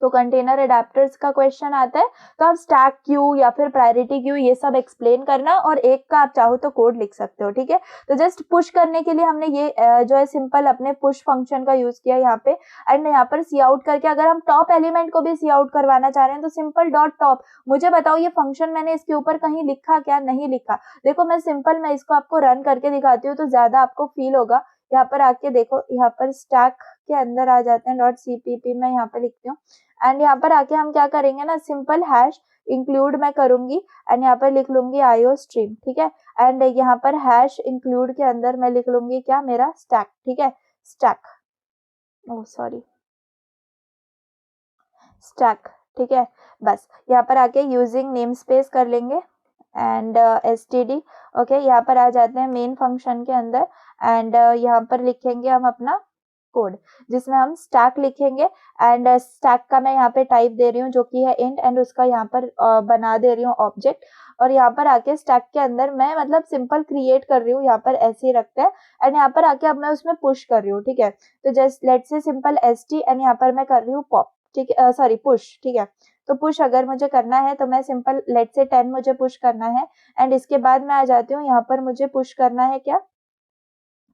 तो कंटेनर एडाप्टर्स का क्वेश्चन आता है तो आप स्टैक क्यू या फिर प्रायोरिटी क्यू ये सब एक्सप्लेन करना, और एक का आप चाहो तो कोड लिख सकते हो, ठीक है। तो जस्ट पुश करने के लिए हमने ये जो है सिंपल अपने पुश फंक्शन का यूज किया यहाँ पे। एंड यहाँ पर सी आउट करके अगर हम टॉप एलिमेंट को भी सी आउट करवाना चाह रहे हैं तो सिंपल डॉट टॉप। मुझे बताओ ये फंक्शन मैंने इसके ऊपर कहीं लिखा क्या, नहीं लिखा। देखो मैं इसको आपको रन करके दिखाती हूँ तो ज्यादा आपको फील होगा। यहाँ पर आके देखो, यहाँ पर स्टैक के अंदर आ जाते हैं, .cpp में यहाँ पे लिखती हूँ। एंड यहाँ पर आके हम क्या करेंगे ना, सिंपल हैश इंक्लूड मैं करूंगी एंड यहाँ पर लिख लूंगी IO स्ट्रीम, ठीक है। एंड यहाँ पर हैश इंक्लूड के अंदर मैं लिख लूंगी क्या, मेरा स्टैक, ठीक है, स्टैक, ओह सॉरी, स्टैक, ठीक है। बस यहाँ पर आके यूजिंग नेम स्पेस कर लेंगे एंड std, ओके। यहाँ पर आ जाते हैं मेन फंक्शन के अंदर एंड यहाँ पर लिखेंगे हम अपना कोड जिसमें हम स्टैक लिखेंगे। एंड स्टैक का मैं यहाँ पे टाइप दे रही हूँ जो कि है इंट, एंड उसका यहाँ पर बना दे रही हूँ ऑब्जेक्ट। और यहाँ पर आके स्टैक के अंदर मैं मतलब सिंपल क्रिएट कर रही हूँ, यहाँ पर ऐसे ही रखते हैं। एंड यहाँ पर आके अब मैं उसमें पुश कर रही हूँ, ठीक है। तो just let's say simple st and यहाँ पर मैं कर रही हूँ पॉप, ठीक है, सॉरी पुश, ठीक है। तो पुश अगर मुझे करना है तो मैं सिंपल लेट्स से 10 मुझे पुश करना है एंड इसके बाद मैं आ जाती हूँ, यहाँ पर मुझे पुश करना है क्या,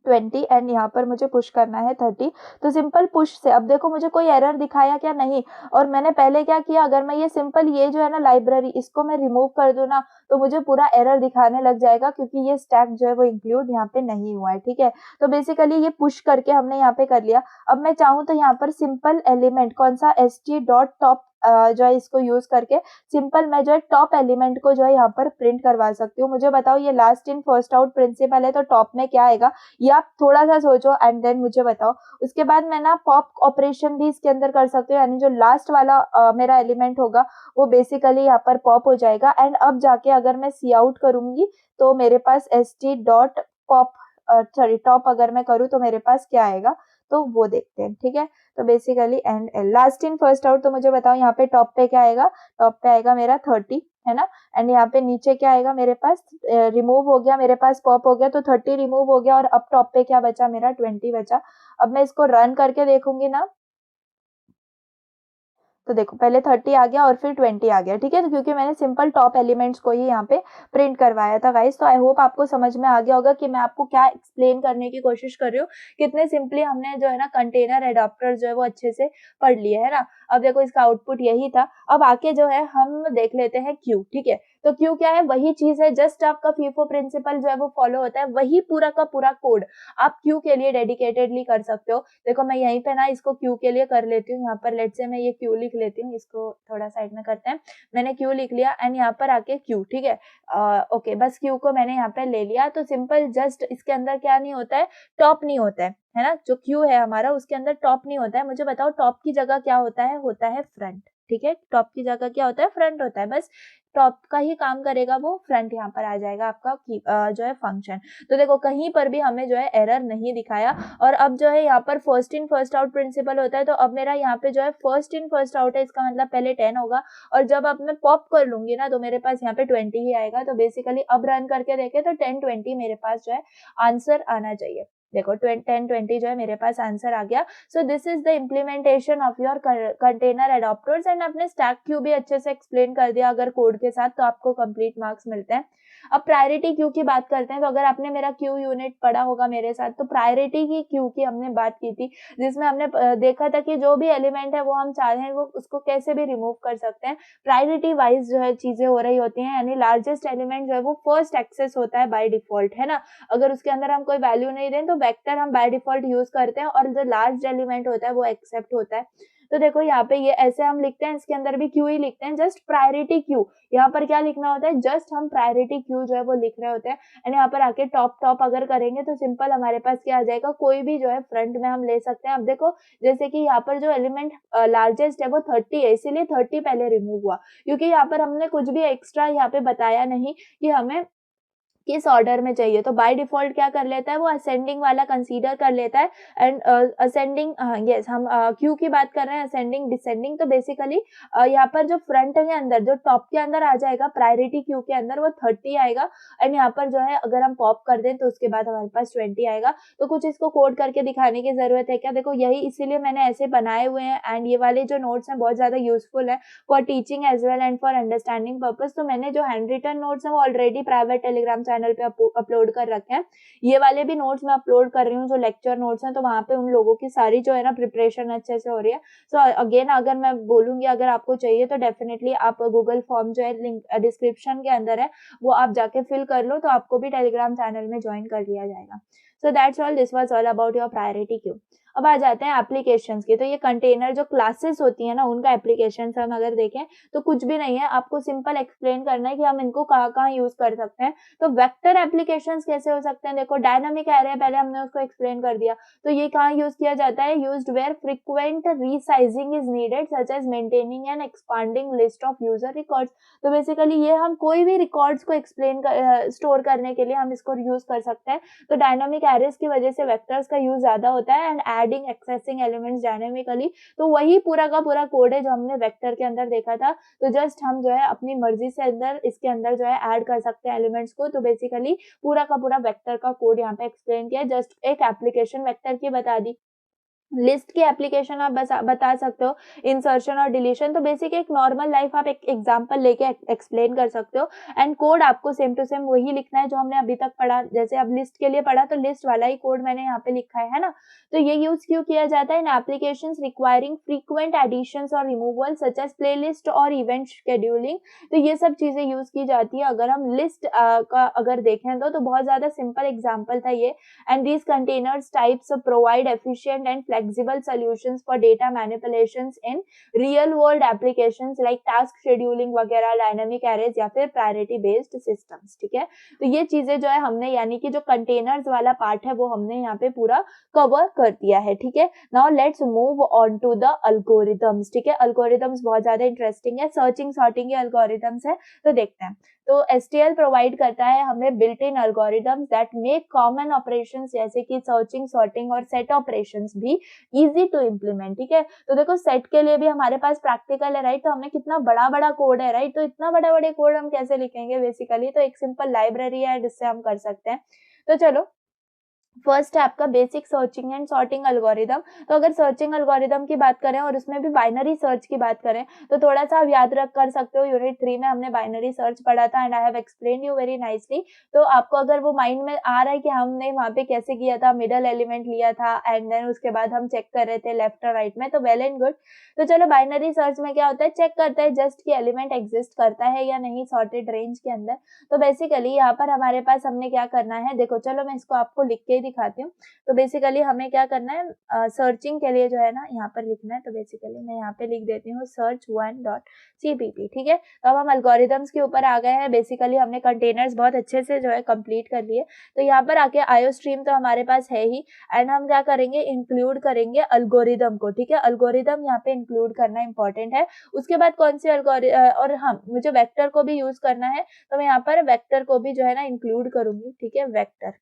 20 एंड यहाँ पर मुझे पुश करना है 30। तो सिंपल पुश से अब देखो मुझे कोई एरर दिखाया क्या, नहीं। और मैंने पहले क्या किया, अगर मैं ये सिंपल ये जो है ना लाइब्रेरी, इसको मैं रिमूव कर दूं ना तो मुझे पूरा एरर दिखाने लग जाएगा क्योंकि ये स्टैक जो है वो इंक्लूड यहाँ पे नहीं हुआ है, ठीक है। तो बेसिकली ये पुश करके हमने यहाँ पे कर लिया। अब मैं चाहूँ तो यहाँ पर सिंपल एलिमेंट कौन सा st.top जो है इसको यूज करके सिंपल मैं जो है टॉप एलिमेंट को जो है यहाँ पर प्रिंट करवा सकती हूँ। मुझे बताओ ये last in first out principle है तो टॉप में क्या आएगा, ये आप थोड़ा सा सोचो एंड देन मुझे बताओ। उसके बाद मैं ना पॉप ऑपरेशन भी इसके अंदर कर सकती हूँ, यानी जो लास्ट वाला मेरा एलिमेंट होगा वो बेसिकली यहाँ पर पॉप हो जाएगा। एंड अब जाके अगर मैं सी आउट करूंगी तो मेरे पास st.pop सॉरी टॉप अगर मैं करूँ तो मेरे पास क्या आएगा, तो वो देखते हैं, ठीक है। तो basically and last in first out, तो मुझे बताओ यहाँ पे टॉप पे क्या आएगा, टॉप पे आएगा मेरा 30 है ना। एंड यहाँ पे नीचे क्या आएगा मेरे पास, रिमूव हो गया मेरे पास, पॉप हो गया तो 30 रिमूव हो गया और अब टॉप पे क्या बचा मेरा 20 बचा। अब मैं इसको रन करके देखूंगी ना तो देखो पहले 30 आ गया और फिर 20 आ गया, ठीक है। तो क्योंकि मैंने सिंपल टॉप एलिमेंट्स को ही यहाँ पे प्रिंट करवाया था गाइस। तो आई होप आपको समझ में आ गया होगा कि मैं आपको क्या एक्सप्लेन करने की कोशिश कर रही हूँ, कितने सिंपली हमने जो है ना कंटेनर एडाप्टर जो है वो अच्छे से पढ़ लिए है ना। अब देखो इसका आउटपुट यही था। अब आके जो है हम देख लेते हैं क्यू, ठीक है। तो क्यू क्या है, वही चीज है, जस्ट आपका फीफो प्रिंसिपल जो है वो फॉलो होता है, वही पूरा का पूरा कोड आप क्यू के लिए डेडिकेटेडली कर सकते हो। देखो मैं यहीं पे ना इसको क्यू के लिए कर लेती हूँ, यहाँ पर लेट से मैं ये क्यू लिख लेती हूँ, इसको थोड़ा साइड में करते हैं। मैंने क्यू लिख लिया एंड यहाँ पर आके क्यू, ठीक है। ओके बस क्यू को मैंने यहाँ पे ले लिया। तो सिंपल जस्ट इसके अंदर क्या नहीं होता है, टॉप नहीं होता है ना। जो क्यू है हमारा उसके अंदर टॉप नहीं होता है। मुझे बताओ टॉप की जगह क्या होता है फ्रंट, ठीक है। टॉप की जगह क्या होता है, फ्रंट होता है। बस टॉप का ही काम करेगा वो, फ्रंट यहाँ पर आ जाएगा आपका जो है फंक्शन। तो देखो कहीं पर भी हमें जो है एरर नहीं दिखाया। और अब जो है यहाँ पर first in first out principle होता है, तो अब मेरा यहाँ पे जो है फर्स्ट इन फर्स्ट आउट है, इसका मतलब पहले 10 होगा और जब अब मैं पॉप कर लूंगी ना तो मेरे पास यहाँ पे 20 ही आएगा। तो बेसिकली अब रन करके देखे तो 10-20 मेरे पास जो है आंसर आना चाहिए। देखो 10-20 जो है मेरे पास आंसर आ गया। So this is the implementation of your container adapters. And अपने स्टैक क्यू भी अच्छे से एक्सप्लेन कर दिया अगर कोड के साथ, तो आपको कंप्लीट मार्क्स मिलते हैं। अब प्रायोरिटी क्यू की बात करते हैं। तो अगर आपने मेरा क्यू यूनिट पढ़ा होगा मेरे साथ, तो प्रायोरिटी की क्यू की हमने बात की थी, जिसमें हमने देखा था कि जो भी एलिमेंट है वो हम चाहें वो उसको कैसे भी रिमूव कर सकते हैं। प्रायोरिटी वाइज जो है चीजें हो रही होती हैं, यानी लार्जेस्ट एलिमेंट जो है वो फर्स्ट एक्सेस होता है बाय डिफॉल्ट, है ना। अगर उसके अंदर हम कोई वैल्यू नहीं दें तो वेक्टर हम बाय डिफॉल्ट यूज करते हैं और जो लार्ज एलिमेंट होता है वो एक्सेप्ट होता है। तो देखो यहाँ पे ये ऐसे हम लिखते हैं, इसके अंदर भी क्यू ही लिखते हैं, जस्ट प्रायोरिटी क्यू। यहाँ पर क्या लिखना होता है, जस्ट हम प्रायोरिटी क्यू जो है वो लिख रहे होते हैं। एंड यहाँ पर आके टॉप अगर करेंगे तो सिंपल हमारे पास क्या आ जाएगा, कोई भी जो है फ्रंट में हम ले सकते हैं। अब देखो जैसे कि यहाँ पर जो एलिमेंट लार्जेस्ट है वो 30 है, इसीलिए 30 पहले रिमूव हुआ, क्योंकि यहाँ पर हमने कुछ भी एक्स्ट्रा यहाँ पे बताया नहीं कि हमें किस ऑर्डर में चाहिए। तो बाय डिफॉल्ट क्या कर लेता है, वो असेंडिंग वाला कंसीडर कर लेता है। एंड असेंडिंग, यस हम क्यू की बात कर रहे हैं, असेंडिंग डिसेंडिंग। तो बेसिकली यहाँ पर जो फ्रंट के अंदर जो टॉप के अंदर आ जाएगा प्रायोरिटी क्यू के अंदर वो 30 आएगा। एंड यहाँ पर जो है अगर हम पॉप कर दें तो उसके बाद हमारे पास 20 आएगा। तो कुछ इसको कोड करके दिखाने की जरूरत है क्या, देखो यही इसीलिए मैंने ऐसे बनाए हुए हैं। एंड ये वाले जो नोट्स हैं बहुत ज्यादा यूजफुल है for teaching as well and for understanding purpose. तो मैंने जो हैंड रिटन नोट्स हैं वो ऑलरेडी प्राइवेट टेलीग्राम चैनल पे अपलोड कर रखे हैं। ये वाले भी नोट्स मैं अपलोड कर रही हूँ जो लेक्चर नोट्स हैं, तो वहां पे उन लोगों की सारी जो है ना प्रिपरेशन अच्छे से हो रही है। सो अगेन अगर मैं बोलूंगी अगर आपको चाहिए तो डेफिनेटली आप गूगल फॉर्म जो है लिंक डिस्क्रिप्शन के अंदर है वो आप जाके फिल कर लो, तो आपको भी टेलीग्राम चैनल में ज्वाइन कर लिया जाएगा। So that's all, this was all about your priority queue. अब आ जाते हैं एप्लीकेशंस के। तो ये कंटेनर जो क्लासेस होती है ना उनका एप्लीकेशन हम अगर देखें तो कुछ भी नहीं है, आपको सिंपल एक्सप्लेन करना है कि हम इनको कहाँ कहाँ यूज कर सकते हैं। तो वेक्टर एप्लीकेशंस कैसे हो सकते हैं, देखो डायनामिक एरे पहले हमने उसको एक्सप्लेन कर दिया। तो ये कहाँ यूज किया जाता है, used where frequent resizing is needed such as maintaining and expanding list of user records. तो बेसिकली ये हम कोई भी रिकॉर्ड्स को स्टोर करने के लिए हम इसको यूज कर सकते हैं। तो डायनामिक एरेज की वजह से वेक्टर्स का यूज ज्यादा होता है। And adding accessing elements dynamically, तो वही पूरा का पूरा कोड है जो हमने वेक्टर के अंदर देखा था। तो जस्ट हम जो है अपनी मर्जी से अंदर इसके अंदर जो है ऐड कर सकते हैं एलिमेंट्स को। तो बेसिकली पूरा का पूरा वेक्टर का कोड यहाँ पे एक्सप्लेन किया, जस्ट एक एप्लीकेशन वेक्टर की बता दी। लिस्ट की एप्लीकेशन आप बता सकते हो, इंसर्शन और डिलीशन। तो बेसिक एक नॉर्मल लाइफ आप एक एग्जांपल लेके एक्सप्लेन कर सकते हो, एंड कोड आपको सेम टू सेम वही लिखना है जो हमने अभी तक पढ़ा। जैसे अब लिस्ट के लिए पढ़ा तो लिस्ट वाला ही कोड मैंने यहाँ पे लिखा है ना। तो ये यूज क्यों किया जाता है? इन एप्लीकेशंस रिक्वायरिंग फ्रीक्वेंट एडिशंस और रिमूवल सच एज प्लेलिस्ट और इवेंट शेड्यूलिंग। तो ये सब चीजें यूज की जाती है। अगर हम लिस्ट का अगर देखें तो बहुत ज्यादा सिंपल एग्जाम्पल था ये। And these containers types provide efficient and flexible solutions for data manipulations in real world applications like task scheduling वगैरह, dynamic arrays या फिर priority based systems। ठीक है, तो ये चीजें जो है हमने यानी कि जो कंटेनर्स वाला पार्ट है वो हमने यहाँ पे पूरा कवर कर दिया है। ठीक है, now let's move on to the algorithms. ठीक है, अल्गोरिथम्स बहुत ज्यादा इंटरेस्टिंग है, सर्चिंग सॉर्टिंग के अल्गोरिथम्स है, तो देखते हैं। तो STL प्रोवाइड करता है हमें built in algorithms that make common operations जैसे कि सर्चिंग, सॉर्टिंग और सेट ऑपरेशंस भी इजी टू इम्प्लीमेंट। ठीक है, तो देखो सेट के लिए भी हमारे पास प्रैक्टिकल है, राइट। तो हमने कितना बड़ा बड़ा कोड है, राइट। तो इतना बड़ा बड़े कोड हम कैसे लिखेंगे बेसिकली? तो एक सिंपल लाइब्रेरी है जिससे हम कर सकते हैं। तो चलो, फर्स्ट है आपका basic searching and sorting algorithm. तो अगर सर्चिंग एल्गोरिदम की बात करें और उसमें भी बाइनरी सर्च की बात करें तो थोड़ा सा आप याद रख कर सकते हो, यूनिट 3 में हमने बाइनरी सर्च पढ़ा था and I have explain you very nicely. तो आपको अगर वो माइंड में आ रहा है कि हमने वहां पे कैसे किया था, मिडल एलिमेंट लिया था एंड देन उसके बाद हम चेक कर रहे थे लेफ्ट और राइट में, तो वेल एंड गुड। तो चलो, बाइनरी सर्च में क्या होता है? चेक करता है जस्ट कि एलिमेंट एग्जिस्ट करता है या नहीं सॉर्टेड रेंज के अंदर। तो बेसिकली यहाँ पर हमारे पास हमने क्या करना है, देखो चलो मैं इसको आपको लिख के ही दिखाती हूँ। तो बेसिकली हमें क्या करना है, सर्चिंग के लिए जो है ना यहाँ पर लिखना है। तो बेसिकली मैं यहाँ पे लिख देती हूँ search1.cpp। ठीक है, तो अब हम अल्गोरिथम्स के ऊपर आ गए हैं। बेसिकली हमने कंटेनर्स बहुत अच्छे से जो है कंप्लीट कर लिए। तो यहाँ पर आके आयो स्ट्रीम तो हमारे पास है ही, एंड हम क्या करेंगे, इंक्लूड करेंगे अल्गोरिदम को। ठीक है, अल्गोरिदम यहाँ पे इंक्लूड करना इंपॉर्टेंट है। उसके बाद कौन सी और हम मुझे वेक्टर को भी यूज करना है, तो मैं यहाँ पर वेक्टर को भी जो है ना इंक्लूड करूंगी। ठीक है, वेक्टर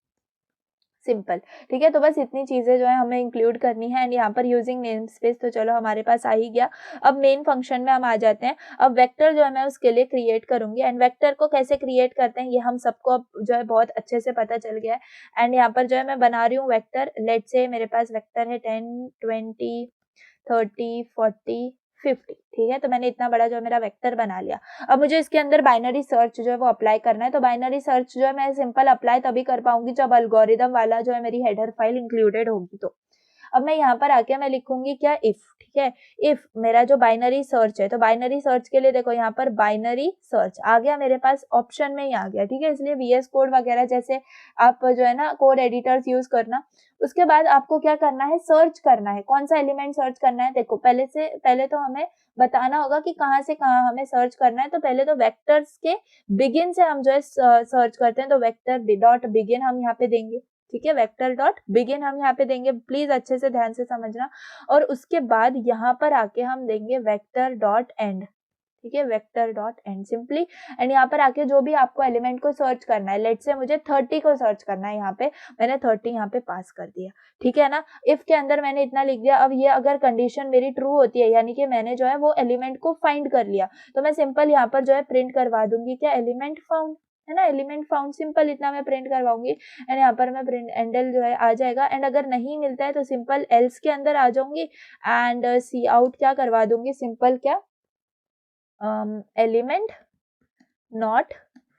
सिंपल। ठीक है, तो बस इतनी चीजें जो है हमें इंक्लूड करनी है। एंड यहाँ पर यूजिंग नेम स्पेस तो चलो हमारे पास आ ही गया। अब मेन फंक्शन में हम आ जाते हैं। अब वेक्टर जो है मैं उसके लिए क्रिएट करूंगी, एंड वेक्टर को कैसे क्रिएट करते हैं ये हम सबको अब जो है बहुत अच्छे से पता चल गया है। एंड यहाँ पर जो है मैं बना रही हूँ वेक्टर। लेट्स से मेरे पास वेक्टर है 10, 20, 30, 40, 50। ठीक है, तो मैंने इतना बड़ा जो मेरा वेक्टर बना लिया। अब मुझे इसके अंदर बाइनरी सर्च जो है वो अप्लाई करना है। तो बाइनरी सर्च जो है मैं सिंपल अप्लाई तभी कर पाऊंगी जब अल्गोरिदम वाला जो है मेरी हेडर फाइल इंक्लूडेड होगी। तो अब मैं यहाँ पर आके मैं लिखूंगी क्या, इफ। ठीक है, इफ मेरा जो बाइनरी सर्च है, तो बाइनरी सर्च के लिए देखो यहाँ पर बाइनरी सर्च आ गया मेरे पास, ऑप्शन में ही आ गया। ठीक है, इसलिए VS कोड वगैरह जैसे आप जो है ना कोड एडिटर्स यूज करना। उसके बाद आपको क्या करना है, सर्च करना है। कौन सा एलिमेंट सर्च करना है? देखो पहले तो हमें बताना होगा कि कहाँ से कहाँ हमें सर्च करना है। तो पहले तो वेक्टर्स के बिगिन से हम जो है सर्च करते हैं। तो वेक्टर डॉट बिगिन हम यहाँ पे देंगे। ठीक है, वेक्टर डॉट बिगिन हम यहाँ पे देंगे, प्लीज अच्छे से ध्यान से समझना। और उसके बाद यहाँ पर आके हम देंगे वेक्टर डॉट एंड। ठीक है, vector dot and simply. And यहाँ पर आके जो भी आपको एलिमेंट को सर्च करना है, लेट से मुझे 30 को सर्च करना है, यहाँ पे मैंने 30 यहाँ पे पास कर दिया। ठीक है ना, इफ के अंदर मैंने इतना लिख दिया। अब ये अगर कंडीशन मेरी ट्रू होती है, यानी कि मैंने जो है वो एलिमेंट को फाइंड कर लिया, तो मैं सिंपल यहाँ पर जो है प्रिंट करवा दूंगी क्या, एलिमेंट फाउंड, है ना, एलिमेंट फाउंड। सिंपल इतना मैं प्रिंट करवाऊंगी एंड यहाँ पर मैं प्रिंट एंडल जो है आ जाएगा। एंड अगर नहीं मिलता है तो सिंपल एल्स के अंदर आ जाऊंगी एंड सी आउट क्या करवा दूंगी, सिंपल क्या, एलिमेंट नॉट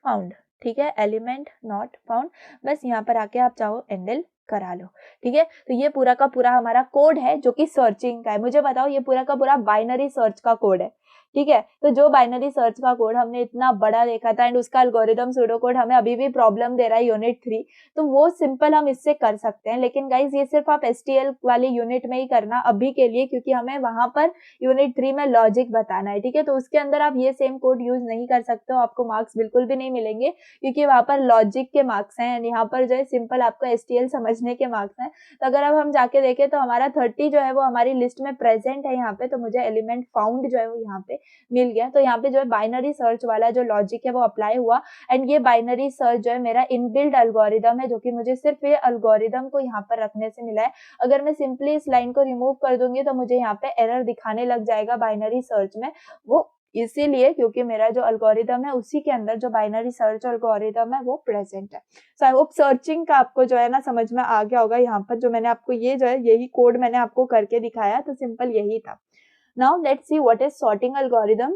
फाउंड। ठीक है, एलिमेंट नॉट फाउंड। बस यहाँ पर आके आप चाहो एंडल करा लो। ठीक है, तो ये पूरा का पूरा हमारा कोड है जो कि सर्चिंग का है। मुझे बताओ, ये पूरा का पूरा बाइनरी सर्च का कोड है। ठीक है, तो जो बाइनरी सर्च का कोड हमने इतना बड़ा देखा था एंड उसका एल्गोरिदम सूडो कोड हमें अभी भी प्रॉब्लम दे रहा है यूनिट 3, तो वो सिंपल हम इससे कर सकते हैं। लेकिन गाइज ये सिर्फ आप STL वाले यूनिट में ही करना अभी के लिए, क्योंकि हमें वहां पर यूनिट 3 में लॉजिक बताना है। ठीक है, तो उसके अंदर आप ये सेम कोड यूज नहीं कर सकते हो, आपको मार्क्स बिल्कुल भी नहीं मिलेंगे, क्योंकि वहां पर लॉजिक के मार्क्स हैं एंड यहाँ पर जो है सिंपल आपको STL समझने के मार्क्स हैं। तो अगर अब हम जाके देखें तो हमारा 30 जो है वो हमारी लिस्ट में प्रेजेंट है यहाँ पे, तो मुझे एलिमेंट फाउंड जो है वो यहाँ पे मिल गया। तो यहाँ पे जो है बाइनरी सर्च वाला जो लॉजिक है वो अप्लाई हुआ एंड ये बाइनरी सर्च जो है मेरा इनबिल्ट एल्गोरिदम है, जो कि मुझे सिर्फ ये एल्गोरिदम को यहाँ पर रखने से मिला है। अगर मैं सिंपली इस लाइन को रिमूव कर दूंगी तो मुझे यहाँ पे एरर दिखाने लग जाएगा बाइनरी सर्च में, वो इसीलिए क्योंकि मेरा जो एल्गोरिदम है उसी के अंदर जो बाइनरी सर्च एल्गोरिदम है वो प्रेजेंट है। सो आई होप सर्चिंग का आपको जो है ना समझ में आ गया होगा। यहाँ पर जो मैंने आपको ये जो है यही कोड मैंने आपको करके दिखाया, तो सिंपल यही था। Now let's see what is sorting algorithm.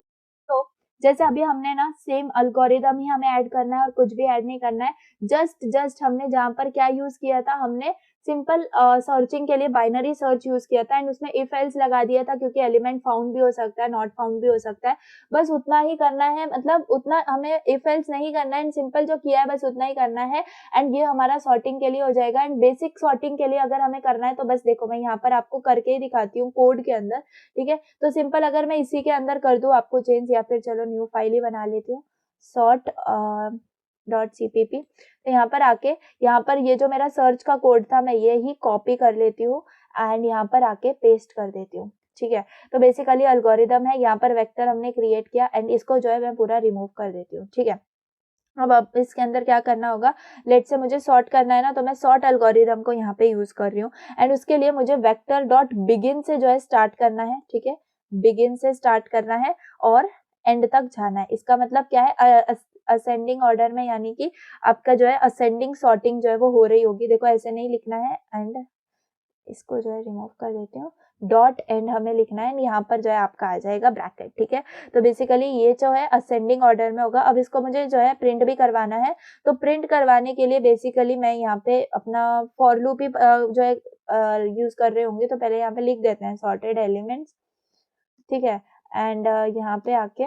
तो जैसे अभी हमने ना सेम अल्गोरिदम ही हमें ऐड करना है और कुछ भी ऐड नहीं करना है। जस्ट हमने जहाँ पर क्या यूज किया था, हमने सिंपल सर्चिंग के लिए बाइनरी सर्च यूज किया था एंड उसमें इफ एल्स लगा दिया था, क्योंकि एलिमेंट फाउंड भी हो सकता है, नॉट फाउंड भी हो सकता है। बस उतना ही करना है, मतलब उतना हमें इफ एल्स नहीं करना है, सिंपल जो किया है बस उतना ही करना है एंड ये हमारा सॉर्टिंग के लिए हो जाएगा। एंड बेसिक सॉर्टिंग के लिए अगर हमें करना है तो बस देखो मैं यहाँ पर आपको करके ही दिखाती हूँ कोड के अंदर, ठीक है। तो सिंपल अगर मैं इसी के अंदर कर दूं आपको चेंज, या फिर चलो न्यू फाइल ही बना लेती हूँ, sort .cpp। तो यहाँ पर आके यहाँ पर ये जो मेरा सर्च का कोड था मैं ये ही कॉपी कर लेती हूँ एंड यहाँ पर आके पेस्ट कर देती हूँ, ठीक है। तो बेसिकली अल्गोरिदम है, यहाँ पर वेक्टर हमने क्रिएट किया एंड इसको जो है मैं पूरा रिमूव कर देती हूँ, ठीक है। अब इसके अंदर क्या करना होगा, लेट से मुझे सॉर्ट करना है ना, तो मैं सॉर्ट एल्गोरिदम को यहाँ पे यूज कर रही हूँ एंड उसके लिए मुझे वेक्टर डॉट बिगिन से जो है स्टार्ट करना है, ठीक है। बिगिन से स्टार्ट करना है और एंड तक जाना है। इसका मतलब क्या है, असेंडिंग ऑर्डर में, यानी कि आपका जो है असेंडिंग सॉर्टिंग जो है वो हो रही होगी। देखो ऐसे नहीं लिखना है एंड इसको जो है रिमूव कर देती हूँ, डॉट एंड हमें लिखना है, यहाँ पर जो है आपका आ जाएगा ब्रैकेट, ठीक है। तो बेसिकली ये जो है असेंडिंग ऑर्डर में होगा। अब इसको मुझे जो है प्रिंट भी करवाना है, तो प्रिंट करवाने के लिए बेसिकली मैं यहाँ पे अपना फॉर लूप ही जो है यूज कर रहे होंगे। तो पहले यहाँ पे लिख देते हैं सॉर्टेड एलिमेंट्स, ठीक है। एंड यहाँ पे आके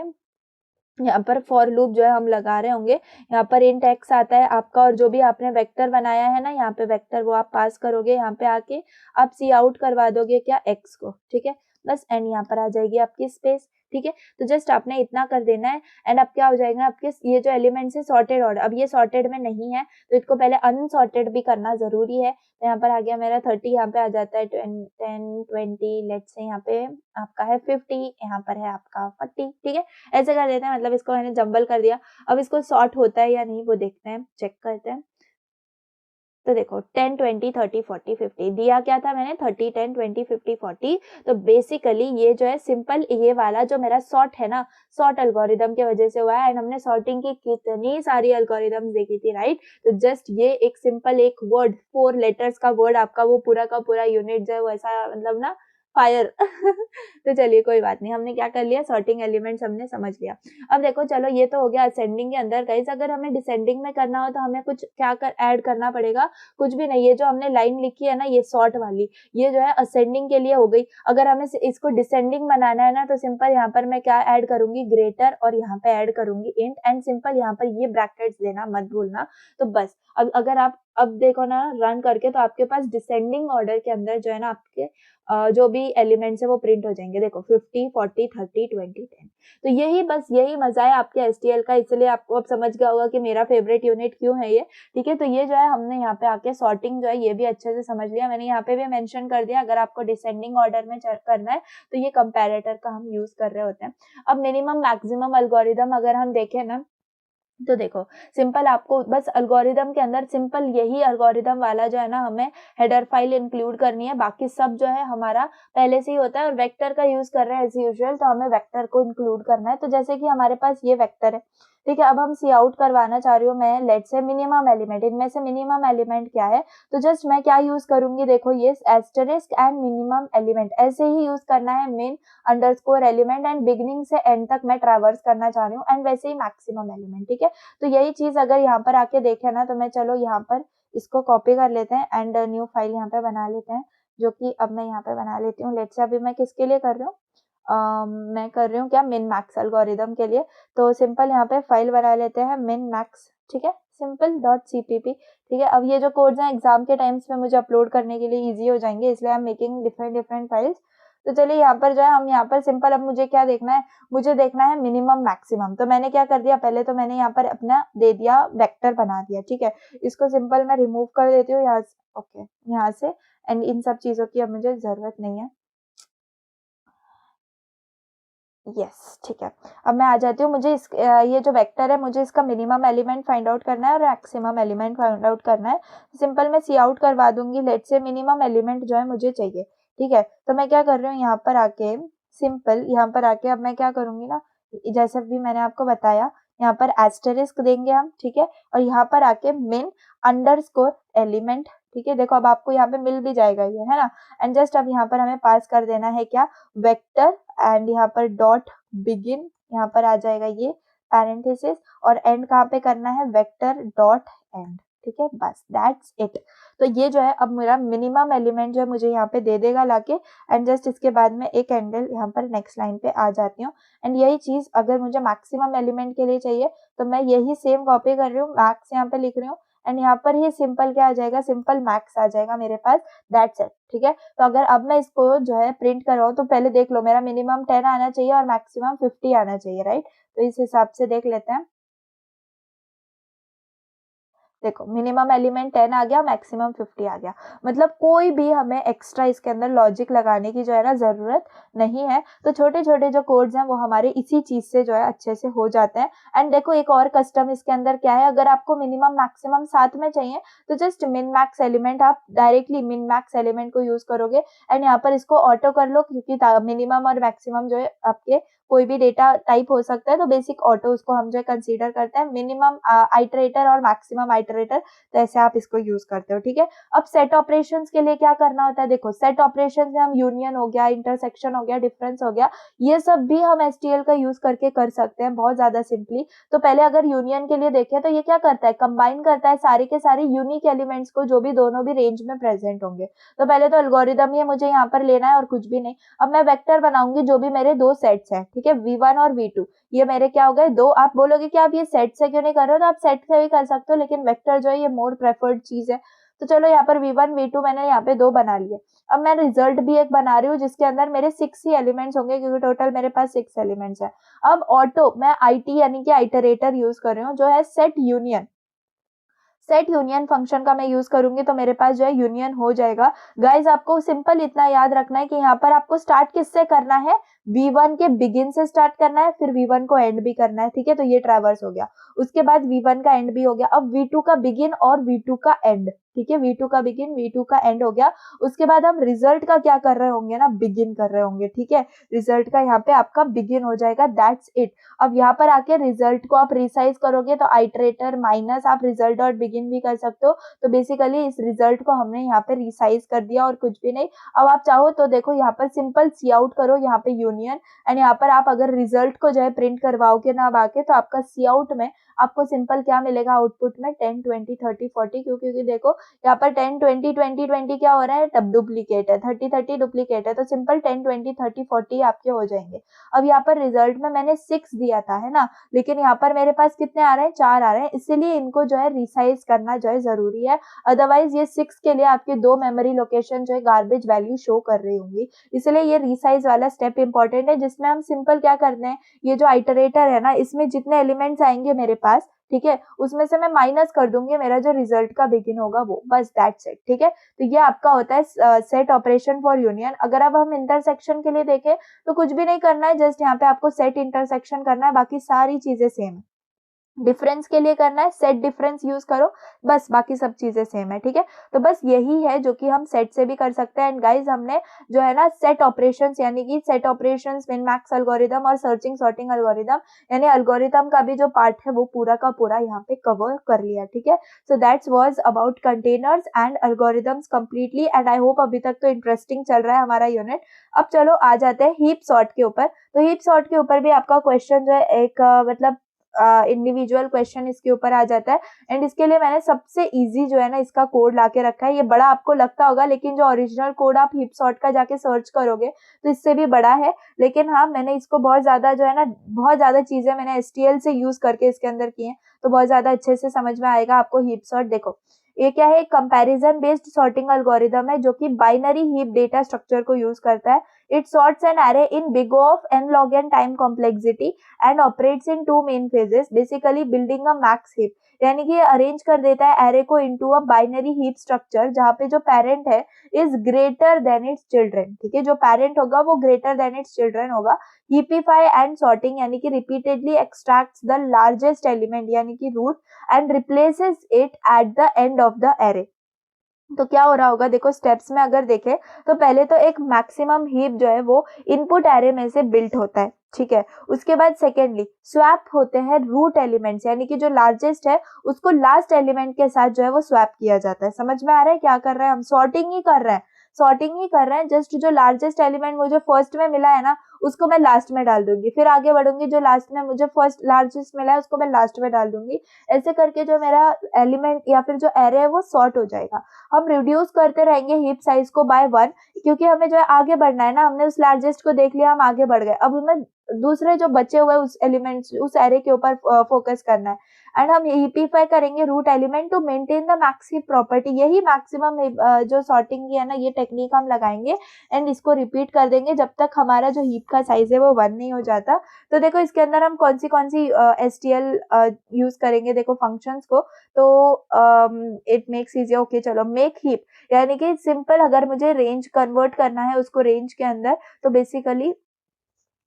यहाँ पर फॉर लूप जो है हम लगा रहे होंगे। यहाँ पर इंट एक्स आता है आपका, और जो भी आपने वेक्टर बनाया है ना यहाँ पे वेक्टर, वो आप पास करोगे। यहाँ पे आके आप सी आउट करवा दोगे क्या, एक्स को, ठीक है। बस एंड यहाँ पर आ जाएगी आपकी स्पेस, ठीक है। तो जस्ट आपने इतना कर देना है एंड अब क्या हो जाएगा, आपके ये जो एलिमेंट्स है सॉर्टेड ऑर्डर, अब ये सॉर्टेड में नहीं है तो इसको पहले अनसॉर्टेड भी करना जरूरी है। तो यहाँ पर आ गया मेरा 30, यहाँ पे आ जाता है 10 20, लेट्स से यहाँ पे आपका है 50, यहाँ पर है आपका 40, ठीक है। ऐसे कर देते हैं, मतलब इसको मैंने जंबल कर दिया। अब इसको सॉर्ट होता है या नहीं वो देखते हैं, चेक करते हैं। तो देखो 10 20 30 40 50 दिया क्या था मैंने, 30 10 20 50 40। तो बेसिकली ये जो है सिंपल ये वाला जो मेरा सॉर्ट है ना, सॉर्ट एल्गोरिदम की वजह से हुआ है। एंड हमने सॉर्टिंग की कितनी सारी एल्गोरिदम्स देखी थी, राइट। तो जस्ट ये एक सिंपल एक वर्ड, 4 लेटर्स का वर्ड, आपका वो पूरा का पूरा यूनिट जो है वैसा, मतलब ना फायर तो चलिए कोई बात नहीं, हमने क्या कर लिया, सॉर्टिंग एलिमेंट्स हमने समझ लिया। अब देखो चलो ये तो हो गया असेंडिंग के अंदर। गाइस अगर हमें डिसेंडिंग में करना हो तो हमें कुछ क्या ऐड करना पड़ेगा, कुछ भी नहीं। ये जो हमने लाइन लिखी है ना ये सॉर्ट वाली, ये जो है असेंडिंग के लिए हो गई। अगर हमें इसको डिसेंडिंग बनाना है ना तो सिंपल यहाँ पर मैं क्या ऐड करूंगी, ग्रेटर, और यहाँ पे ऐड करूंगी इंट एंड सिंपल यहाँ पर ये ब्रैकेट्स देना मत भूलना। तो बस अब अगर आप अब देखो ना रन करके, तो आपके पास डिसेंडिंग ऑर्डर के अंदर जो है ना आपके जो भी एलिमेंट्स है वो प्रिंट हो जाएंगे। देखो 50 40 30 20 10। तो यही बस यही मजा है आपके एसटीएल का, इसलिए आपको अब समझ गया होगा कि मेरा फेवरेट यूनिट क्यों है ये, ठीक है। तो ये जो है हमने यहाँ पे आके सॉर्टिंग जो है ये भी अच्छे से समझ लिया। मैंने यहाँ पे भी मेंशन कर दिया, अगर आपको डिसेंडिंग ऑर्डर में करना है तो ये कंपैरेटर का हम यूज कर रहे होते हैं। अब मिनिमम मैक्सिमम एल्गोरिदम अगर हम देखें ना, तो देखो सिंपल आपको बस एल्गोरिदम के अंदर सिंपल यही एल्गोरिदम वाला जो है ना हमें हेडर फाइल इंक्लूड करनी है, बाकी सब जो है हमारा पहले से ही होता है। और वेक्टर का यूज कर रहे हैं एज यूजुअल, तो हमें वेक्टर को इंक्लूड करना है। तो जैसे कि हमारे पास ये वेक्टर है, ठीक है। अब हम सी आउट करवाना चाह रही हूँ मैं, लेट से मिनिमम एलिमेंट, इनमें से मिनिमम एलिमेंट क्या है, तो जस्ट मैं क्या यूज करूंगी, देखो ये एस्टरिस्क एंड मिनिमम एलिमेंट ऐसे ही यूज करना है, main underscore element and beginning से एंड तक मैं ट्रैवर्स करना चाह रही हूँ, एंड वैसे ही मैक्सिमम एलिमेंट, ठीक है। तो यही चीज अगर यहाँ पर आके देखे ना, तो मैं चलो यहाँ पर इसको कॉपी कर लेते हैं एंड न्यू फाइल यहाँ पे बना लेते हैं, जो कि अब मैं यहाँ पे बना लेती हूँ। लेट्स से अभी मैं किसके लिए कर रही हूँ, मैं कर रही हूँ क्या, मिन मैक्स एल्गोरिदम के लिए। तो सिंपल यहाँ पे फाइल बना लेते हैं मिन मैक्स, ठीक है, सिंपल .cpp, ठीक है। अब ये जो कोड्स हैं एग्जाम के टाइम्स में मुझे अपलोड करने के लिए इजी हो जाएंगे, इसलिए I am making different files. तो चलिए यहाँ पर जो है हम यहाँ पर सिंपल, अब मुझे क्या देखना है, मुझे देखना है मिनिमम मैक्सिमम। तो मैंने क्या कर दिया, पहले तो मैंने यहाँ पर अपना दे दिया वेक्टर बना दिया, ठीक है। इसको सिंपल मैं रिमूव कर देती हूँ यहाँ से, ओके यहाँ से, एंड इन सब चीजों की अब मुझे जरूरत नहीं है। यस ठीक है, अब मैं आ जाती हूँ। मुझे ये जो वेक्टर है मुझे इसका मिनिमम एलिमेंट फाइंड आउट करना है और मैक्सिमम एलिमेंट फाइंड आउट करना है। सिंपल मैं सी आउट करवा दूंगी, लेट से मिनिमम एलिमेंट जो है मुझे चाहिए, ठीक है। तो मैं क्या कर रही हूँ, यहाँ पर आके सिंपल यहाँ पर आके अब मैं क्या करूंगी ना, जैसे भी मैंने आपको बताया, यहाँ पर एस्टेरिस्क देंगे हम, ठीक है, और यहाँ पर आके min अंडरस्कोर एलिमेंट, ठीक है, देखो अब आपको यहाँ पे मिल भी जाएगा ये, है ना, एंड जस्ट अब यहाँ पर हमें पास कर देना है क्या, वेक्टर, एंड यहाँ पर डॉट बिगिन, यहाँ पर आ जाएगा ये पैरेंथेसिस, और एंड कहाँ पे करना है, वेक्टर डॉट एंड, ठीक है, बस दैट्स इट। तो ये जो है अब मेरा मिनिमम एलिमेंट जो है मुझे यहाँ पे दे देगा लाके, एंड जस्ट इसके बाद में एक एंगल यहाँ पर नेक्स्ट लाइन पे आ जाती हूँ, एंड यही चीज अगर मुझे मैक्सिमम एलिमेंट के लिए चाहिए तो मैं यही सेम कॉपी कर रही हूँ, मैक्स यहाँ पे लिख रही हूँ, एंड यहाँ पर ही सिंपल क्या आ जाएगा, सिंपल मैक्स आ जाएगा मेरे पास, दैट्स इट, ठीक है। तो अगर अब मैं इसको जो है प्रिंट करवाऊँ तो पहले देख लो मेरा मिनिमम 10 आना चाहिए और मैक्सिमम 50 आना चाहिए, राइट, तो इस हिसाब से देख लेते हैं। देखो मिनिमम एलिमेंट 10 आ गया, मैक्सिमम 50 आ गया, मतलब कोई भी हमें एक्स्ट्रा इसके अंदर लॉजिक लगाने की जो है ना जरूरत नहीं है। तो छोटे छोटे जो कोड्स हैं वो हमारे इसी चीज से जो है अच्छे से हो जाते हैं। एंड देखो एक और कस्टम इसके अंदर क्या है, अगर आपको मिनिमम मैक्सिमम साथ में चाहिए तो जस्ट मिन मैक्स एलिमेंट, आप डायरेक्टली मिन मैक्स एलिमेंट को यूज करोगे, एंड यहाँ पर इसको ऑटो कर लो, क्योंकि मिनिमम और मैक्सिमम जो है आपके कोई भी डेटा टाइप हो सकता है, तो बेसिक ऑटो उसको हम जो है कंसीडर करते हैं, मिनिमम आइटरेटर और मैक्सिमम आइटरेटर, तो ऐसे आप इसको यूज करते हो, ठीक है। अब सेट ऑपरेशंस के लिए क्या करना होता है, देखो सेट ऑपरेशंस में हम यूनियन हो गया, इंटरसेक्शन हो गया, डिफरेंस हो गया, ये सब भी हम एसटीएल का यूज करके कर सकते हैं बहुत ज्यादा सिंपली। तो पहले अगर यूनियन के लिए देखें तो ये क्या करता है, कंबाइन करता है सारे के सारे यूनिक एलिमेंट्स को जो भी दोनों भी रेंज में प्रेजेंट होंगे। तो पहले तो एल्गोरिदम ही मुझे यहाँ पर लेना है और कुछ भी नहीं। अब मैं वेक्टर बनाऊंगी जो भी मेरे दो सेट्स हैं, ठीक है, V1 और V2, ये मेरे क्या हो गए दो। आप बोलोगे कि आप ये सेट से क्यों नहीं कर रहे हो, तो आप सेट से भी कर सकते हो, लेकिन वेक्टर जो है ये मोर प्रेफर्ड चीज है। तो चलो यहाँ पर V1 V2 मैंने यहाँ पे दो बना लिए। अब मैं रिजल्ट भी एक बना रही हूँ जिसके अंदर मेरे 6 ही एलिमेंट्स होंगे, क्योंकि टोटल मेरे पास 6 एलिमेंट्स है। अब ऑटो मैं IT यानी कि आइटरेटर यूज कर रही हूँ, जो है set union, set union function का मैं यूज करूंगी तो मेरे पास जो है यूनियन हो जाएगा। गाइज आपको सिंपल इतना याद रखना है कि यहाँ पर आपको स्टार्ट किससे करना है, V1 के बिगिन से स्टार्ट करना है, फिर V1 को एंड भी करना है, ठीक है, तो ये ट्रैवर्स हो गया। उसके बाद V1 का एंड भी हो गया, अब V2 का बिगिन और V2 का एंड, ठीक है, V2 का बिगिन V2 का एंड हो गया। उसके बाद हम रिजल्ट का क्या कर रहे होंगे ना, बिगिन कर रहे होंगे, ठीक है, रिजल्ट का यहाँ पे आपका बिगिन हो जाएगा, दैट्स इट। अब यहाँ पर आके रिजल्ट को आप रिसाइज करोगे तो आइटरेटर माइनस आप रिजल्ट डॉट बिगिन भी कर सकते हो। तो बेसिकली इस रिजल्ट को हमने यहाँ पे रिसाइज कर दिया और कुछ भी नहीं। अब आप चाहो तो देखो यहाँ पर सिंपल सी आउट करो, यहाँ पे यूनियन, एंड यहाँ पर आप अगर रिजल्ट को जो है प्रिंट करवाओगे ना अब आके, तो आपका सी आउट में आपको सिंपल क्या मिलेगा आउटपुट में 10 20 30 40, क्योंकि देखो यहाँ पर 10 20 20 20 क्या हो रहा है, तब डुप्लीकेट है, 30 30 डुप्लीकेट है, तो सिंपल 10 20 30 40 आपके हो जाएंगे। अब यहाँ पर रिजल्ट में मैंने 6 दिया था, है ना, लेकिन यहाँ पर मेरे पास कितने आ रहे हैं, 4 आ रहे हैं, इसीलिए इनको जो है रिसाइज करना जो है जरूरी है। अदरवाइज ये 6 के लिए आपके 2 मेमोरी लोकेशन जो है गार्बेज वैल्यू शो कर रही होंगी, इसलिए ये रिसाइज वाला स्टेप इंपॉर्टेंट है, जिसमें हम सिंपल क्या करते हैं, ये जो आइटरेटर है ना इसमें जितने एलिमेंट्स आएंगे मेरे पास, ठीक है, उसमें से मैं माइनस कर दूंगी मेरा जो रिजल्ट का बिगिन होगा वो, बस दैट्स इट, ठीक है। तो ये आपका होता है सेट ऑपरेशन फॉर यूनियन। अगर अब हम इंटरसेक्शन के लिए देखें तो कुछ भी नहीं करना है, जस्ट यहाँ पे आपको सेट इंटरसेक्शन करना है, बाकी सारी चीजें सेम है। डिफरेंस के लिए करना है सेट डिफरेंस यूज करो, बस बाकी सब चीजें सेम है, ठीक है। तो बस यही है जो कि हम सेट से भी कर सकते हैं। एंड गाइज हमने जो है ना सेट ऑपरेशंस यानी कि set operations, min max algorithm और सर्चिंग सॉर्टिंग एल्गोरिदम, यानी एल्गोरिदम का भी जो पार्ट है वो पूरा का पूरा यहाँ पे कवर कर लिया, ठीक है। So that's was about containers and algorithms completely, and I hope अभी तक तो इंटरेस्टिंग चल रहा है हमारा यूनिट। अब चलो आ जाते हैं हीप सॉर्ट के ऊपर। तो हीप सॉर्ट के ऊपर भी आपका क्वेश्चन जो है एक मतलब इंडिविजुअल क्वेश्चन इसके ऊपर आ जाता है। एंड इसके लिए मैंने सबसे इजी जो है ना इसका कोड लाके रखा है। ये बड़ा आपको लगता होगा, लेकिन जो ओरिजिनल कोड आप हीप सॉर्ट का जाके सर्च करोगे तो इससे भी बड़ा है, लेकिन हाँ मैंने इसको बहुत ज्यादा जो है ना बहुत ज्यादा चीजें मैंने STL से यूज करके इसके अंदर की हैं, तो बहुत ज्यादा अच्छे से समझ में आएगा आपको हीप सॉर्ट। देखो ये क्या है, कंपैरिजन बेस्ड सॉर्टिंग एल्गोरिदम है जो कि बाइनरी हीप डेटा स्ट्रक्चर को यूज करता है। It sorts an array in big O of n log n time complexity and operates in two main phases, basically building a max heap। यानी कि arrange कर देता है एरे को into a binary heap structure जहाँ पे जो parent है is greater than it's children, ठीक है, जो पेरेंट होगा वो ग्रेटर देन इट्स चिल्ड्रन होगा। हीपिफाई एंड सॉर्टिंग यानी कि repeatedly extracts the largest element यानी कि root and replaces it at the end of the array. तो क्या हो रहा होगा, देखो स्टेप्स में अगर देखें तो पहले तो एक मैक्सिमम हीप जो है वो इनपुट एरे में से बिल्ट होता है, ठीक है। उसके बाद सेकेंडली स्वैप होते हैं रूट एलिमेंट्स, यानी कि जो लार्जेस्ट है उसको लास्ट एलिमेंट के साथ जो है वो स्वैप किया जाता है। समझ में आ रहा है क्या कर रहे हैं हम? सॉर्टिंग ही कर रहे हैं, सॉर्टिंग ही कर रहे हैं। जस्ट जो लार्जेस्ट एलिमेंट मुझे फर्स्ट में मिला है ना, उसको मैं लास्ट में डाल दूंगी, फिर आगे बढ़ूंगी, जो लास्ट में मुझे फर्स्ट लार्जेस्ट मिला है उसको मैं लास्ट में डाल दूंगी। ऐसे करके जो मेरा एलिमेंट या फिर जो एरे है वो सॉर्ट हो जाएगा। हम रिड्यूस करते रहेंगे हीप साइज को बाय 1, क्योंकि हमें जो है आगे बढ़ना है ना। हमने उस लार्जेस्ट को देख लिया, हम आगे बढ़ गए, अब हमें दूसरे जो बचे हुए उस एलिमेंट उस एरे के ऊपर फोकस करना है। एंड हम हीपिफाई करेंगे root element to maintain the max heap property. यही मैक्सिमम जो सॉर्टिंग की है ना, ये टेक्निक हम लगाएंगे एंड इसको रिपीट कर देंगे जब तक हमारा जो हीप का साइज है वो 1 नहीं हो जाता। तो देखो इसके अंदर हम कौन सी STL यूज करेंगे, देखो फंक्शंस को। तो इट मेक्स इजी, ओके चलो मेक हीप, यानी कि सिंपल अगर मुझे रेंज कन्वर्ट करना है उसको रेंज के अंदर, तो बेसिकली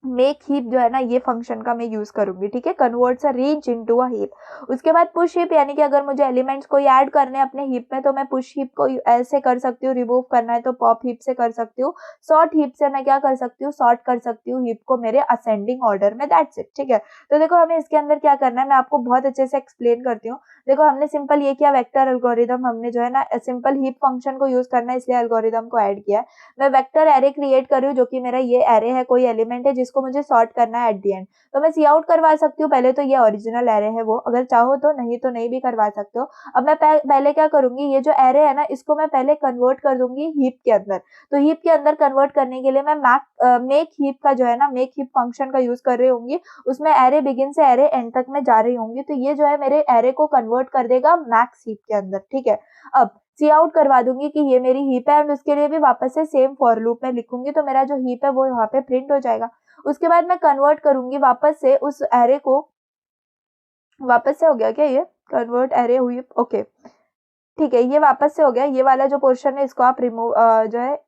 मेक हीप जो है ना, ये फंक्शन का मैं यूज करूंगी, ठीक है। Converts a range into a heap. उसके बाद पुश हीप, यानी कि अगर मुझे एलिमेंट्स को ऐड करने अपने हीप में तो मैं पुश हीप को ऐसे कर सकती हूँ, रिमूव करना है तो पॉप हीप से कर सकती हूँ। सॉर्ट हीप से मैं क्या कर सकती हूँ, सॉर्ट कर सकती हूँ हीप को मेरे असेंडिंग ऑर्डर में, दैट्स इट, ठीक है। तो देखो हमें इसके अंदर क्या करना है, मैं आपको बहुत अच्छे से एक्सप्लेन करती हूँ। देखो हमने सिंपल ये किया, वेक्टर एल्गोरिदम, हमने जो है ना सिंपल हीप फंक्शन को यूज करना है इसलिए एल्गोरिदम को ऐड किया है। मैं वेक्टर एरे क्रिएट कर रही हूँ, जो कि मेरा ये एरे है, कोई एलिमेंट है जिसको मुझे सॉर्ट करना है एट द एंड। तो मैं सी आउट करवा सकती हूँ पहले, तो ये ओरिजिनल एरे है वो, अगर चाहो तो, नहीं तो नहीं भी करवा सकते हो। अब मैं पहले क्या करूंगी, ये जो एरे है ना इसको मैं पहले कन्वर्ट कर दूंगी हीप के अंदर। तो हीप के अंदर कन्वर्ट करने के लिए मैं मेक हीप का जो है ना, मेक हीप फंक्शन का यूज कर रही होंगी। उसमें एरे बिगिन से एरे एंड तक मैं जा रही होंगी, तो ये जो है मेरे एरे को कन्वर्ट कर देगा मैक्स हीप के अंदर, ठीक है। अब सी आउट करवा दूंगी कि ये मेरी हीप है, एंड उसके लिए भी वापस से सेम फॉर लूप में लिखूंगी, तो मेरा जो हीप है वो यहाँ पे प्रिंट हो जाएगा। उसके बाद मैं कन्वर्ट करूंगी वापस से उस एरे को, वापस से हो गया क्या ये कन्वर्ट एरे हुई, ओके ठीक है, ये वापस से हो गया। ये वाला जो पोर्शन है इसको आप रिमूव जो है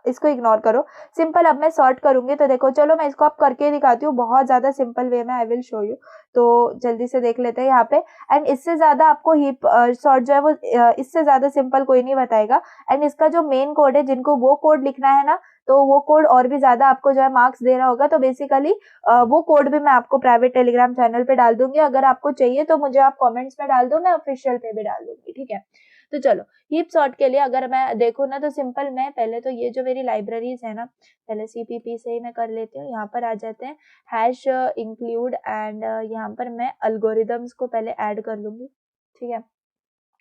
इसको इग्नोर करो। सिंपल अब मैं सॉर्ट करूंगी, तो देखो चलो मैं इसको आप करके दिखाती हूँ बहुत ज्यादा सिंपल वे में, आई विल शो यू। तो जल्दी से देख लेते हैं यहाँ पे। एंड इससे ज्यादा आपको हीप सॉर्ट जो है वो इससे ज्यादा सिंपल कोई नहीं बताएगा। एंड इसका जो मेन कोड है, जिनको वो कोड लिखना है ना, तो वो कोड और भी ज्यादा आपको जो है मार्क्स दे रहा होगा। तो बेसिकली वो कोड भी मैं आपको प्राइवेट टेलीग्राम चैनल पे डाल दूंगी, अगर आपको चाहिए तो मुझे आप कमेंट्स में डाल दो, मैं ऑफिशियल पे भी डाल दूंगी, ठीक है। तो चलो हीप सॉर्ट के लिए अगर मैं देखूँ ना, तो सिंपल मैं पहले तो ये जो मेरी लाइब्रेरीज है ना, पहले CPP से ही मैं कर लेती हूँ। यहाँ पर आ जाते हैं हैश इंक्लूड, एंड यहाँ पर मैं अल्गोरिदम्स को पहले ऐड कर लूंगी, ठीक है।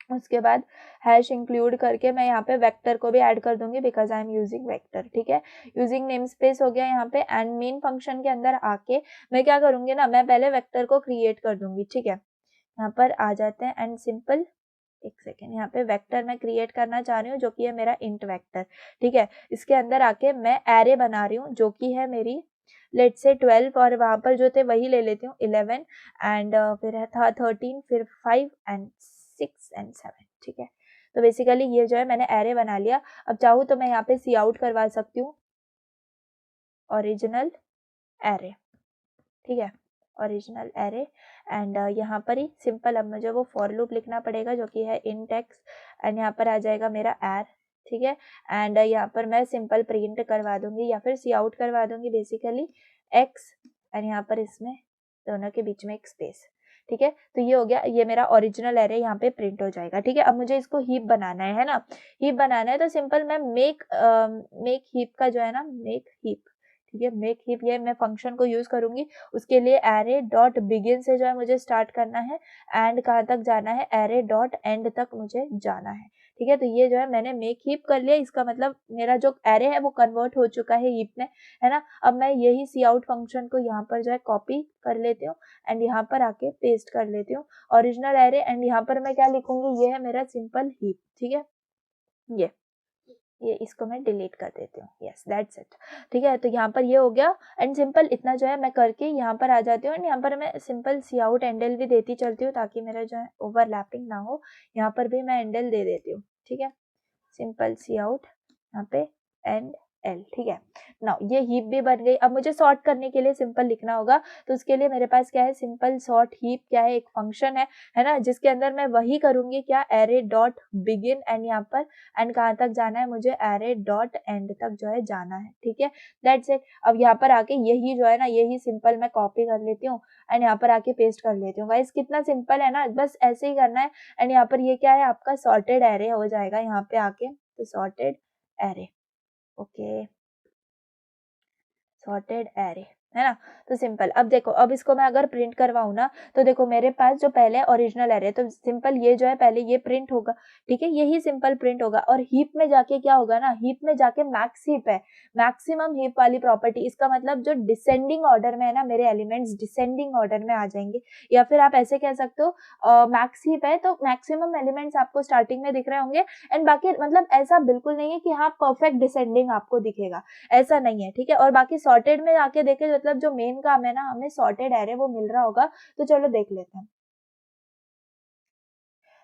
उसके बाद हैश इंक्लूड करके मैं यहाँ पे वेक्टर को भी ऐड कर दूंगी, because I am using vector, ठीक है। यूजिंग नेम स्पेस हो गया यहाँ पे। एंड मेन फंक्शन के अंदर आके मैं क्या करूंगी ना, मैं पहले वेक्टर को क्रिएट कर दूंगी, ठीक है। यहाँ पर आ जाते हैं एंड सिंपल, एक सेकेंड, यहाँ पे वेक्टर मैं क्रिएट करना चाह रही हूँ जो कि है मेरा इंट वेक्टर, ठीक है। इसके अंदर आके मैं एरे बना रही हूँ जो कि है मेरी लेट से 12, और वहां पर जो थे वही ले लेती हूँ 11, एंड फिर था 13, फिर 5 एंड 6 एंड 7, ठीक है। तो बेसिकली ये जो है मैंने एरे बना लिया। अब चाहूँ तो मैं यहाँ पे सी आउट करवा सकती हूँ ओरिजिनल एरे, ठीक है, ओरिजिनल एरे। एंड यहाँ पर ही सिंपल अब मुझे वो फॉर लूप लिखना पड़ेगा जो कि है इन टेक्स, एंड यहाँ पर आ जाएगा मेरा एर, ठीक है। एंड यहाँ पर मैं सिंपल प्रिंट करवा दूंगी या फिर सी आउट करवा दूंगी बेसिकली एक्स, एंड यहाँ पर इसमें दोनों के बीच में एक स्पेस, ठीक है। तो ये हो गया, ये मेरा ओरिजिनल एरे यहाँ पे प्रिंट हो जाएगा, ठीक है। अब मुझे इसको हीप बनाना है ना, हीप बनाना है, तो सिंपल मैं मेक हीप का जो है ना, मेक हीप, ठीक है, मेक हीप, ये मैं फंक्शन को यूज करूंगी। उसके लिए एरे डॉट बिगिन से जो है मुझे स्टार्ट करना है, एंड कहाँ तक जाना है, एरे डॉट एंड तक मुझे जाना है, ठीक है। तो ये जो है मैंने मेक हीप कर लिया, इसका मतलब मेरा जो एरे है वो कन्वर्ट हो चुका है हीप में, है ना। अब मैं यही सी आउट फंक्शन को यहाँ पर जो है कॉपी कर लेती हूँ, एंड यहाँ पर आके पेस्ट कर लेती हूँ ओरिजिनल एरे, एंड यहाँ पर मैं क्या लिखूंगी, ये है मेरा सिंपल हीप, ठीक है। ये इसको मैं डिलीट कर देती हूँ, यस दैट्स इट, ठीक है। तो यहाँ पर ये हो गया, एंड सिंपल इतना जो है मैं करके यहाँ पर आ जाती हूँ, एंड यहाँ पर मैं सिंपल सी आउट एंडल भी देती चलती हूँ ताकि मेरा जो है ओवरलैपिंग ना हो। यहाँ पर भी मैं एंडल दे देती हूँ, ठीक है, सिंपल सी आउट यहाँ पे एंड L, ठीक है। नाउ ये हीप भी बन गई। अब मुझे सॉर्ट करने के लिए सिंपल लिखना होगा, तो उसके लिए मेरे पास क्या है, सिंपल सॉर्ट हीप क्या है, एक फंक्शन है ना, जिसके अंदर मैं वही करूंगी क्या, एरे डॉट बिगिन एंड यहाँ पर एंड कहाँ तक जाना है, मुझे एरे डॉट एंड तक जो है जाना है, ठीक है। That's it. अब यहाँ पर आके यही जो है ना, यही सिंपल मैं कॉपी कर लेती हूँ एंड यहाँ पर आके पेस्ट कर लेती हूँ। गाइस कितना सिंपल है ना, बस ऐसे ही करना है। एंड यहाँ पर ये क्या है, आपका सॉर्टेड एरे हो जाएगा यहाँ पे आके, तो sorted array, okay, sorted array, है ना। तो सिंपल, अब देखो, अब इसको मैं अगर प्रिंट करवाऊँ ना, तो देखो मेरे पास जो पहले ओरिजिनल एरे, तो सिंपल ये जो है पहले ये प्रिंट होगा, ठीक है, यही सिंपल प्रिंट होगा। और हीप में जाके क्या होगा ना, हीप में जाके मैक्स हीप है, मैक्सिमम हीप वाली प्रॉपर्टी, इसका मतलब जो डिसेंडिंग ऑर्डर में है ना, मेरे एलिमेंट्स डिसेंडिंग ऑर्डर में आ जाएंगे। या फिर आप ऐसे कह सकते हो, मैक्स हीप है तो मैक्सिमम एलिमेंट्स आपको स्टार्टिंग में दिख रहे होंगे, एंड बाकी मतलब ऐसा बिल्कुल नहीं है कि हाँ परफेक्ट डिसेंडिंग आपको दिखेगा, ऐसा नहीं है, ठीक है। और बाकी सॉर्टेड में आके देखे, मतलब जो मेन काम है ना, हमें सॉर्टेड एरे वो मिल रहा होगा, तो चलो देख लेते हैं।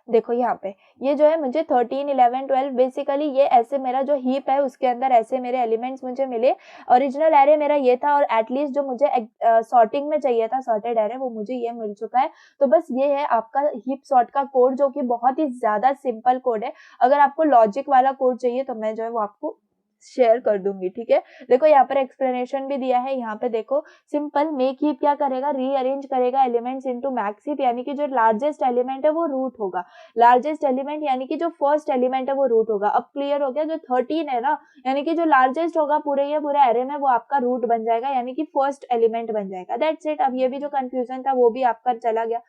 देखो यहाँ पे ये जो है मुझे 13, 11, 12 बेसिकली ये ऐसे मेरा जो हीप है उसके अंदर ऐसे मेरे एलिमेंट्स मुझे मिले। ओरिजिनल एरे मेरा ये था, और एटलीस्ट जो मुझे सॉर्टिंग में चाहिए था सॉर्टेड एरे, वो मुझे ये मिल चुका है। तो बस ये है आपका हीप सॉर्ट का कोड, जो कि बहुत ही ज्यादा सिंपल कोड है। अगर आपको लॉजिक वाला कोड चाहिए तो मैं जो है वो आपको शेयर कर दूंगी, ठीक है। देखो यहाँ पर एक्सप्लेनेशन भी दिया है, यहाँ पे देखो सिंपल मेक हीप क्या करेगा, रीअरेंज करेगा एलिमेंट्स इनटू मैक्स हीप, यानी कि जो लार्जेस्ट एलिमेंट है वो रूट होगा, लार्जेस्ट एलिमेंट यानी कि जो फर्स्ट एलिमेंट है वो रूट होगा। अब क्लियर हो गया, जो 13 है ना, यानी कि जो लार्जेस्ट होगा पूरे ये पूरे एरे में, वो आपका रूट बन जाएगा, यानी कि फर्स्ट एलिमेंट बन जाएगा। That's it. अब ये भी जो कंफ्यूजन था वो भी आपका चला गया।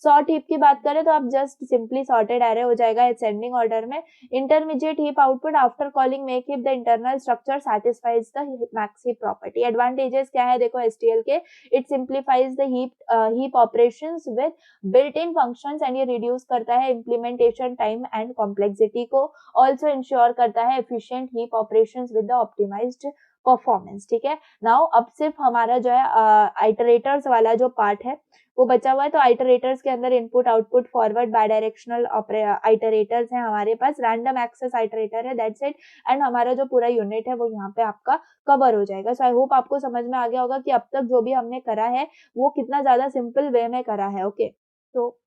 सॉर्ट हीप की बात करें तो आप जस्ट सिंपली सॉर्टेड एरे हो जाएगा असेंडिंग ऑर्डर में। Intermediate heap output after calling make heap the internal structure satisfies the max heap property. Advantages क्या है देखो एसटीएल के, it simplifies the heap operations with built in functions, and ये reduce करता है इम्प्लीमेंटेशन टाइम एंड कॉम्प्लेक्सिटी को, also ensure करता है efficient heap operations with the optimized performance, ठीक है। नाउ अब सिर्फ हमारा जो है आइटरेटर्स वाला जो पार्ट है वो बचा हुआ है। तो आइटरेटर्स के अंदर input output forward bye directional iterators हैं हमारे पास, रैंडम एक्सेस आइटरेटर है, दैट्स इट। एंड हमारा जो पूरा यूनिट है वो यहाँ पे आपका कवर हो जाएगा। सो आई होप आपको समझ में आ गया होगा कि अब तक जो भी हमने करा है वो कितना ज्यादा सिंपल वे में करा है, ओके। तो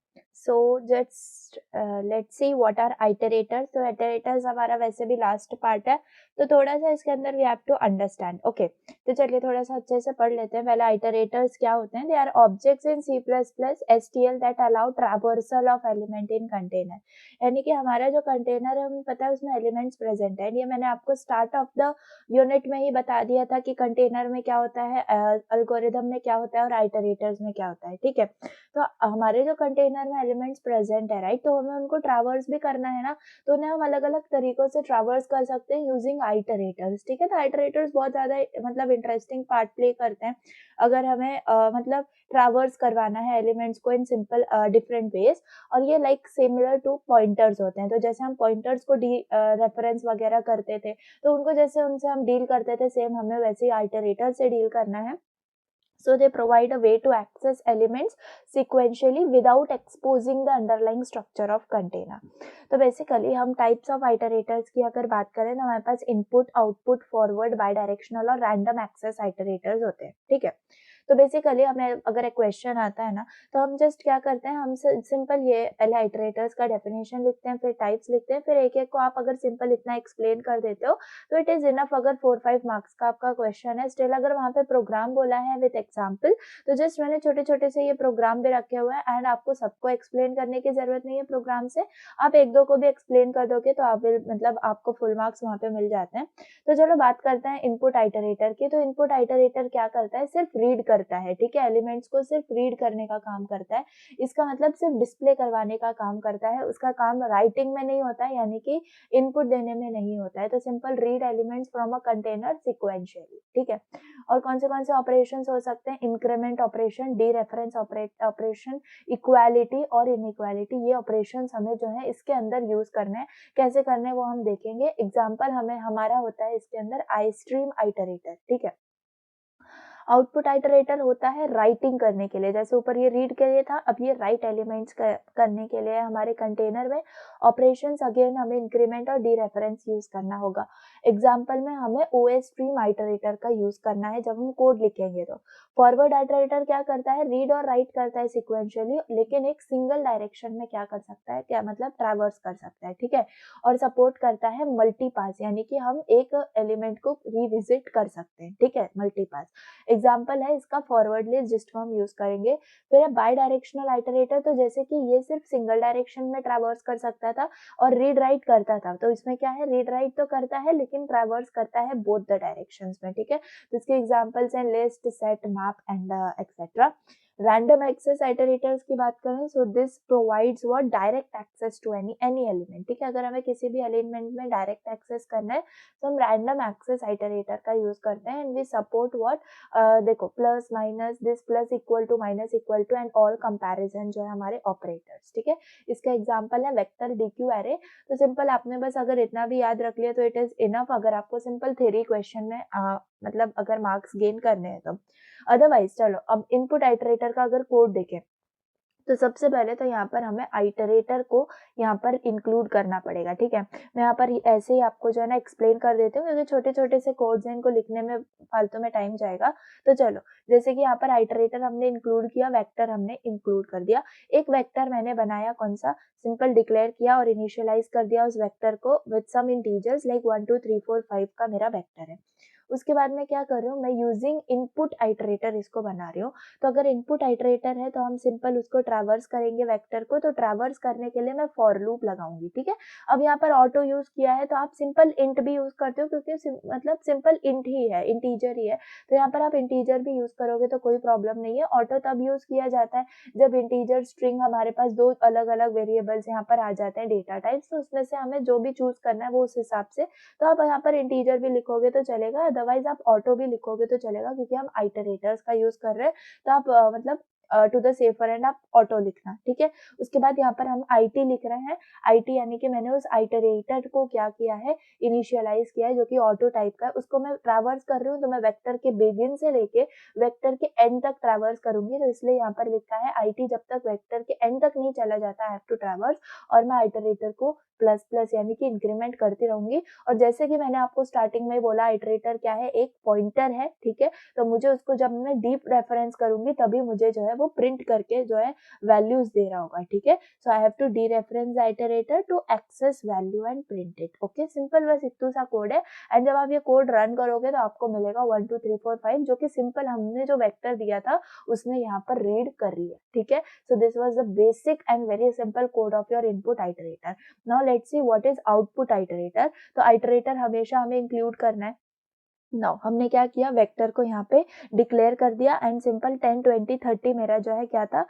just let's see what are iterators. तो आइटरेटर्स हमारा वैसे भी लास्ट पार्ट है, तो थोड़ा सा इसके अंदर we have to understand, okay. तो चलिए थोड़ा सा अच्छे से पढ़ लेते हैं। पहले आइटरेटर्स क्या होते हैं, they are objects in C plus plus STL that allow traversal of element in container, यानी कि हमारा जो कंटेनर है हमें पता है उसमें एलिमेंट्स प्रेजेंट है। ये मैंने आपको स्टार्ट ऑफ द यूनिट में ही बता दिया था कि कंटेनर में क्या होता है, एल्गोरिदम में क्या होता है, और आइटरेटर्स में क्या होता है, ठीक है। तो हमारे जो कंटेनर में एलिमेंट्स प्रेजेंट है, राइट, तो हमें उनको ट्रैवर्स भी करना है ना, तो उन्हें हम अलग अलग तरीकों से ट्रैवर्स कर सकते हैं यूजिंग आइटरेटर्स, ठीक है। तो आइटरेटर्स बहुत ज्यादा मतलब इंटरेस्टिंग पार्ट प्ले करते हैं अगर हमें मतलब ट्रैवर्स करवाना है एलिमेंट्स को इन सिंपल डिफरेंट वेज। और ये लाइक सिमिलर टू पॉइंटर्स होते हैं, तो जैसे हम पॉइंटर्स को रेफरेंस वगैरह करते थे, तो उनको जैसे उनसे हम डील करते थे, सेम हमें वैसे ही आइटरेटर से डील करना है। So they provide a way to access elements sequentially without exposing the underlying structure of container. तो बेसिकली हम टाइप्स ऑफ आइटरेटर्स की अगर बात करें तो हमारे पास input output forward bidirectional और रैंडम एक्सेस आइटरेटर्स होते हैं, ठीक है। तो बेसिकली हमें अगर एक क्वेश्चन आता है ना, तो हम जस्ट क्या करते हैं, हम सिंपल ये पहले आइटरेटर्स का डेफिनेशन लिखते हैं, फिर टाइप्स लिखते हैं, फिर एक एक को आप अगर सिंपल इतना एक्सप्लेन कर देते हो तो इट इज इनफ। अगर 4-5 मार्क्स का आपका क्वेश्चन है, स्टिल अगर वहां पे प्रोग्राम बोला है विद एग्जाम्पल, तो जस्ट मैंने छोटे छोटे से ये प्रोग्राम भी रखे हुए हैं, एंड आपको सबको एक्सप्लेन करने की जरूरत नहीं है प्रोग्राम से, आप एक दो को भी एक्सप्लेन कर दोगे तो आप मतलब आपको फुल मार्क्स वहां पे मिल जाते हैं। तो चलो बात करते हैं इनपुट आइटरेटर की। तो इनपुट आइटरेटर क्या करता है, सिर्फ रीड करता है, ठीक है, एलिमेंट्स को सिर्फ रीड करने का काम करता है। इसका मतलब सिर्फ डिस्प्ले करवाने का काम करता है, उसका काम राइटिंग में नहीं होता है, यानी कि इनपुट देने में नहीं होता है। तो simple read elements from a container sequentially, ठीक है। और कौन से ऑपरेशन हो सकते हैं, increment operation, D reference operation, equality और इनइक्वालिटी, ये ऑपरेशन हमें जो है इसके अंदर यूज करने हैं। कैसे करने वो हम देखेंगे। एग्जाम्पल हमें हमारा होता है इसके अंदर आई स्ट्रीम आइटरेटर, ठीक है। आउटपुट आइटरेटर होता है राइटिंग करने के लिए, जैसे ऊपर ये रीड के लिए था, अब ये राइट एलिमेंट्स करने के लिए हमारे कंटेनर में ऑपरेशंस अगेन हमें इंक्रीमेंट और डी रेफरेंस यूज करना होगा। एग्जाम्पल में हमें OS स्ट्रीम आइटरेटर का यूज करना है जब हम कोड लिखेंगे। तो फॉरवर्ड आइटरेटर क्या करता है, रीड और राइट करता है सिक्वेंशियली, लेकिन एक सिंगल डायरेक्शन में क्या कर सकता है, क्या मतलब ट्रैवर्स कर सकता है, ठीक है। और सपोर्ट करता है मल्टी पास, यानी कि हम एक एलिमेंट को रिविजिट कर सकते हैं, ठीक है, मल्टी पास। एग्जाम्पल है इसका फॉरवर्ड लिस्ट जिसको हम यूज करेंगे। फिर है बाई डायरेक्शनल आइटरेटर, तो जैसे कि ये सिर्फ सिंगल डायरेक्शन में ट्रैवर्स कर सकता था और रीड राइट करता था, तो इसमें क्या है, रीड राइट तो करता है लेकिन ट्रैवर्स करता है बोथ द डायरेक्शंस में, ठीक है। तो इसके एग्जांपल्स हैं list, set, map and etcetera. Random access iterators की बात करें, so this provides what, direct access to any element, ठीक है। अगर हमें किसी भी एलिमेंट में डायरेक्ट एक्सेस करना है तो हम रैंडम एक्सेस आइटरेटर का यूज करते हैं। एंड वी सपोर्ट व्हाट, देखो plus minus, this plus equal to minus equal to and all comparison जो है हमारे ऑपरेटर्स, ठीक है। इसका एग्जांपल है वेक्टर डीक्यू एरे। तो सिंपल आपने बस अगर इतना भी याद रख लिया तो इट इज इनफ, अगर आपको सिंपल थ्योरी क्वेश्चन में मतलब अगर मार्क्स गेन करने हैं तो। अदरवाइज चलो अब इनपुट आइटरेटर का अगर कोड देखें, तो सबसे पहले तो यहाँ पर हमें आइटरेटर को यहाँ पर इंक्लूड करना पड़ेगा, ठीक है। मैं यहाँ पर ऐसे ही आपको जो है ना एक्सप्लेन कर देती हूँ, क्योंकि छोटे छोटे से कोड्स हैं, इनको लिखने में फालतू में टाइम जाएगा। तो चलो, जैसे कि यहाँ पर आइटरेटर हमने इंक्लूड किया, वेक्टर हमने इंक्लूड कर दिया। एक वेक्टर मैंने बनाया, कौन सा, सिंपल डिक्लेयर किया और इनिशियलाइज कर दिया उस वेक्टर को विद सम इंटीजर्स लाइक 1 2 3 4 5 का मेरा वेक्टर है। उसके बाद मैं क्या कर रही हूँ, मैं यूजिंग इनपुट आइटरेटर इसको बना रही हूँ। तो अगर इनपुट आइटरेटर है तो हम सिंपल उसको ट्रैवर्स करेंगे वेक्टर को, तो ट्रैवर्स करने के लिए मैं फॉर लूप लगाऊंगी, ठीक है। अब यहाँ पर ऑटो यूज किया है, तो आप सिंपल इंट भी यूज करते हो, क्योंकि मतलब सिंपल इंट ही है, इंटीजर ही है, तो यहाँ पर आप इंटीजर भी यूज करोगे तो कोई प्रॉब्लम नहीं है। ऑटो तब यूज किया जाता है जब इंटीजर स्ट्रिंग हमारे पास दो अलग अलग वेरिएबल्स यहाँ पर आ जाते हैं डेटा टाइप्स, तो उसमें से हमें जो भी चूज करना है वो उस हिसाब से, तो आप यहाँ पर इंटीजर भी लिखोगे तो चलेगा, अदरवाइज आप ऑटो भी लिखोगे तो चलेगा, क्योंकि हम आइटरेटर्स का यूज कर रहे हैं। तो आप मतलब टू द सेफर एंड आप ऑटो लिखना, ठीक है। उसके बाद यहाँ पर हम IT लिख रहे हैं। IT यानी कि मैंने उस आइटरेटर को क्या किया है, इनिशियलाइज किया है, जो कि ऑटो टाइप का है, उसको मैं ट्रैवर्स कर रही हूँ, तो मैं वेक्टर के बिगिन से लेके वेक्टर के एंड तक ट्रैवर्स करूंगी, तो इसलिए यहाँ पर लिखा है IT जब तक वेक्टर के एंड तक नहीं चला जाता आई हैव टू ट्रैवर्स, और मैं आइटरेटर को प्लस प्लस यानी कि इंक्रीमेंट करती रहूंगी। और जैसे कि मैंने आपको स्टार्टिंग में बोला, आइटरेटर क्या है, एक पॉइंटर है, ठीक है। तो मुझे उसको जब मैं डीप रेफरेंस करूंगी तभी मुझे जो है वो प्रिंट करके जो है वैल्यूज दे रहा होगा, ठीक है। So I have to dereference iterator to access value and print it, okay. Simple बस इतना सा कोड है। एंड जब आप ये कोड रन करोगे तो आपको मिलेगा 1 2 3 4 5, जो कि सिंपल हमने जो वेक्टर दिया था उसने यहाँ पर रीड कर लिया, ठीक है। So this was the basic and very simple code of your input iterator. Now let's see what is output iterator. तो आइटरेटर हमेशा हमें इंक्लूड करना है। नाउ हमने क्या किया, वेक्टर को यहाँ पे डिक्लेयर कर दिया एंड सिंपल 10 20 30 मेरा जो है क्या था,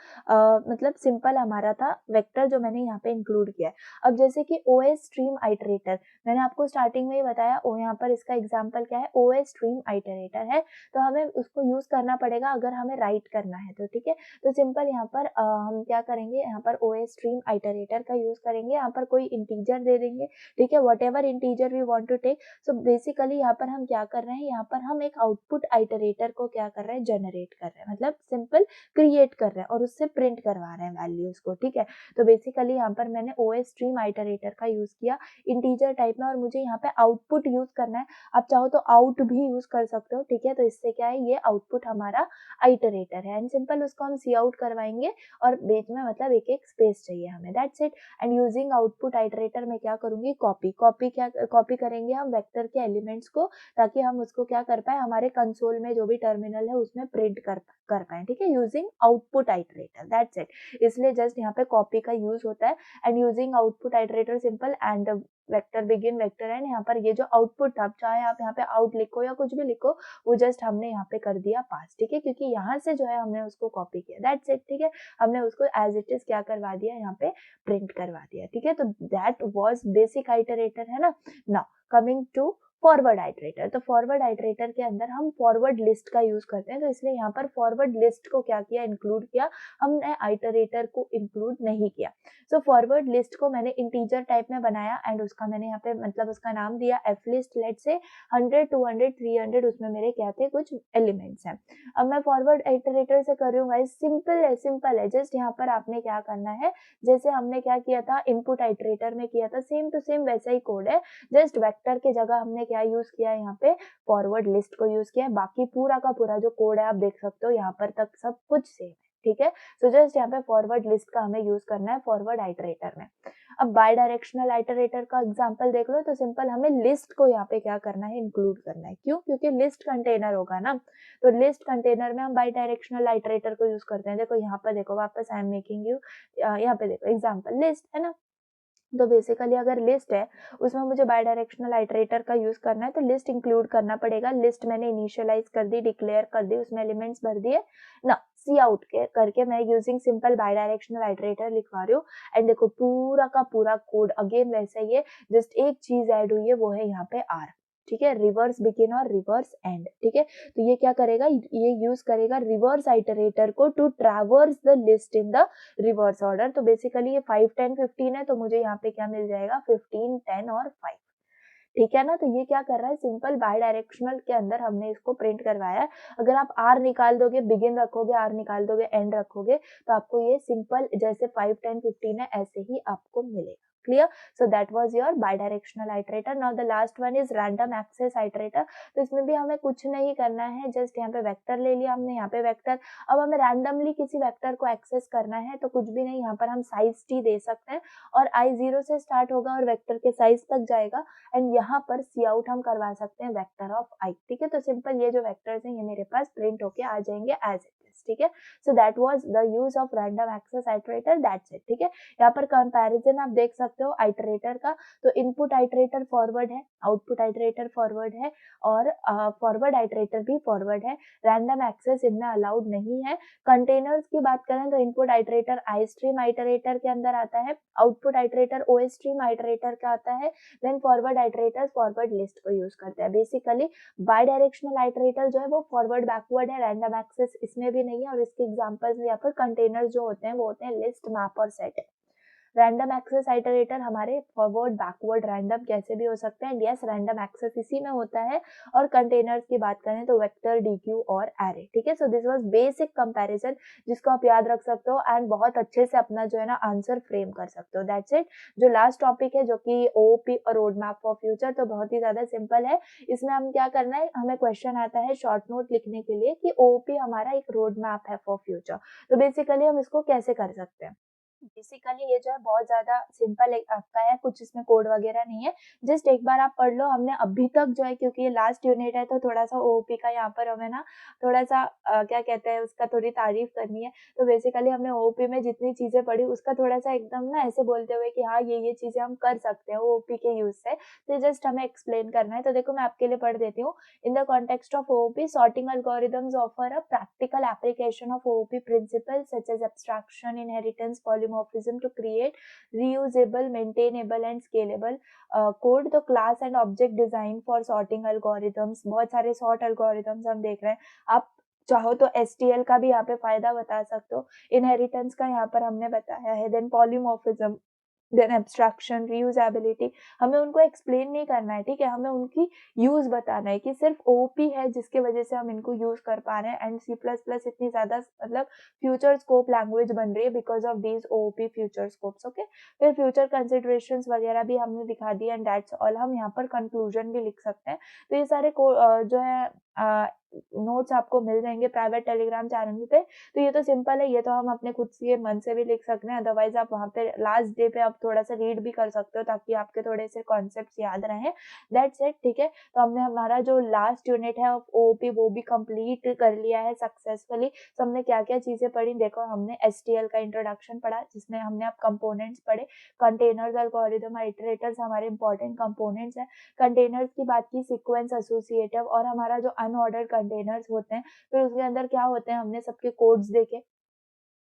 मतलब सिंपल हमारा था वेक्टर जो मैंने यहाँ पे इंक्लूड किया है। अब जैसे कि OS स्ट्रीम आइटरेटर, मैंने आपको स्टार्टिंग में ही बताया, यहाँ पर इसका एग्जांपल क्या है, OS स्ट्रीम आइटरेटर है, तो हमें उसको यूज करना पड़ेगा अगर हमें राइट करना है तो, ठीक है। तो सिंपल यहाँ पर हम क्या करेंगे, यहाँ पर OS स्ट्रीम आइटरेटर का यूज करेंगे, यहाँ पर कोई इंटीजर दे देंगे, ठीक है, whatever integer we want to take. So basically यहाँ पर हम क्या कर रहे हैं, यहाँ पर हम एक आउटपुट आइटरेटर को क्या कर रहे हैं, जनरेट कर रहे हैं, मतलब सिंपल क्रिएट कर रहे हैं और उससे प्रिंट करवा रहे हैं वैल्यूज को, ठीक है। तो बेसिकली यहाँ पर मैंने OS स्ट्रीम आइटरेटर का यूज किया इंटीजर टाइप में, और मुझे यहाँ पे आउटपुट यूज करना है। आप चाहो तो आउट भी यूज कर सकते हो, ठीक है। तो इससे क्या है, ये आउटपुट हमारा आइटरेटर है एंड सिंपल उसको हम सी आउट करवाएंगे और बीच में मतलब एक एक स्पेस चाहिए हमें, that's it. And using output iterator में क्या करूंगी, कॉपी करेंगे हम वेक्टर के एलिमेंट्स को, ताकि हम उसको क्या कर पाए, हमारे कंसोल में जो भी टर्मिनल है उसमें प्रिंट कर पाए, ठीक है, using output iterator, that's it. इसलिए जस्ट यहाँ पे कॉपी का यूज होता है and using output iterator simple and vector begin vector and यहाँ पर ये जो आउटपुट था, चाहे आप यहाँ पे आउट लिखो या कुछ भी लिखो, वो जस्ट हमने यहाँ पे कर दिया पास, ठीक है, क्योंकि यहाँ से जो है हमने उसको कॉपी किया, दैट्स इट, ठीक है। हमने उसको एज इट इज क्या करवा दिया, यहाँ पे प्रिंट करवा दिया, ठीक है। तो दैट वाज बेसिक आइटरेटर, है ना। Now coming to forward iterator, तो फॉरवर्ड आइटरेटर के अंदर हम फॉरवर्ड लिस्ट का यूज करते हैं, तो इसलिए यहाँ पर फॉरवर्ड लिस्ट को क्या किया, इंक्लूड किया, हमने आइटरेटर को इंक्लूड नहीं किया। सो फॉरवर्ड लिस्ट को मैंने इंटीजर टाइप में बनाया एंड उसका मैंने यहाँ पे मतलब उसका नाम दिया एफ लिस्ट। लेट से 100 200 300 उसमें मेरे क्या थे, कुछ एलिमेंट्स हैं। अब मैं फॉरवर्ड आइटरेटर से कर रही हूँ गाइस, सिंपल है, जस्ट यहाँ पर आपने क्या करना है, जैसे हमने क्या किया था इनपुट आइटरेटर में किया था, सेम टू सेम वैसा ही कोड है, जस्ट वेक्टर के जगह हमने क्या यूज किया है, यहाँ पे फॉरवर्ड लिस्ट को यूज किया है। बाकी पूरा का पूरा जो कोड है आप देख सकते हो यहाँ पर तक सब कुछ सेम है, ठीक है। सो जस्ट यहाँ पे फॉरवर्ड लिस्ट का हमें यूज करना है फॉरवर्ड आइटरेटर में। अब बाय डायरेक्शनल आइटरेटर का एग्जांपल देख लो, तो सिंपल हमें लिस्ट को यहाँ पे क्या करना है, इंक्लूड करना है। क्यों? क्योंकि लिस्ट कंटेनर होगा ना, तो लिस्ट कंटेनर में हम बाय डायरेक्शनल आइटरेटर को यूज करते हैं। देखो यहाँ पर, देखो वापस आई एम मेकिंग यू, यहाँ पे देखो एग्जाम्पल लिस्ट है ना, तो बेसिकली अगर लिस्ट है उसमें मुझे बाय डायरेक्शनल आइटरेटर का यूज करना है, तो लिस्ट इंक्लूड करना पड़ेगा। लिस्ट मैंने इनिशियलाइज कर दी, डिक्लेयर कर दी, उसमें एलिमेंट्स भर दिए ना, सी आउट के करके मैं using simple bidirectional iterator लिखवा रही हूँ। एंड देखो पूरा का पूरा कोड अगेन वैसा ही है, जस्ट एक चीज ऐड हुई है, वो है यहाँ पे आर, ठीक है, रिवर्स बिगिन और रिवर्स एंड, ठीक है। तो ये क्या करेगा, ये यूज करेगा रिवर्स आइटरेटर को to traverse the list in the reverse order. तो बेसिकली ये 5 10 15 है, तो मुझे यहाँ पे क्या मिल जाएगा, 15 10 और 5, ठीक है ना। तो ये क्या कर रहा है, सिंपल बाय डायरेक्शनल के अंदर हमने इसको प्रिंट करवाया है। अगर आप आर निकाल दोगे, बिगिन रखोगे, आर निकाल दोगे, एंड रखोगे, तो आपको ये सिंपल जैसे 5 10 15 है ऐसे ही आपको मिलेगा। Clear? So that was your bidirectional iterator. Now the last one is random access iterator. तो इसमें भी हमें कुछ नहीं करना है, जस्ट यहाँ पे वेक्टर ले लिया हमने, यहाँ पे वेक्टर। अब हमें रैंडमली किसी वेक्टर को एक्सेस करना है, तो कुछ भी नहीं, यहाँ पर हम साइज टी दे सकते हैं और आई 0 से स्टार्ट होगा और वेक्टर के साइज तक जाएगा। एंड यहाँ पर सी आउट हम करवा सकते हैं वेक्टर ऑफ आई, ठीक है। तो सिंपल ये जो वेक्टर्स हैं ये मेरे पास प्रिंट होके आ जाएंगे एज इट इज, ठीक है। So that was the use of random access iterator, that's it, ठीक है। यहाँ पर कंपैरिजन आप देख सकते हो आइटरेटर का, तो इनपुट आइटरेटर फॉरवर्ड है, आउटपुट आइटरेटर फॉरवर्ड है और फॉरवर्ड आइटरेटर भी फॉरवर्ड है। रैंडम एक्सेस इनमें अलाउड नहीं है। कंटेनर्स की बात करें तो input iterator I stream iterator के अंदर आता है, output iterator O stream iterator का आता है, then forward iterators forward list को यूज करते हैं। बेसिकली बाय डायरेक्शनल आइटरेटर जो है वो फॉरवर्ड बैकवर्ड है, रैंडम एक्सेस इसमें भी नहीं है, और इसके एग्जांपल्स या फिर कंटेनर जो होते हैं वो होते हैं लिस्ट, मैप और सेट। रैंडम एक्सेस आइटरेटर हमारे फॉरवर्ड बैकवर्ड रैंडम कैसे भी हो सकते हैं, यस रैंडम एक्सेस इसी में होता है। और कंटेनर्स की बात करें तो वेक्टर, डीक्यू और एरे, ठीक है। So this was basic comparison जिसको आप याद रख सकते हो एंड बहुत अच्छे से अपना जो है ना आंसर फ्रेम कर सकते हो, दैट्स इट। जो लास्ट टॉपिक है जो कि ओओपी और रोड मैप फॉर फ्यूचर, तो बहुत ही ज्यादा सिंपल है। इसमें हम क्या करना है, हमें क्वेश्चन आता है शॉर्ट नोट लिखने के लिए कि ओओपी हमारा एक रोड मैप है फॉर फ्यूचर, तो बेसिकली हम इसको कैसे कर सकते हैं। बेसिकली ये जो है बहुत ज्यादा सिंपल आपका है, कुछ इसमें कोड वगैरह नहीं है, जस्ट एक बार आप पढ़ लो। हमने अभी तक जो है, क्योंकि ये लास्ट यूनिट है तो थोड़ा सा ओओपी का यहाँ पर हमें ना थोड़ा सा क्या कहते हैं उसका थोड़ी तारीफ करनी है। तो बेसिकली हमने ओओपी में जितनी चीजें पढ़ी उसका थोड़ा सा एकदम ना ऐसे बोलते हुए कि हाँ ये चीजें हम कर सकते हैं ओओपी के यूज से, तो जस्ट हमें एक्सप्लेन करना है। तो देखो मैं आपके लिए पढ़ देती हूँ। In the context of OOP, sorting algorithms offer a practical application of OOP principles such as abstraction, inheritance, polymorphism to create reusable, maintainable and scalable code. तो class and object design for sorting algorithms, बहुत सारे sort algorithms हम देख रहे हैं। आप चाहो तो STL का भी यहाँ पे फायदा बता सकते हो, इनहेरिटेंस का यहाँ पर हमने बताया है, then polymorphism, then abstraction, reusability, हमें उनको एक्सप्लेन नहीं करना है, ठीक है, हमें उनकी यूज बताना है कि सिर्फ ओपी है जिसके वजह से हम इनको यूज कर पा रहे हैं। एंड सी प्लस प्लस इतनी ज्यादा मतलब फ्यूचर स्कोप लैंग्वेज बन रही है because of these OP future scopes, okay. फिर फ्यूचर कंसिडरेशंस वगैरह भी हमने दिखा दी एंड दैट्स ऑल। हम यहाँ पर कंक्लूजन भी लिख सकते हैं। तो ये सारे जो है नोट्स आपको मिल जाएंगे प्राइवेट टेलीग्राम चैनल पे। तो ये तो सिंपल है, ये तो हम अपने खुद से मन से भी लिख सकते हैं, अदरवाइज आप वहाँ पे लास्ट डे पे आप थोड़ा सा रीड भी कर सकते हो ताकि आपके थोड़े से कॉन्सेप्ट्स याद रहें, दैट्स इट, ठीक है। तो हमने हमारा जो लास्ट यूनिट है ओओपी वो भी कंप्लीट कर लिया है सक्सेसफुली। तो हमने क्या क्या चीजें पढ़ी, देखो हमने एसटीएल का इंट्रोडक्शन पढ़ा जिसमें हमने अब कंपोनेंट्स पढ़े, कंटेनर्स, एल्गोरिथम, आइटरेटर्स हमारे इंपॉर्टेंट कंपोनेंट्स हैं। कंटेनर्स की बात की, सीक्वेंस, एसोसिएटिव और हमारा जो अनऑर्डर्ड कंटेनर्स होते हैं, फिर उसके अंदर क्या होते हैं हमने सबके कोड्स देखे,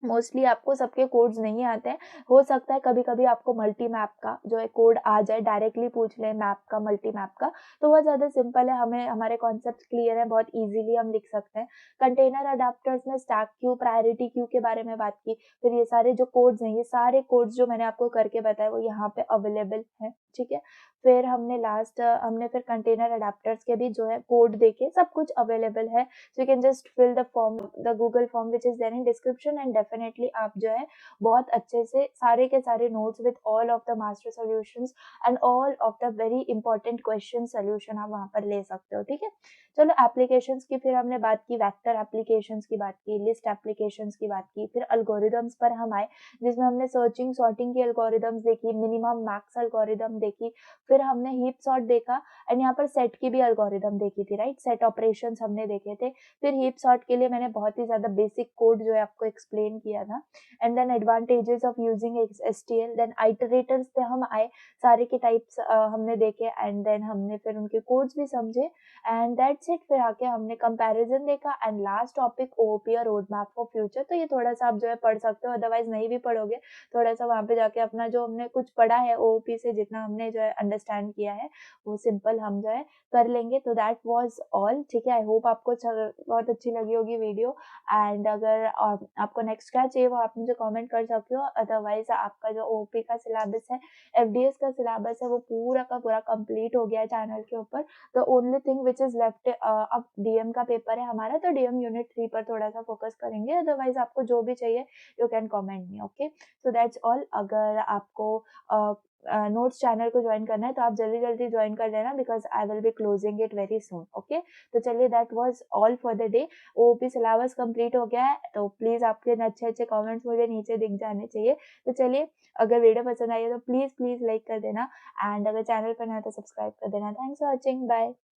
मोस्टली आपको सबके कोड्स नहीं आते हैं, हो सकता है कभी कभी आपको मल्टी मैप का जो है कोड आ जाए, डायरेक्टली पूछ लें मैप का, मल्टी मैप का, तो वह ज़्यादा सिंपल है, हमें हमारे कॉन्सेप्ट क्लियर है, बहुत इजीली हम लिख सकते हैं। कंटेनर अडाप्टर्स में स्टैक क्यू, प्रायोरिटी क्यू के बारे में बात की, फिर ये सारे जो कोड्स हैं, ये सारे कोड्स जो मैंने आपको करके बताया वो यहाँ पे अवेलेबल है, ठीक है। फिर हमने फिर कंटेनर अडाप्टर्स के भी जो है कोड देखे, सब कुछ अवेलेबल है, so you can just fill the form, the Google form which is there in description, and definitely आप जो है बहुत अच्छे से सारे के सारे notes with all of the master solutions and all of the very important question solution आप वहाँ पर ले सकते हो, ठीक है। चलो एप्लीकेशंस की फिर हमने बात की, वेक्टर एप्लीकेशंस की बात की, लिस्ट एप्लीकेशंस की बात की, फिर अल्गोरिदम्स पर हम आए जिसमें हमने सर्चिंग सॉर्टिंग की अल्गोरिदम्स देखी, मिनिमम मैक्स अल्गोरिदम देखी, फिर हमने हीप सॉर्ट देखा, एंड यहाँ पर सेट की भी अल्गोरिदम देखी थी, राइट, सेट ऑपरेशंस हमने देखे थे। फिर हीप सॉर्ट के लिए मैंने बहुत ही ज़्यादा बेसिक कोड जो है आपको एक्सप्लेन किया था, and then advantages of using STL, then iterators पे हम आए, सारे के टाइप्स हमने देखे, एंड देन हमने फिर उनके कोड्स भी समझे, एंड दैट्स इट। फिर आके हमने कंपैरिजन देखा, एंड लास्ट टॉपिक ओओपी और रोड मैप फॉर फ्यूचर। तो ये थोड़ा सा आप जो है पढ़ सकते हो, अदरवाइज नहीं भी पढ़ोगे, थोड़ा सा वहाँ पे जाके अपना जो हमने कुछ पढ़ा है ओओपी से, जितना हमने जो है अंडरस्टैंड किया है, वो सिंपल हम जो है कर लेंगे। तो दैट वाज ऑल, ठीक है। आई होप आपको बहुत अच्छी लगी होगी वीडियो, एंड अगर आपको नेक्स्ट क्या चाहिए वो आप मुझे कमेंट कर सकते हो, अदरवाइज आपका जो ओपी का सिलेबस है, एफडीएस का सिलेबस है, वो पूरा का पूरा कंप्लीट हो गया है चैनल के ऊपर। तो only thing which is left, अब डीएम का पेपर है हमारा, तो डीएम यूनिट 3 पर थोड़ा सा फोकस करेंगे, अदरवाइज आपको जो भी चाहिए you can comment me, okay. So that's all. अगर आपको नोट्स चैनल को ज्वाइन करना है तो आप जल्दी जल्दी ज्वाइन कर लेना, because I will be closing it very soon, okay. तो चलिए, that was all for the day. OP syllabus complete हो गया है, तो प्लीज आपके अच्छे अच्छे कमेंट्स मुझे नीचे दिख जाने चाहिए। तो चलिए, अगर वीडियो पसंद आई है तो प्लीज प्लीज लाइक कर देना, एंड अगर चैनल पर नया तो सब्सक्राइब कर देना। Thanks for watching, bye.